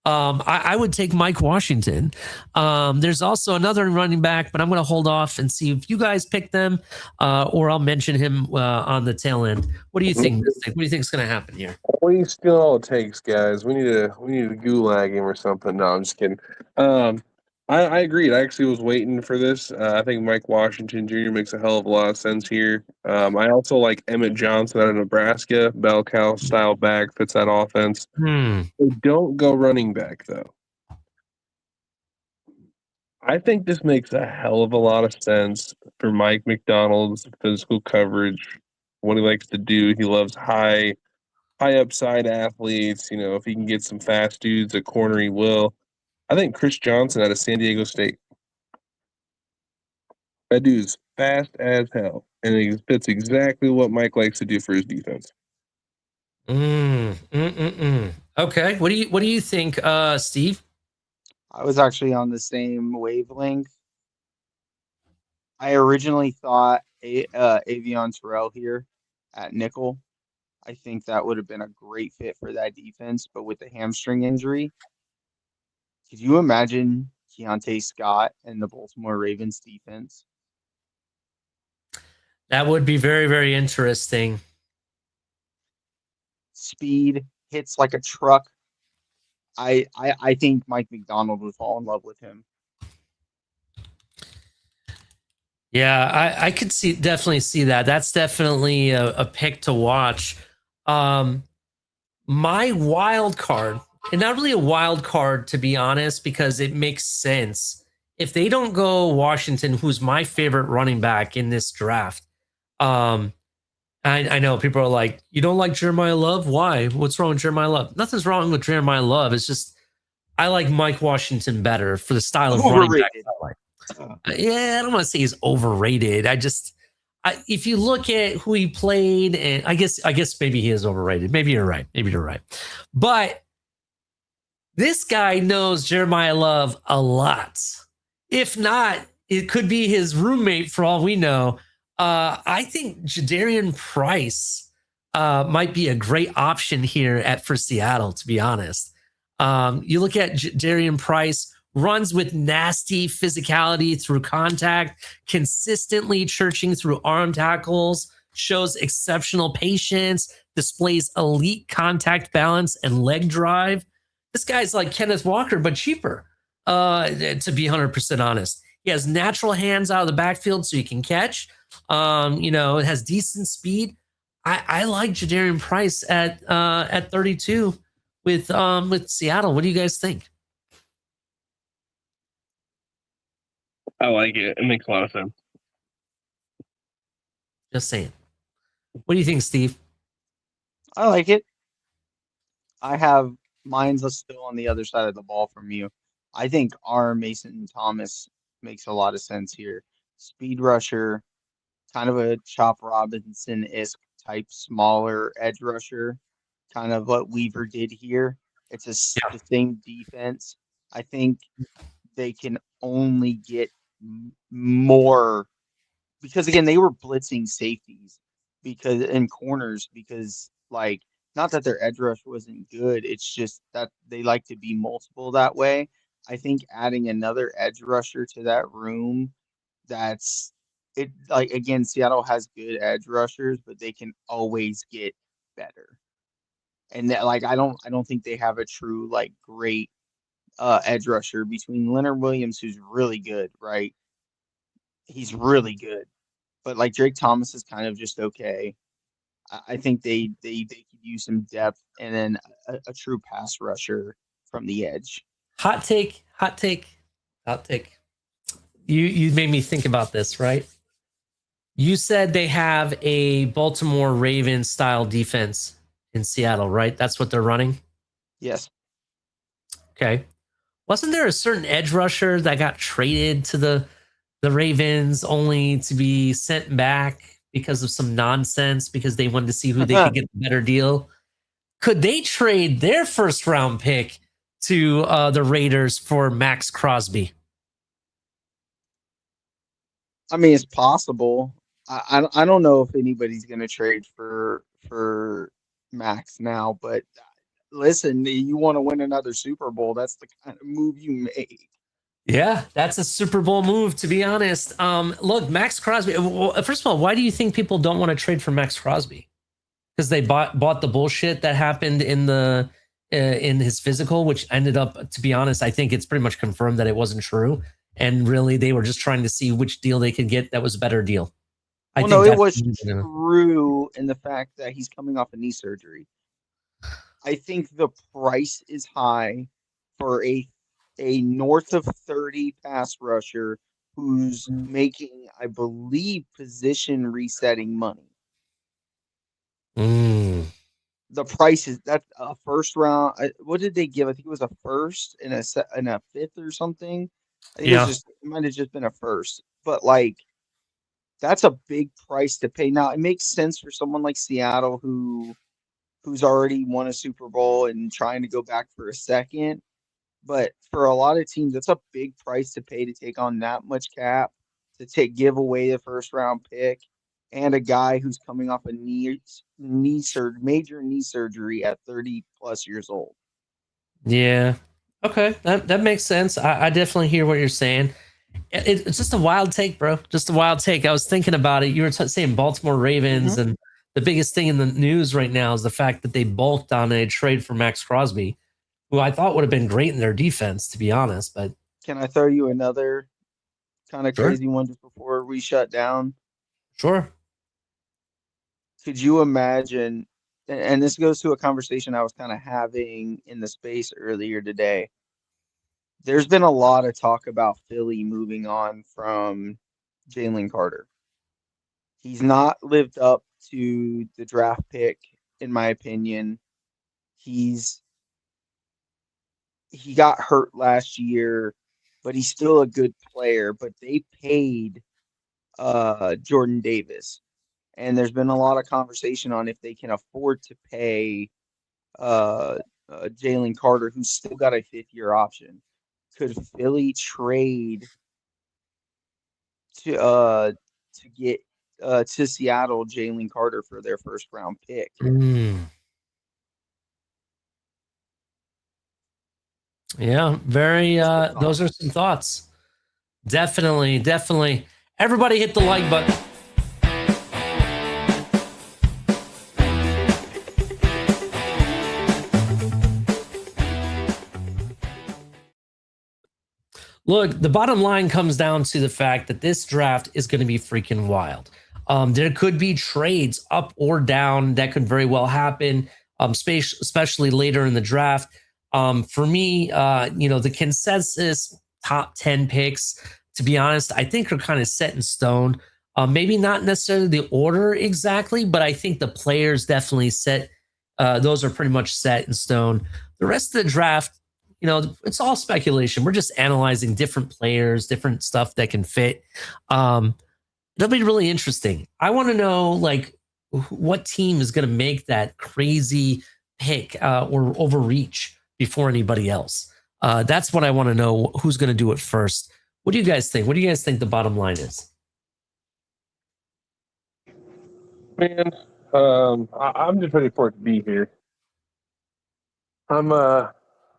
I would take Mike Washington. There's also another running back, but I'm going to hold off and see if you guys pick them, or I'll mention him on the tail end. What do you think? What do you think is going to happen here? We still all it takes, guys. We need to gulag him or something. No, I'm just kidding. I agreed. I actually was waiting for this. I think Mike Washington Jr. makes a hell of a lot of sense here. I also like Emmett Johnson out of Nebraska, bell cow style back, fits that offense. They don't go running back though. I think this makes a hell of a lot of sense for Mike McDonald's physical coverage. What he likes to do, he loves high upside athletes. If he can get some fast dudes at corner, he will. I think Chris Johnson out of San Diego State. That dude's fast as hell, and he fits exactly what Mike likes to do for his defense. Okay, what do you think, Steve? I was actually on the same wavelength. I originally thought Avion Terrell here at nickel. I think that would have been a great fit for that defense, but with the hamstring injury, could you imagine Keontae Scott and the Baltimore Ravens defense? That would be very, very interesting. Speed, hits like a truck. I think Mike McDonald would fall in love with him. Yeah, I could definitely see that. That's definitely a pick to watch. My wild card, and not really a wild card to be honest, because it makes sense. If they don't go Washington, who's my favorite running back in this draft, I know people are like, you don't like Jeremiah Love? Why? What's wrong with Jeremiah Love? Nothing's wrong with Jeremiah Love. It's just I like Mike Washington better for the style of running back I like. Yeah, I don't want to say he's overrated. If you look at who he played, and I guess maybe he is overrated. Maybe you're right. But this guy knows Jeremiah Love a lot. If not, it could be his roommate for all we know. I think Jadarian Price might be a great option here for Seattle, to be honest. You look at Jadarian Price, runs with nasty physicality through contact, consistently churching through arm tackles, shows exceptional patience, displays elite contact balance and leg drive. This guy's like Kenneth Walker, but cheaper, to be 100% honest. He has natural hands out of the backfield so he can catch. It has decent speed. I like Jadarian Price at 32 with Seattle. What do you guys think? I like it. It makes a lot of sense. Just saying. What do you think, Steve? I like it. I have mine's still on the other side of the ball from you. I think our Mason Thomas makes a lot of sense here. Speed rusher, kind of a Chop Robinson-esque type smaller edge rusher, kind of what Weaver did here. It's the same defense. I think they can only get more because again they were blitzing safeties because and corners because like not that their edge rush wasn't good, it's just that they like to be multiple that way. I think adding another edge rusher to that room, that's it. Like again, Seattle has good edge rushers, but they can always get better. And that like I don't think they have a true like great edge rusher between Leonard Williams, who's really good, right? He's really good. But like Drake Thomas is kind of just okay. I think they could use some depth and then a true pass rusher from the edge. Hot take. You made me think about this, right? You said they have a Baltimore Ravens style defense in Seattle, right? That's what they're running. Yes. Okay. Wasn't there a certain edge rusher that got traded to the Ravens only to be sent back because of some nonsense because they wanted to see who they could get the better deal? Could they trade their first round pick to the Raiders for Max Crosby? I mean, it's possible. I don't know if anybody's going to trade for Max now, but listen, you want to win another Super Bowl, that's the kind of move you make. Yeah, that's a Super Bowl move, to be honest. Look, Max Crosby. Well, first of all, why do you think people don't want to trade for Max Crosby? Because they bought the bullshit that happened in his physical, which ended up, to be honest, I think it's pretty much confirmed that it wasn't true. And really, they were just trying to see which deal they could get that was a better deal. Well, no, it was true in the fact that he's coming off a knee surgery. I think the price is high for a north of 30 pass rusher who's making, I believe, position resetting money. The price is that's a first round. What did they give? I think it was a first and a fifth or something. I think it might have just been a first, but like that's a big price to pay. Now it makes sense for someone like Seattle who's already won a Super Bowl and trying to go back for a second. But for a lot of teams, that's a big price to pay to take on that much cap, to give away the first round pick, and a guy who's coming off a major knee surgery at 30 plus years old. Yeah. Okay. That makes sense. I definitely hear what you're saying. It's just a wild take, bro. Just a wild take. I was thinking about it. You were saying Baltimore Ravens, and the biggest thing in the news right now is the fact that they bulked on a trade for Max Crosby, who I thought would have been great in their defense, to be honest. But can I throw you another kind of crazy one just before we shut down? Sure. Could you imagine, and this goes to a conversation I was kind of having in the space earlier today. There's been a lot of talk about Philly moving on from Jalen Carter. He's not lived up to the draft pick, in my opinion. He got hurt last year, but he's still a good player. But they paid Jordan Davis. And there's been a lot of conversation on if they can afford to pay Jalen Carter, who's still got a fifth-year option. Could Philly trade to get to Seattle Jalen Carter for their first-round pick? Yeah, very. Those are some thoughts. Definitely. Everybody hit the like button. Look, the bottom line comes down to the fact that this draft is going to be freaking wild. There could be trades up or down that could very well happen, especially later in the draft. For me, the consensus top 10 picks, to be honest, I think are kind of set in stone. Maybe not necessarily the order exactly, but I think the players definitely set. Those are pretty much set in stone. The rest of the draft, it's all speculation. We're just analyzing different players, different stuff that can fit. It'll be really interesting. I want to know, like, what team is going to make that crazy pick or overreach before anybody else. That's what I want to know. Who's going to do it first? What do you guys think? What do you guys think the bottom line is? Man, I'm just ready for it to be here.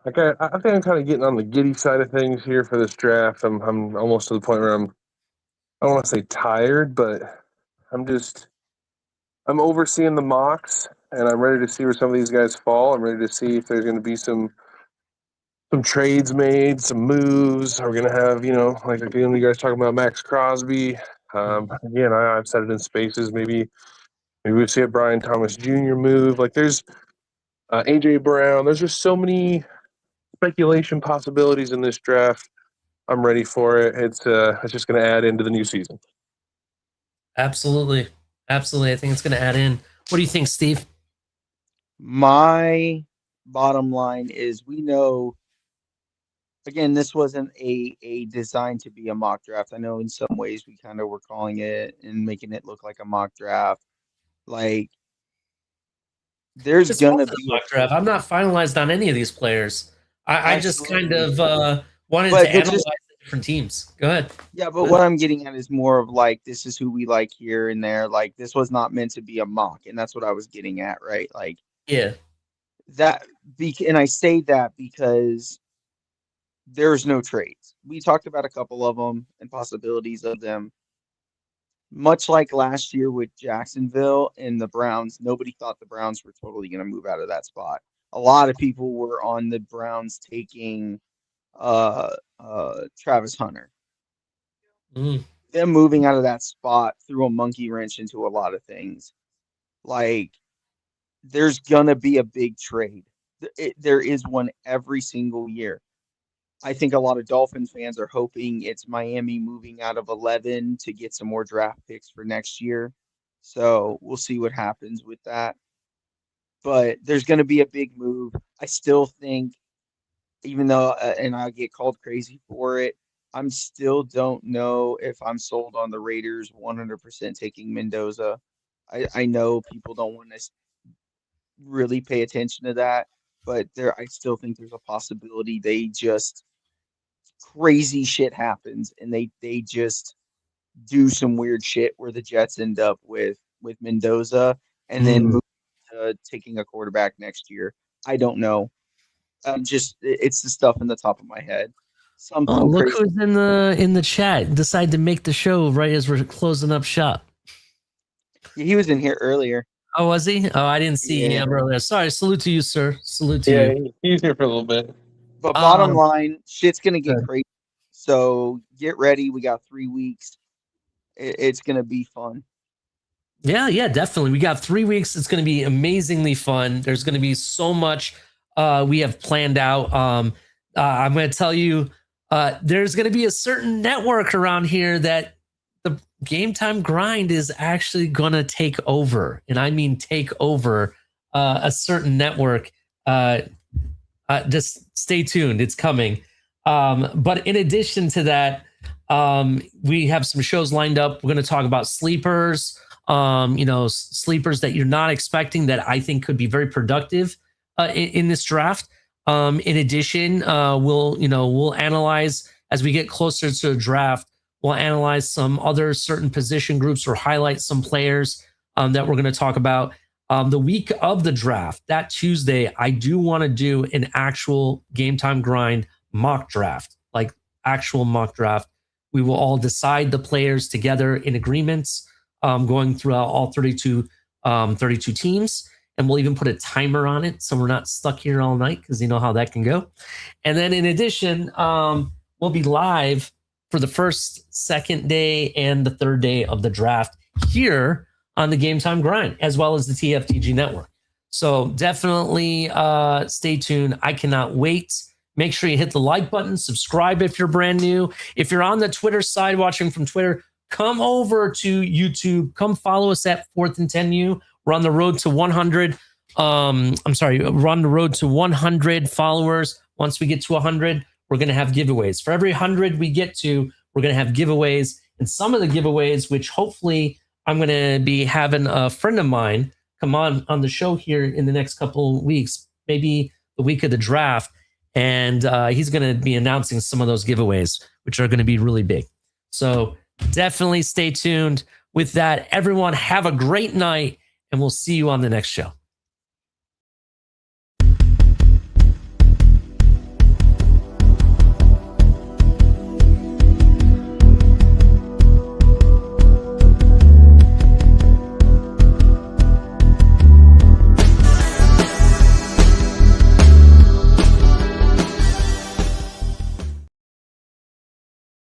I think I'm kind of getting on the giddy side of things here for this draft. I'm almost to the point where I don't want to say tired, but I'm overseeing the mocks, and I'm ready to see where some of these guys fall. I'm ready to see if there's going to be some trades made, some moves. We're going to have, like again, you guys talking about Max Crosby. Again, I've said it in spaces. Maybe we see a Brian Thomas Jr. move. Like there's AJ Brown. There's just so many speculation possibilities in this draft. I'm ready for it. It's just going to add into the new season. Absolutely. I think it's going to add in. What do you think, Steve? My bottom line is we know, again, this wasn't a designed to be a mock draft. I know in some ways we kind of were calling it and making it look like a mock draft. Like, there's going to be mock draft. I'm not finalized on any of these players. I just kind of wanted to analyze the different teams. Go ahead. Yeah, but what I'm getting at is more of like, this is who we like here and there. Like, this was not meant to be a mock, and that's what I was getting at, right? Like, yeah, and I say that because there's no trades. We talked about a couple of them and possibilities of them. Much like last year with Jacksonville and the Browns, nobody thought the Browns were totally going to move out of that spot. A lot of people were on the Browns taking Travis Hunter. Them moving out of that spot threw a monkey wrench into a lot of things. Like, there's gonna be a big trade. There is one every single year. I think a lot of Dolphin fans are hoping it's Miami moving out of 11 to get some more draft picks for next year. So we'll see what happens with that. But there's going to be a big move. I still think, even though, and I get called crazy for it, I'm still don't know if I'm sold on the Raiders 100% taking Mendoza. I know people don't want to really pay attention to that, but I still think there's a possibility they just crazy shit happens and they just do some weird shit where the Jets end up with Mendoza and then move to taking a quarterback next year. I don't know. It's the stuff in the top of my head. Something look crazy. who's in the chat. Decide to make the show right as we're closing up shop. Yeah, he was in here earlier. Oh, was he? Oh, I didn't see him earlier. Sorry. Salute to you, sir. Salute to you. He's here for a little bit. But bottom line, shit's gonna get crazy. So get ready. We got 3 weeks. It's gonna be fun. Yeah, definitely. We got 3 weeks. It's going to be amazingly fun. There's going to be so much we have planned out. I'm going to tell you, there's going to be a certain network around here that the Game Time Grind is actually going to take over. And I mean take over a certain network. Just stay tuned. It's coming. But in addition to that, we have some shows lined up. We're going to talk about sleepers. Sleepers that you're not expecting that I think could be very productive in this draft. In addition, we'll analyze as we get closer to the draft. We'll analyze some other certain position groups or highlight some players that we're going to talk about. The week of the draft, that Tuesday, I do want to do an actual Game Time Grind mock draft, like actual mock draft. We will all decide the players together in agreements. Going throughout all 32 teams. And we'll even put a timer on it so we're not stuck here all night because you know how that can go. And then in addition, we'll be live for the first, second day, and the third day of the draft here on the Game Time Grind, as well as the TFTG network. So definitely stay tuned. I cannot wait. Make sure you hit the like button, subscribe if you're brand new. If you're on the Twitter side watching from Twitter, come over to YouTube. Come follow us at 4th and 10U. We're on the road to 100. We're on the road to 100 followers. Once we get to 100, we're going to have giveaways. For every 100 we get to, we're going to have giveaways. And some of the giveaways, which hopefully I'm going to be having a friend of mine come on the show here in the next couple of weeks, maybe the week of the draft. And he's going to be announcing some of those giveaways, which are going to be really big. So definitely stay tuned. With that, everyone, have a great night, and we'll see you on the next show.